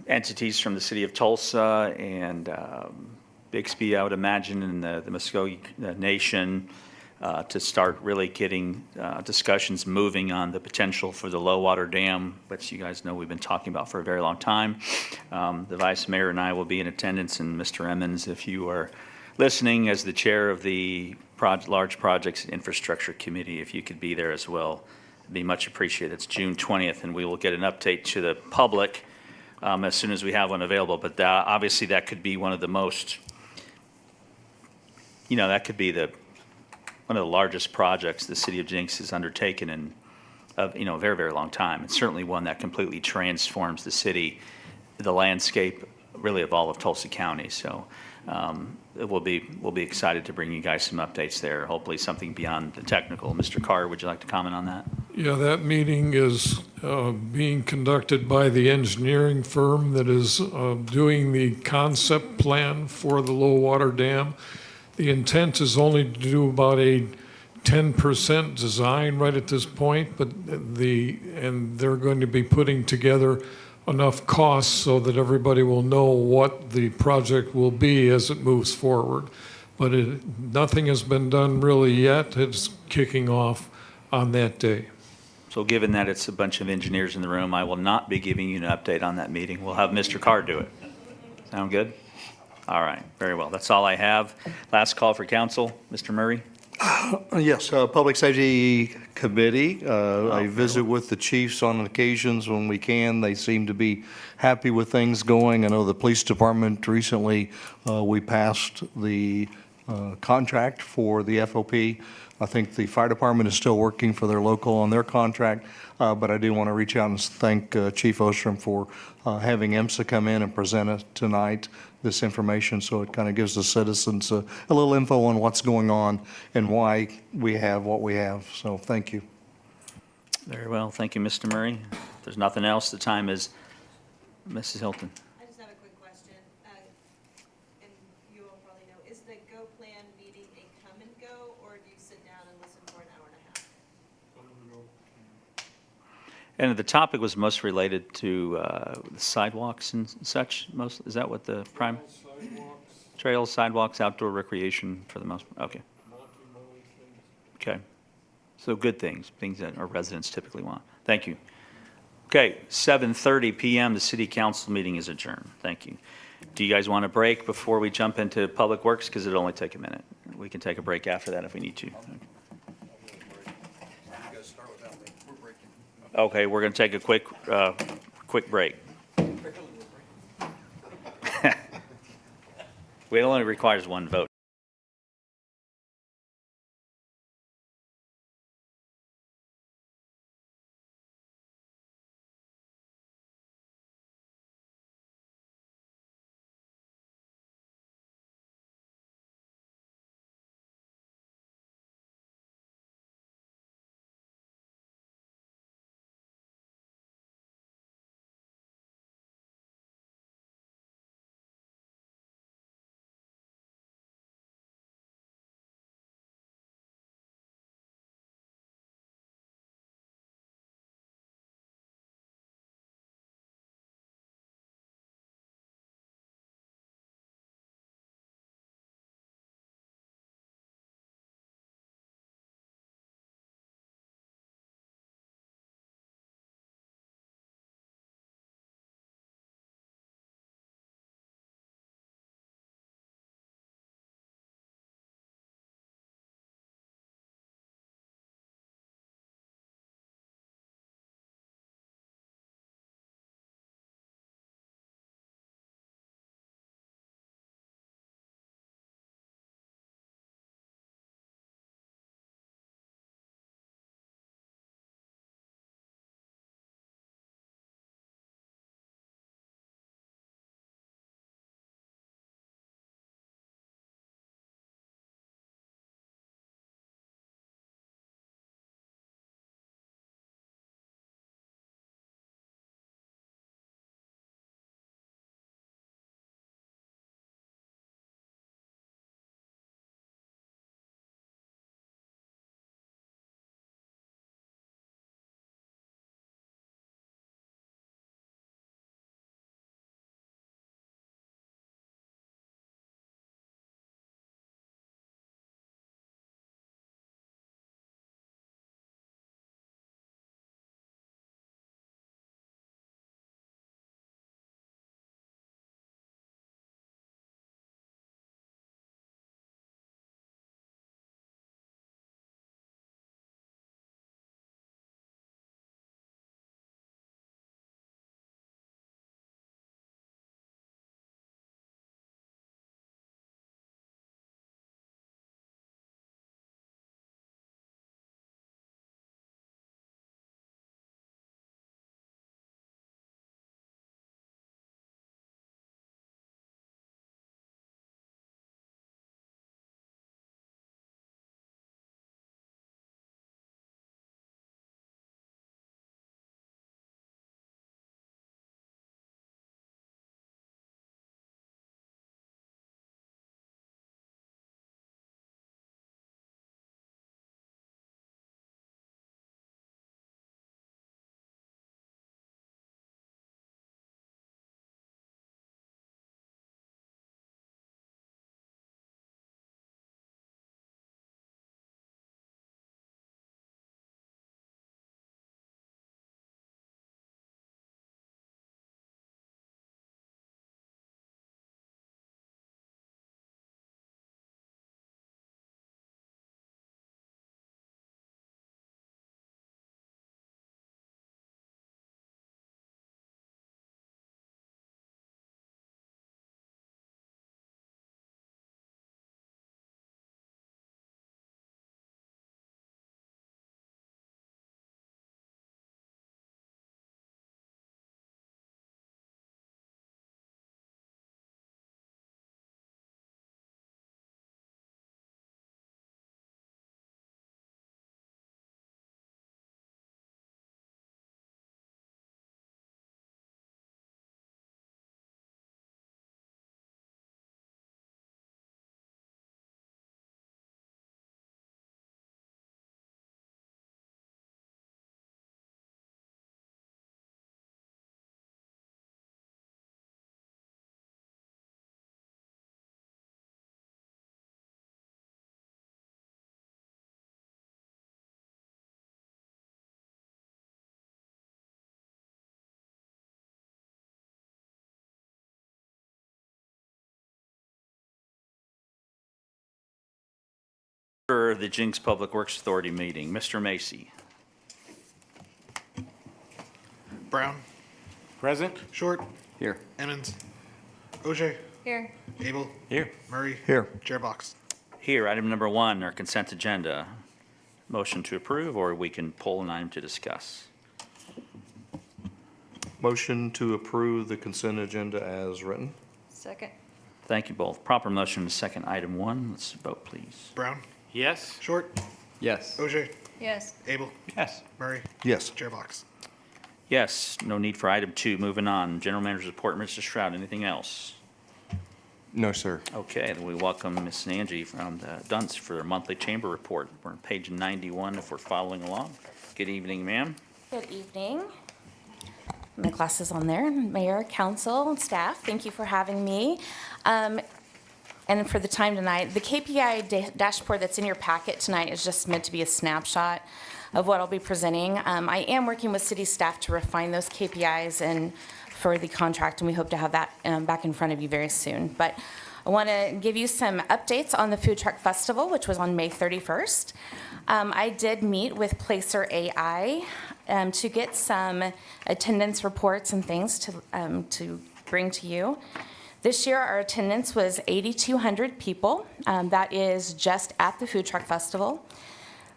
entities from the city of Tulsa and Bixby, I would imagine, and the Muskogee Nation to start really getting discussions moving on the potential for the low water dam, which you guys know we've been talking about for a very long time. The vice mayor and I will be in attendance, and Mr. Emmons, if you are listening as the chair of the Large Projects Infrastructure Committee, if you could be there as well, it'd be much appreciated. It's June 20th, and we will get an update to the public as soon as we have one available. But obviously that could be one of the most, that could be one of the largest projects the city of Jenks has undertaken in a very, very long time. It's certainly one that completely transforms the city, the landscape, really of all of Tulsa County. So we'll be excited to bring you guys some updates there, hopefully something beyond the technical. Mr. Carr, would you like to comment on that? Yeah, that meeting is being conducted by the engineering firm that is doing the concept plan for the low water dam. The intent is only to do about a 10% design right at this point, and they're going to be putting together enough costs so that everybody will know what the project will be as it moves forward. But nothing has been done really yet. It's kicking off on that day. So given that it's a bunch of engineers in the room, I will not be giving you an update on that meeting. We'll have Mr. Carr do it. Sound good? All right, very well. That's all I have. Last call for council. Mr. Murray? Yes, Public Safety Committee. I visit with the chiefs on occasions when we can. They seem to be happy with things going. I know the police department recently, we passed the contract for the FOP. I think the fire department is still working for their local on their contract, but I do want to reach out and thank Chief Ostrom for having EMSA come in and present it tonight, this information, so it kind of gives the citizens a little info on what's going on and why we have what we have. So thank you. Very well. Thank you, Mr. Murray. If there's nothing else, the time is Mrs. Hilton. I just have a quick question, and you all probably know, is the Go Plan meeting a come and go, or do you sit down and listen for an hour and a half? And the topic was most related to sidewalks and such, most, is that what the prime? Trails, sidewalks, outdoor recreation for the most, okay. Okay. So good things, things that our residents typically want. Thank you. Okay, 7:30 PM, the city council meeting is adjourned. Thank you. Do you guys want a break before we jump into Public Works? Because it'll only take a minute. We can take a break after that if we need to. Okay, we're going to take a quick break. It only requires one vote. the Jenks Public Works Authority meeting. Mr. Macy. Brown, Present? Short, Here. Emmons, Ogier, Here. Abel, Here. Murray, Here. Chair Box. Here, item number 1, our consent agenda. Motion to approve, or we can pull an item to discuss. Motion to approve the consent agenda as written. Second. Thank you both. Proper motion to second item 1. Let's vote, please. Brown, Yes? Short, Yes. Ogier, Yes. Abel, Yes. Murray, Yes. Chair Box. Yes, no need for item 2. Moving on. General Manager's report, Mr. Stroud. Anything else? No, sir. Okay, then we welcome Ms. Angie from the Dunce for their monthly chamber report. We're on page 91 if we're following along. Good evening, ma'am. Good evening. My glasses on there. Mayor, council, and staff, thank you for having me. And for the time tonight, the KPI dashboard that's in your packet tonight is just meant to be a snapshot of what I'll be presenting. I am working with city staff to refine those KPIs and for the contract, and we hope to have that back in front of you very soon. But I want to give you some updates on the Food Truck Festival, which was on May 31st. I did meet with Placer AI to get some attendance reports and things to bring to you. This year, our attendance was 8,200 people. That is just at the Food Truck Festival.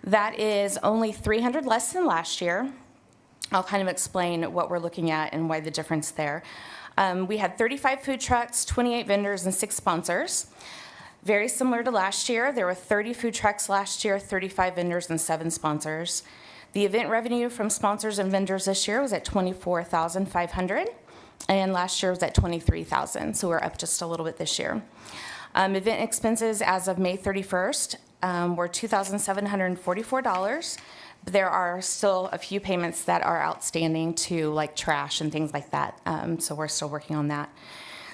That is only 300 less than last year. I'll kind of explain what we're looking at and why the difference there. We had 35 food trucks, 28 vendors, and 6 sponsors. Very similar to last year. There were 30 food trucks last year, 35 vendors, and 7 sponsors. The event revenue from sponsors and vendors this year was at $24,500, and last year was at $23,000, so we're up just a little bit this year. Event expenses as of May 31st were $2,744. There are still a few payments that are outstanding to like trash and things like that, so we're still working on that.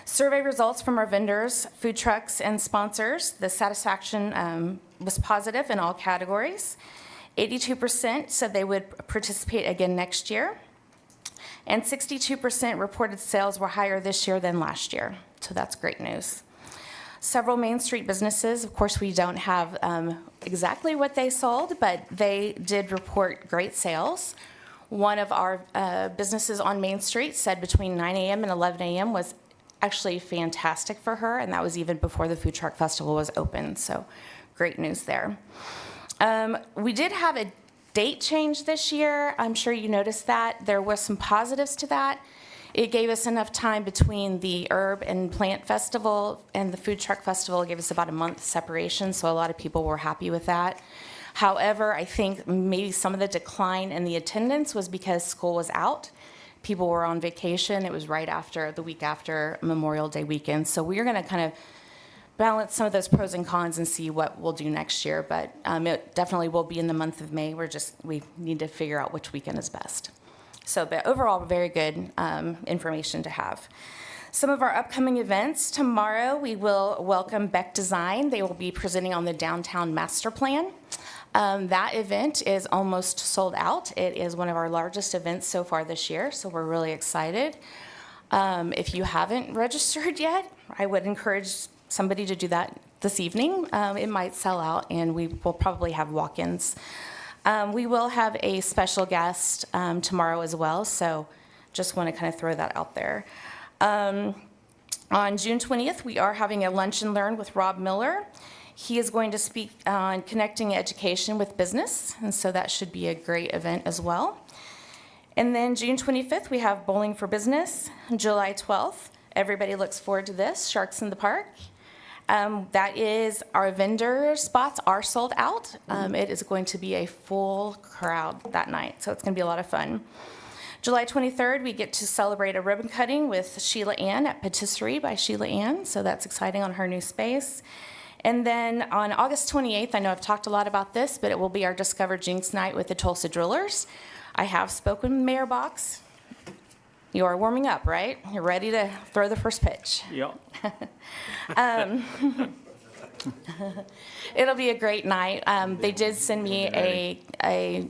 Survey results from our vendors, food trucks, and sponsors. The satisfaction was positive in all categories. 82% said they would participate again next year, and 62% reported sales were higher this year than last year, so that's great news. Several Main Street businesses, of course, we don't have exactly what they sold, but they did report great sales. One of our businesses on Main Street said between 9 a.m. and 11 a.m. was actually fantastic for her, and that was even before the Food Truck Festival was open, so great news there. We did have a date change this year. I'm sure you noticed that. There were some positives to that. It gave us enough time between the Herb and Plant Festival and the Food Truck Festival. It gave us about a month separation, so a lot of people were happy with that. However, I think maybe some of the decline in the attendance was because school was out. People were on vacation. It was right after, the week after Memorial Day weekend. So we're going to kind of balance some of those pros and cons and see what we'll do next year. But it definitely will be in the month of May. We need to figure out which weekend is best. So, but overall, very good information to have. Some of our upcoming events. Tomorrow, we will welcome Beck Design. They will be presenting on the Downtown Master Plan. That event is almost sold out. It is one of our largest events so far this year, so we're really excited. If you haven't registered yet, I would encourage somebody to do that this evening. It might sell out, and we will probably have walk-ins. We will have a special guest tomorrow as well, so just want to kind of throw that out there. On June 20th, we are having a lunch and learn with Rob Miller. He is going to speak on connecting education with business, and so that should be a great event as well. And then June 25th, we have Bowling for Business. July 12th, everybody looks forward to this, Sharks in the Park. That is, our vendor spots are sold out. It is going to be a full crowd that night, so it's going to be a lot of fun. July 23rd, we get to celebrate a ribbon cutting with Sheila Ann at Patisserie by Sheila Ann, so that's exciting on her new space. And then on August 28th, I know I've talked a lot about this, but it will be our Discover Jenks night with the Tulsa Drillers. I have spoken with Mayor Box. You are warming up, right? You're ready to throw the first pitch. Yep. It'll be a great night. They did send me a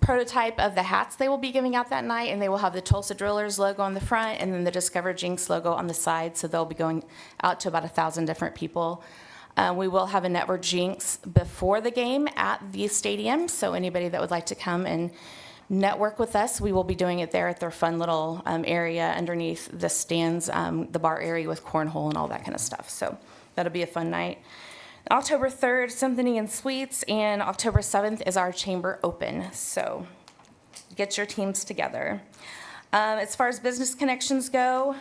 prototype of the hats they will be giving out that night, and they will have the Tulsa Drillers logo on the front and then the Discover Jenks logo on the side, so they'll be going out to about 1,000 different people. We will have a Network Jinx before the game at the stadium, so anybody that would like to come and network with us, we will be doing it there at their fun little area underneath the stands, the bar area with cornhole and all that kind of stuff. So that'll be a fun night. October 3rd, Symphony and Suites, and October 7th is our chamber open. So get your teams together. As far as business connections go,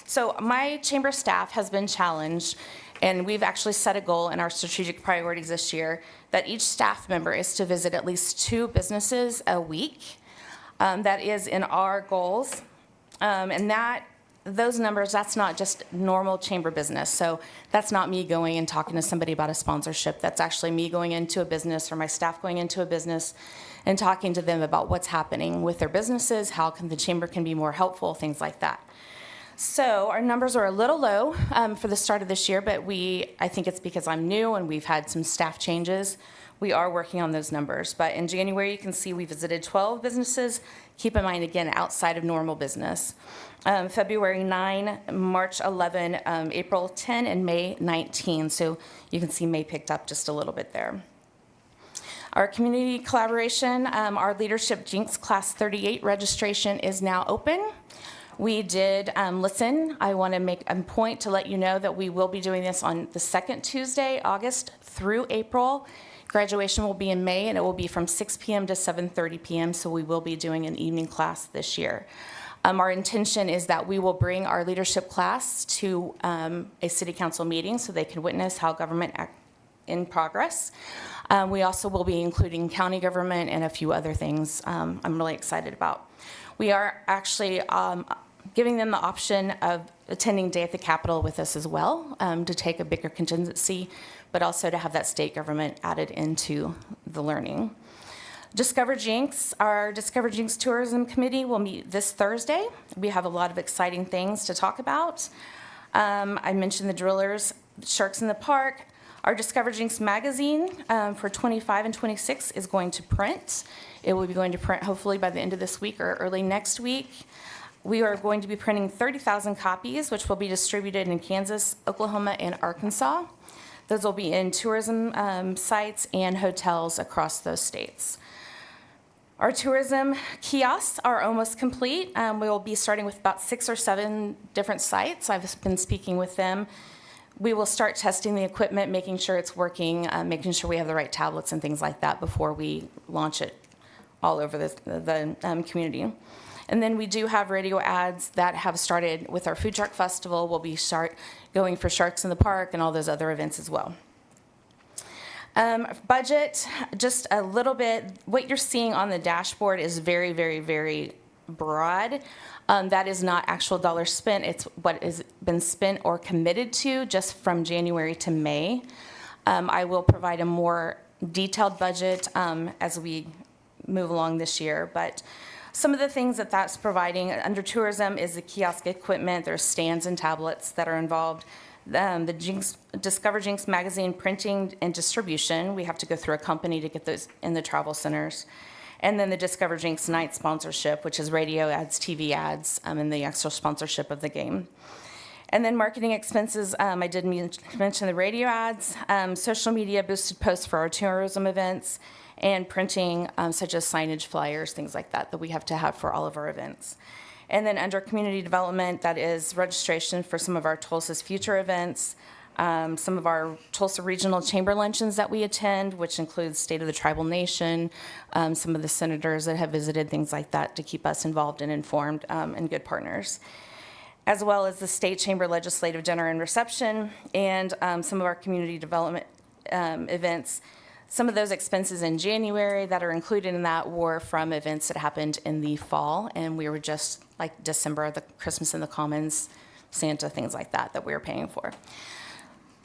so my chamber staff has been challenged, and we've actually set a goal in our strategic priorities this year that each staff member is to visit at least 2 businesses a week. That is in our goals. And those numbers, that's not just normal chamber business. So that's not me going and talking to somebody about a sponsorship. That's actually me going into a business or my staff going into a business and talking to them about what's happening with their businesses, how the chamber can be more helpful, things like that. So our numbers are a little low for the start of this year, but I think it's because I'm new and we've had some staff changes. We are working on those numbers. But in January, you can see we visited 12 businesses. Keep in mind, again, outside of normal business. February 9, March 11, April 10, and May 19. So you can see May picked up just a little bit there. Our community collaboration, our Leadership Jinx Class 38 registration is now open. We did listen. I want to make a point to let you know that we will be doing this on the second Tuesday, August through April. Graduation will be in May, and it will be from 6 p.m. to 7:30 p.m., so we will be doing an evening class this year. Our intention is that we will bring our leadership class to a city council meeting so they can witness how government acts in progress. We also will be including county government and a few other things I'm really excited about. We are actually giving them the option of attending Day at the Capitol with us as well, to take a bigger contingency, but also to have that state government added into the learning. Discover Jinx, our Discover Jinx Tourism Committee will meet this Thursday. We have a lot of exciting things to talk about. I mentioned the drillers, Sharks in the Park. Our Discover Jinx magazine for 25 and 26 is going to print. It will be going to print hopefully by the end of this week or early next week. We are going to be printing 30,000 copies, which will be distributed in Kansas, Oklahoma, and Arkansas. Those will be in tourism sites and hotels across those states. Our tourism kiosks are almost complete. We will be starting with about 6 or 7 different sites. I've been speaking with them. We will start testing the equipment, making sure it's working, making sure we have the right tablets and things like that before we launch it all over the community. And then we do have radio ads that have started with our food truck festival. We'll be going for Sharks in the Park and all those other events as well. Budget, just a little bit. What you're seeing on the dashboard is very, very, very broad. That is not actual dollars spent. It's what has been spent or committed to just from January to May. I will provide a more detailed budget as we move along this year, but some of the things that that's providing under tourism is the kiosk equipment. There's stands and tablets that are involved. The Discover Jinx magazine printing and distribution. We have to go through a company to get those in the travel centers. And then the Discover Jinx night sponsorship, which is radio ads, TV ads, and the extra sponsorship of the game. And then marketing expenses, I did mention the radio ads, social media boosted posts for our tourism events, and printing such as signage, flyers, things like that we have to have for all of our events. And then under community development, that is registration for some of our Tulsa's future events, some of our Tulsa Regional Chamber luncheons that we attend, which includes State of the Tribal Nation, some of the senators that have visited, things like that, to keep us involved and informed and good partners, as well as the State Chamber Legislative Dinner and Reception, and some of our community development events. Some of those expenses in January that are included in that were from events that happened in the fall, and we were just like December, the Christmas in the Commons, Santa, things like that we were paying for.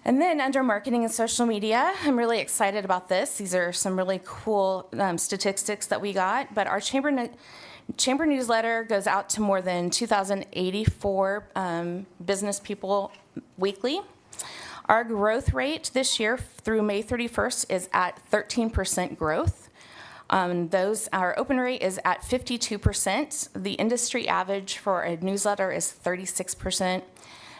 And then under marketing and social media, I'm really excited about this. These are some really cool statistics that we got, but our chamber newsletter goes out to more than 2,084 business people weekly. Our growth rate this year through May 31st is at 13% growth. Our open rate is at 52%. The industry average for a newsletter is 36%.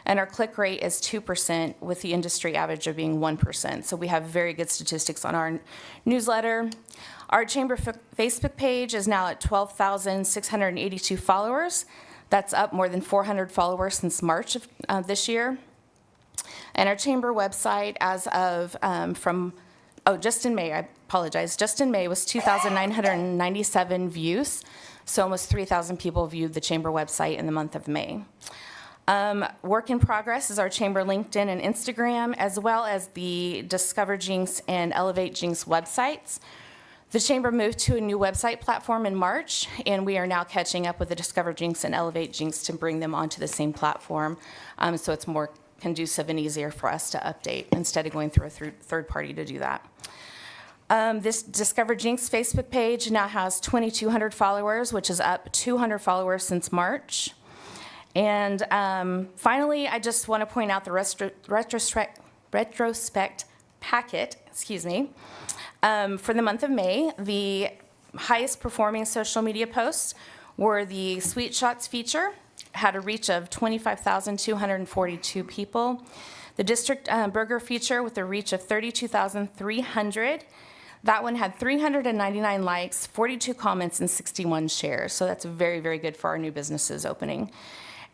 and our click rate is 2%, with the industry average of being 1%. So we have very good statistics on our newsletter. Our chamber Facebook page is now at 12,682 followers. That's up more than 400 followers since March of this year. And our chamber website, as of just in May, I apologize, just in May was 2,997 views. So almost 3,000 people viewed the chamber website in the month of May. Work in progress is our chamber LinkedIn and Instagram, as well as the Discover Jinx and Elevate Jinx websites. The chamber moved to a new website platform in March, and we are now catching up with the Discover Jinx and Elevate Jinx to bring them onto the same platform, so it's more conducive and easier for us to update instead of going through a third party to do that. This Discover Jinx Facebook page now has 2,200 followers, which is up 200 followers since March. And finally, I just want to point out the retrospect packet, for the month of May. The highest performing social media posts were the Sweet Shots feature, had a reach of 25,242 people. The District Burger feature with a reach of 32,300. That one had 399 likes, 42 comments, and 61 shares. So that's very, very good for our new businesses opening.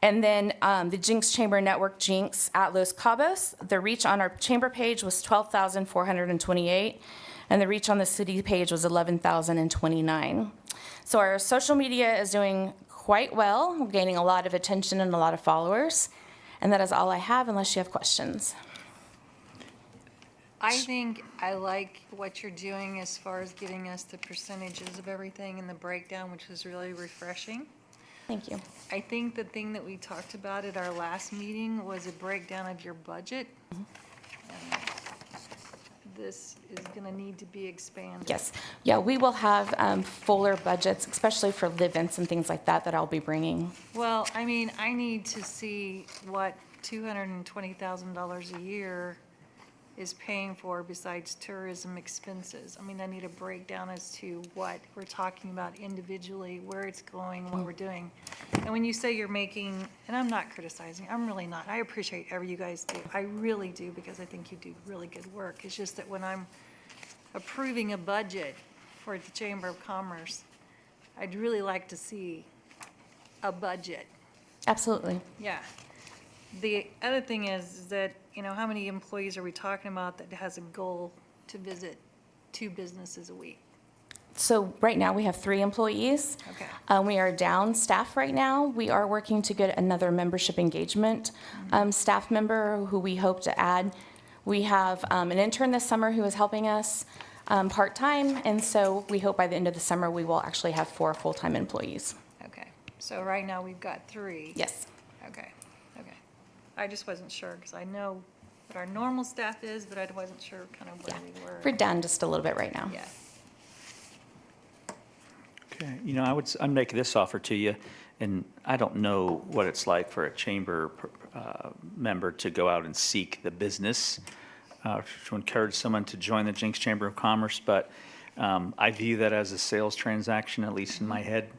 And then the Jinx Chamber Network Jinx at Los Cabos, the reach on our chamber page was 12,428, and the reach on the city page was 11,029. So our social media is doing quite well. We're gaining a lot of attention and a lot of followers. And that is all I have, unless you have questions. I think I like what you're doing as far as giving us the percentages of everything and the breakdown, which is really refreshing. Thank you. I think the thing that we talked about at our last meeting was a breakdown of your budget. And this is going to need to be expanded. Yes. Yeah, we will have fuller budgets, especially for live-ins and things like that I'll be bringing. Well, I mean, I need to see what $220,000 a year is paying for besides tourism expenses. I mean, I need a breakdown as to what we're talking about individually, where it's going, what we're doing. And when you say you're making, and I'm not criticizing, I'm really not. I appreciate everything you guys do. I really do, because I think you do really good work. It's just that when I'm approving a budget for the Chamber of Commerce, I'd really like to see a budget. Absolutely. Yeah. The other thing is that, how many employees are we talking about that has a goal to visit 2 businesses a week? So right now we have 3 employees. Okay. We are down staff right now. We are working to get another membership engagement staff member who we hope to add. We have an intern this summer who is helping us part-time, and so we hope by the end of the summer we will actually have 4 full-time employees. Okay. So right now we've got 3. Yes. Okay. I just wasn't sure, because I know what our normal staff is, but I wasn't sure kind of where we were. We're down just a little bit right now. Yeah. Okay, I'd make this offer to you, and I don't know what it's like for a chamber member to go out and seek the business, to encourage someone to join the Jinx Chamber of Commerce, but I view that as a sales transaction, at least in my head,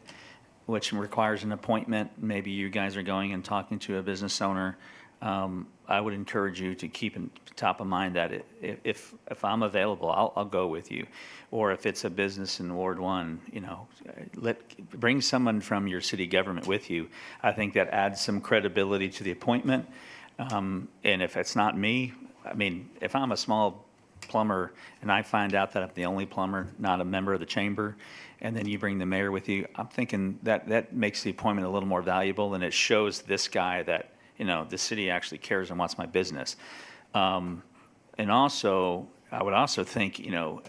which requires an appointment. Maybe you guys are going and talking to a business owner. I would encourage you to keep in top of mind that if I'm available, I'll go with you. Or if it's a business in Ward 1, bring someone from your city government with you. I think that adds some credibility to the appointment. And if it's not me, if I'm a small plumber and I find out that I'm the only plumber, not a member of the chamber, and then you bring the mayor with you, I'm thinking that makes the appointment a little more valuable, and it shows this guy that, the city actually cares and wants my business. And also, I would also think,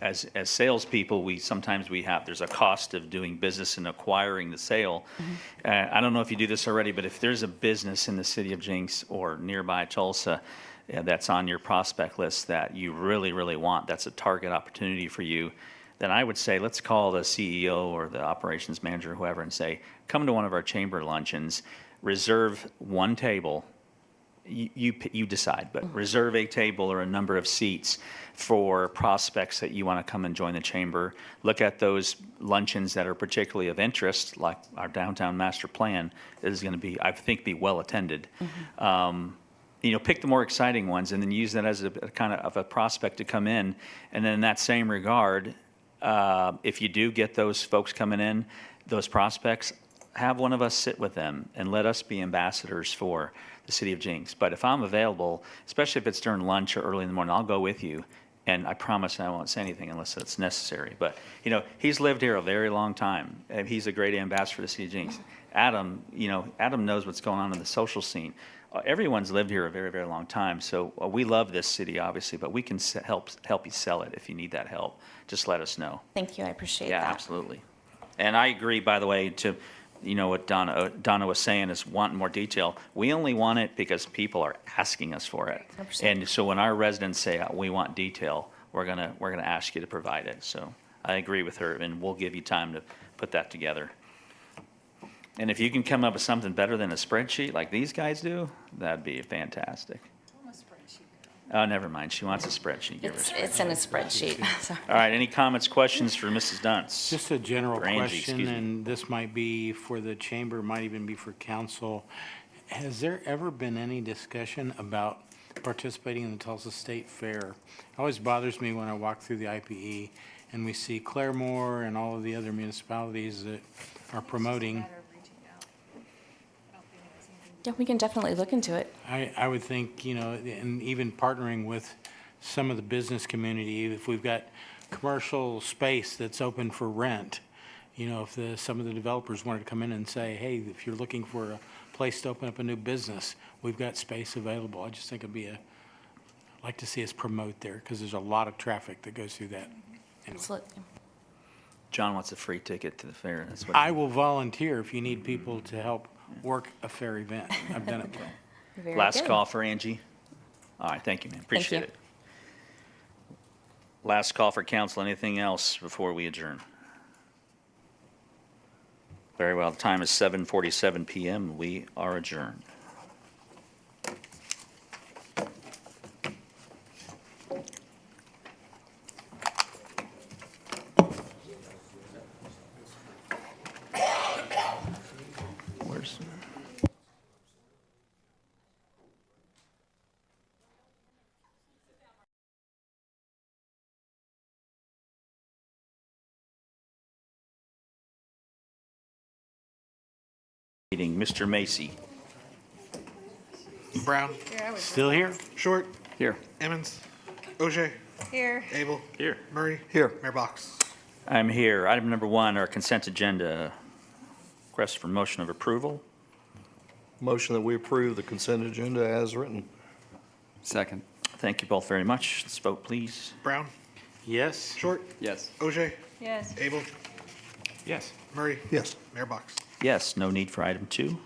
as salespeople, there's a cost of doing business and acquiring the sale. I don't know if you do this already, but if there's a business in the city of Jinx or nearby Tulsa that's on your prospect list that you really, really want, that's a target opportunity for you, then I would say, let's call the CEO or the operations manager or whoever and say, come to one of our chamber luncheons, reserve one table, you decide, but reserve a table or a number of seats for prospects that you want to come and join the chamber. Look at those luncheons that are particularly of interest, like our downtown master plan is going to be, I think, be well attended. pick the more exciting ones and then use that as a kind of a prospect to come in. And then in that same regard, if you do get those folks coming in, those prospects, have one of us sit with them and let us be ambassadors for the city of Jenks. But if I'm available, especially if it's during lunch or early in the morning, I'll go with you. And I promise I won't say anything unless it's necessary. But, he's lived here a very long time. And he's a great ambassador for the city of Jenks. Adam knows what's going on in the social scene. Everyone's lived here a very, very long time. So we love this city, obviously, but we can help you sell it if you need that help. Just let us know. Thank you, I appreciate Yeah, that. absolutely. And I agree, by the way, to what Donna was saying is wanting more detail. We only want it because people are asking us for it. 100%. And so when our residents say we want detail, we're gonna ask you to provide it. So I agree with her, and we'll give you time to put that together. And if you can come up with something better than a spreadsheet like these guys do, that'd be fantastic. Oh, never mind. She wants a spreadsheet. Give her a spreadsheet. It's in a spreadsheet. Sorry. All right. Any comments, questions for Mrs. Dunce? Just a general Or Angie, question, excuse me. and this might be for the chamber, might even be for council. Has there ever been any discussion about participating in the Tulsa State Fair? It always bothers me when I walk through the IPE and we see Claremore and all of the other municipalities that are promoting. Yeah, we can definitely look into it. I would think, and even partnering with some of the business community, if we've got commercial space that's open for rent, if some of the developers wanted to come in and say, hey, if you're looking for a place to open up a new business, we've got space available. I just think I'd like to see us promote there because there's a lot of traffic that goes through that. Anyway. Absolutely. John wants a free ticket to the fair. That's what I will volunteer if you need people to help work a fair event. I've done it before. Very Last good. call for Angie. All right, thank you, man. Appreciate you. it. Last call for council. Anything else before we adjourn? Very well. The time is 7:47 PM. We are adjourned. Where's... Meeting, Mr. Macy. Brown. Still here? Short. Here. Emmons. Ogier. Here. Abel. Here. Murray. Here. Mayor Box. I'm here. Item number 1, our consent agenda. Request for motion of approval. Motion that we approve the consent agenda as written. Second. Thank you both very much. Let's vote, please. Brown. Yes. Short. Yes. Ogier. Yes. Abel. Yes. Murray. Yes. Mayor Box. Yes, no need for item 2.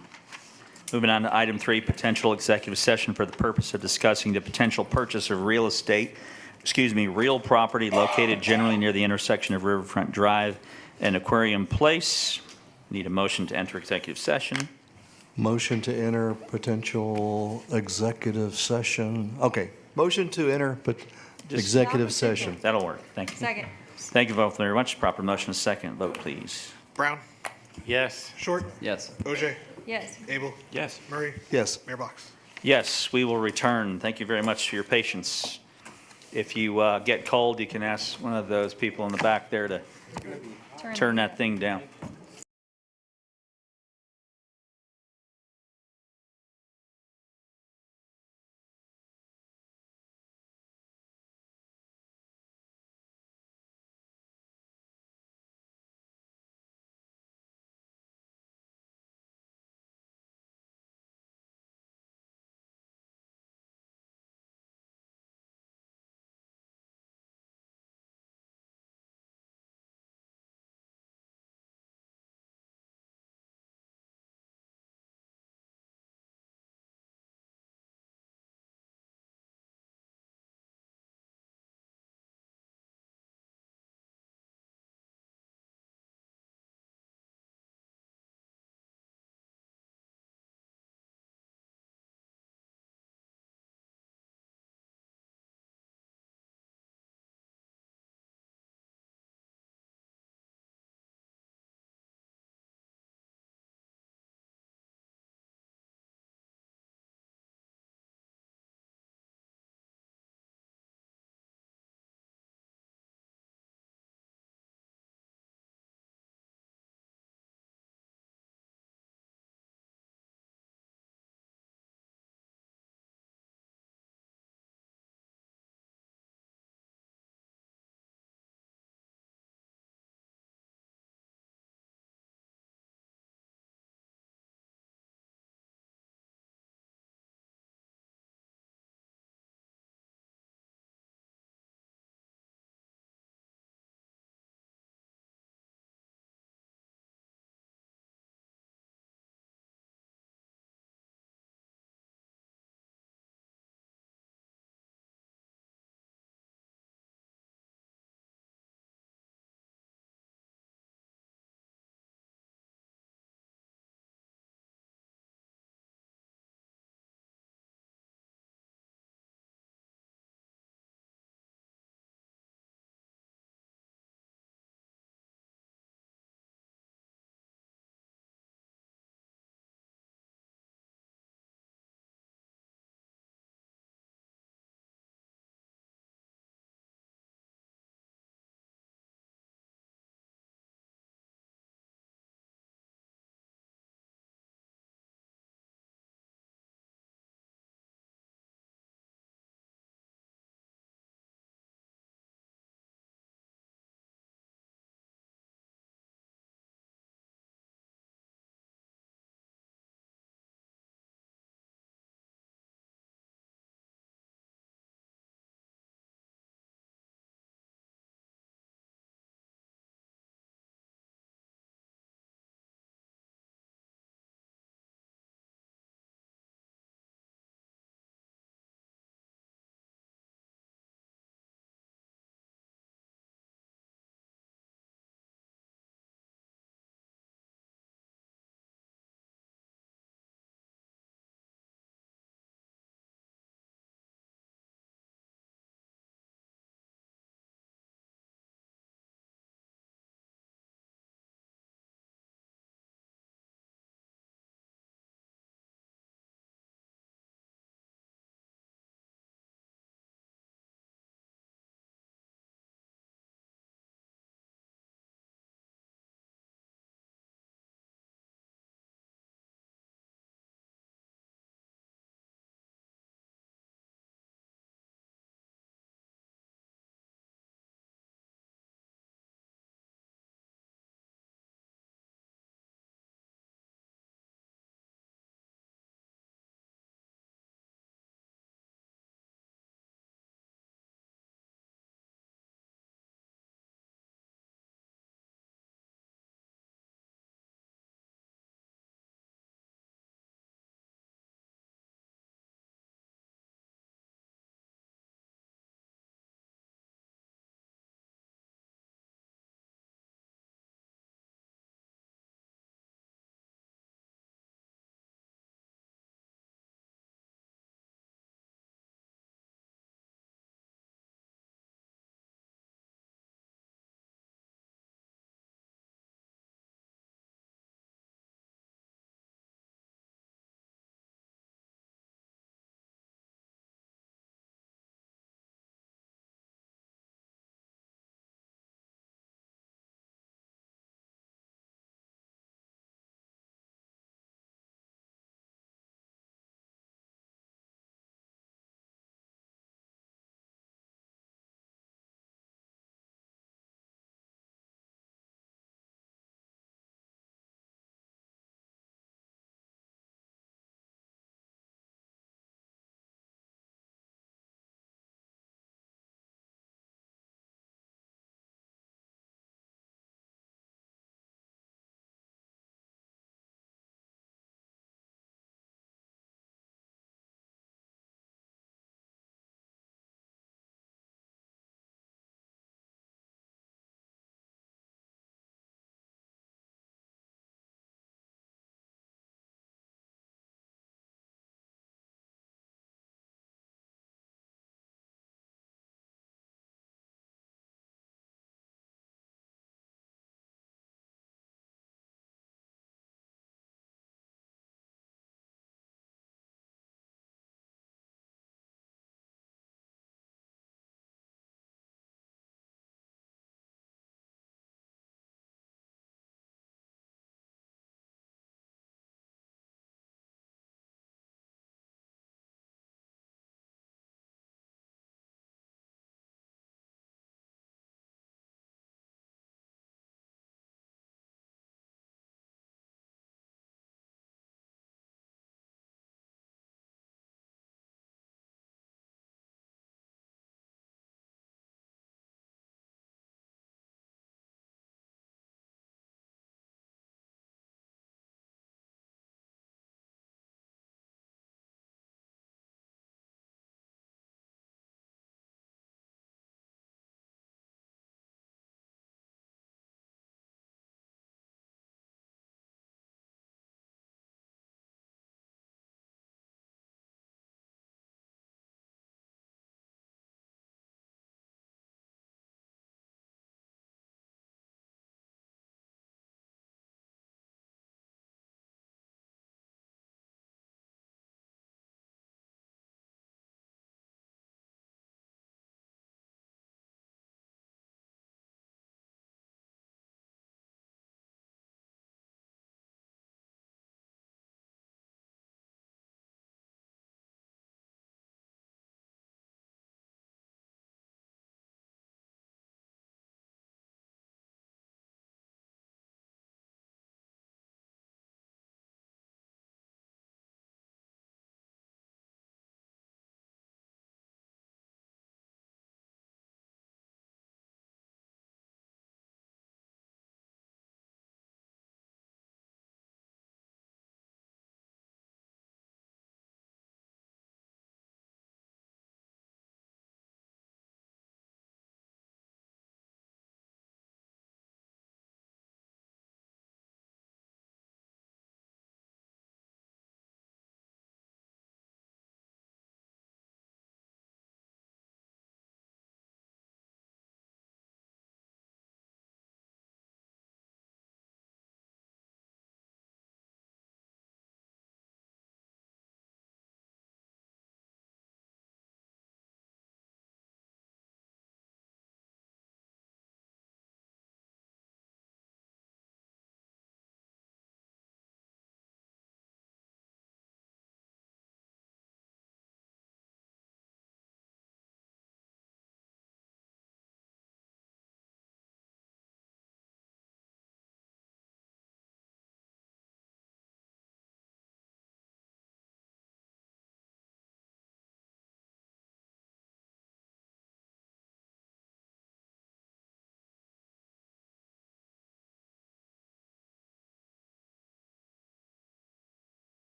Moving on to item 3, potential executive session for the purpose of discussing the potential purchase of real property located generally near the intersection of Riverfront Drive and Aquarium Place. Need a motion to enter executive session. Motion to enter potential executive session. Okay, motion to enter executive session. That'll work. Thank you. Second. Thank you both very much. Proper motion is second. Vote, please. Brown. Yes. Short. Yes. Ogier. Yes. Abel. Yes. Murray. Yes. Mayor Box. Yes, we will return. Thank you very much for your patience. If you get cold, you can ask one of those people in the back there to turn that thing down.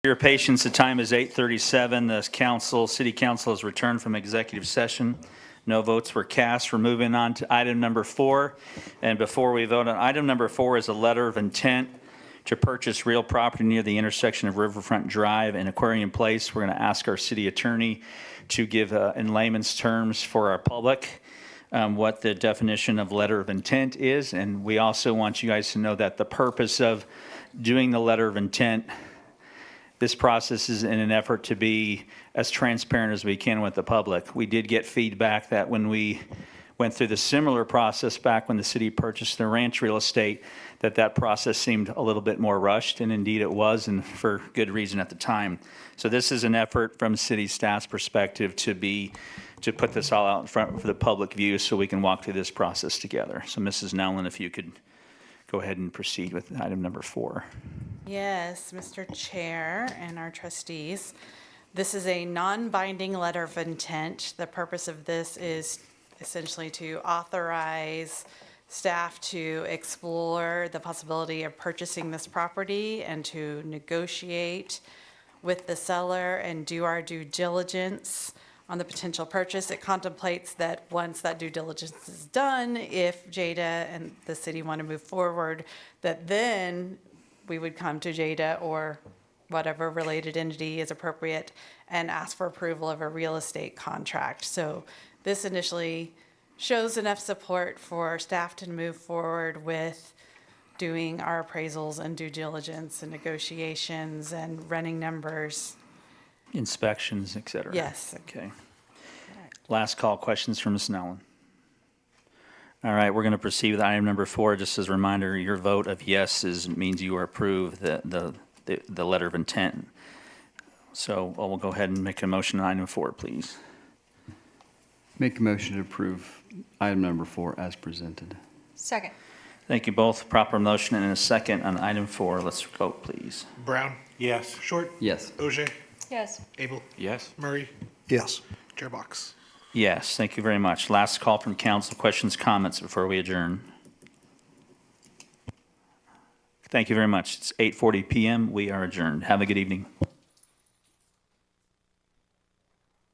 Your patience, the time is 8:37. The city council has returned from executive session. No votes were cast. We're moving on to item number 4. And before we vote on item number 4 is a letter of intent to purchase real property near the intersection of Riverfront Drive and Aquarium Place. We're going to ask our city attorney to give, in layman's terms for our public, what the definition of letter of intent is. And we also want you guys to know that the purpose of doing the letter of intent, this process is in an effort to be as transparent as we can with the public. We did get feedback that when we went through the similar process back when the city purchased the ranch real estate, that process seemed a little bit more rushed, and indeed it was, and for good reason at the time. So this is an effort from city staff's perspective to put this all out in front for the public view so we can walk through this process together. So Mrs. Nowlin, if you could go ahead and proceed with item number 4. Yes, Mr. Chair and our trustees. This is a non-binding letter of intent. The purpose of this is essentially to authorize staff to explore the possibility of purchasing this property and to negotiate with the seller and do our due diligence on the potential purchase. It contemplates that once that due diligence is done, if JEDA and the city want to move forward, that then we would come to JEDA or whatever related entity is appropriate and ask for approval of a real estate contract. So this initially shows enough support for staff to move forward with doing our appraisals and due diligence and negotiations and running numbers. Inspections, et cetera. Yes. Okay. Last call, questions from Ms. Nowlin. All right, we're going to proceed with item number 4. Just as a reminder, your vote of yes means you approve the letter of intent. So we'll go ahead and make a motion on item 4, please. Make a motion to approve item number 4 as presented. Second. Thank you both. Proper motion and a second on item 4. Let's vote, please. Brown. Yes. Short. Yes. Ogier. Yes. Abel. Yes. Murray. Yes. Chair Box. Yes, thank you very much. Last call from council. Questions, comments before we adjourn? Thank you very much. It's 8:40 p.m. We are adjourned. Have a good evening.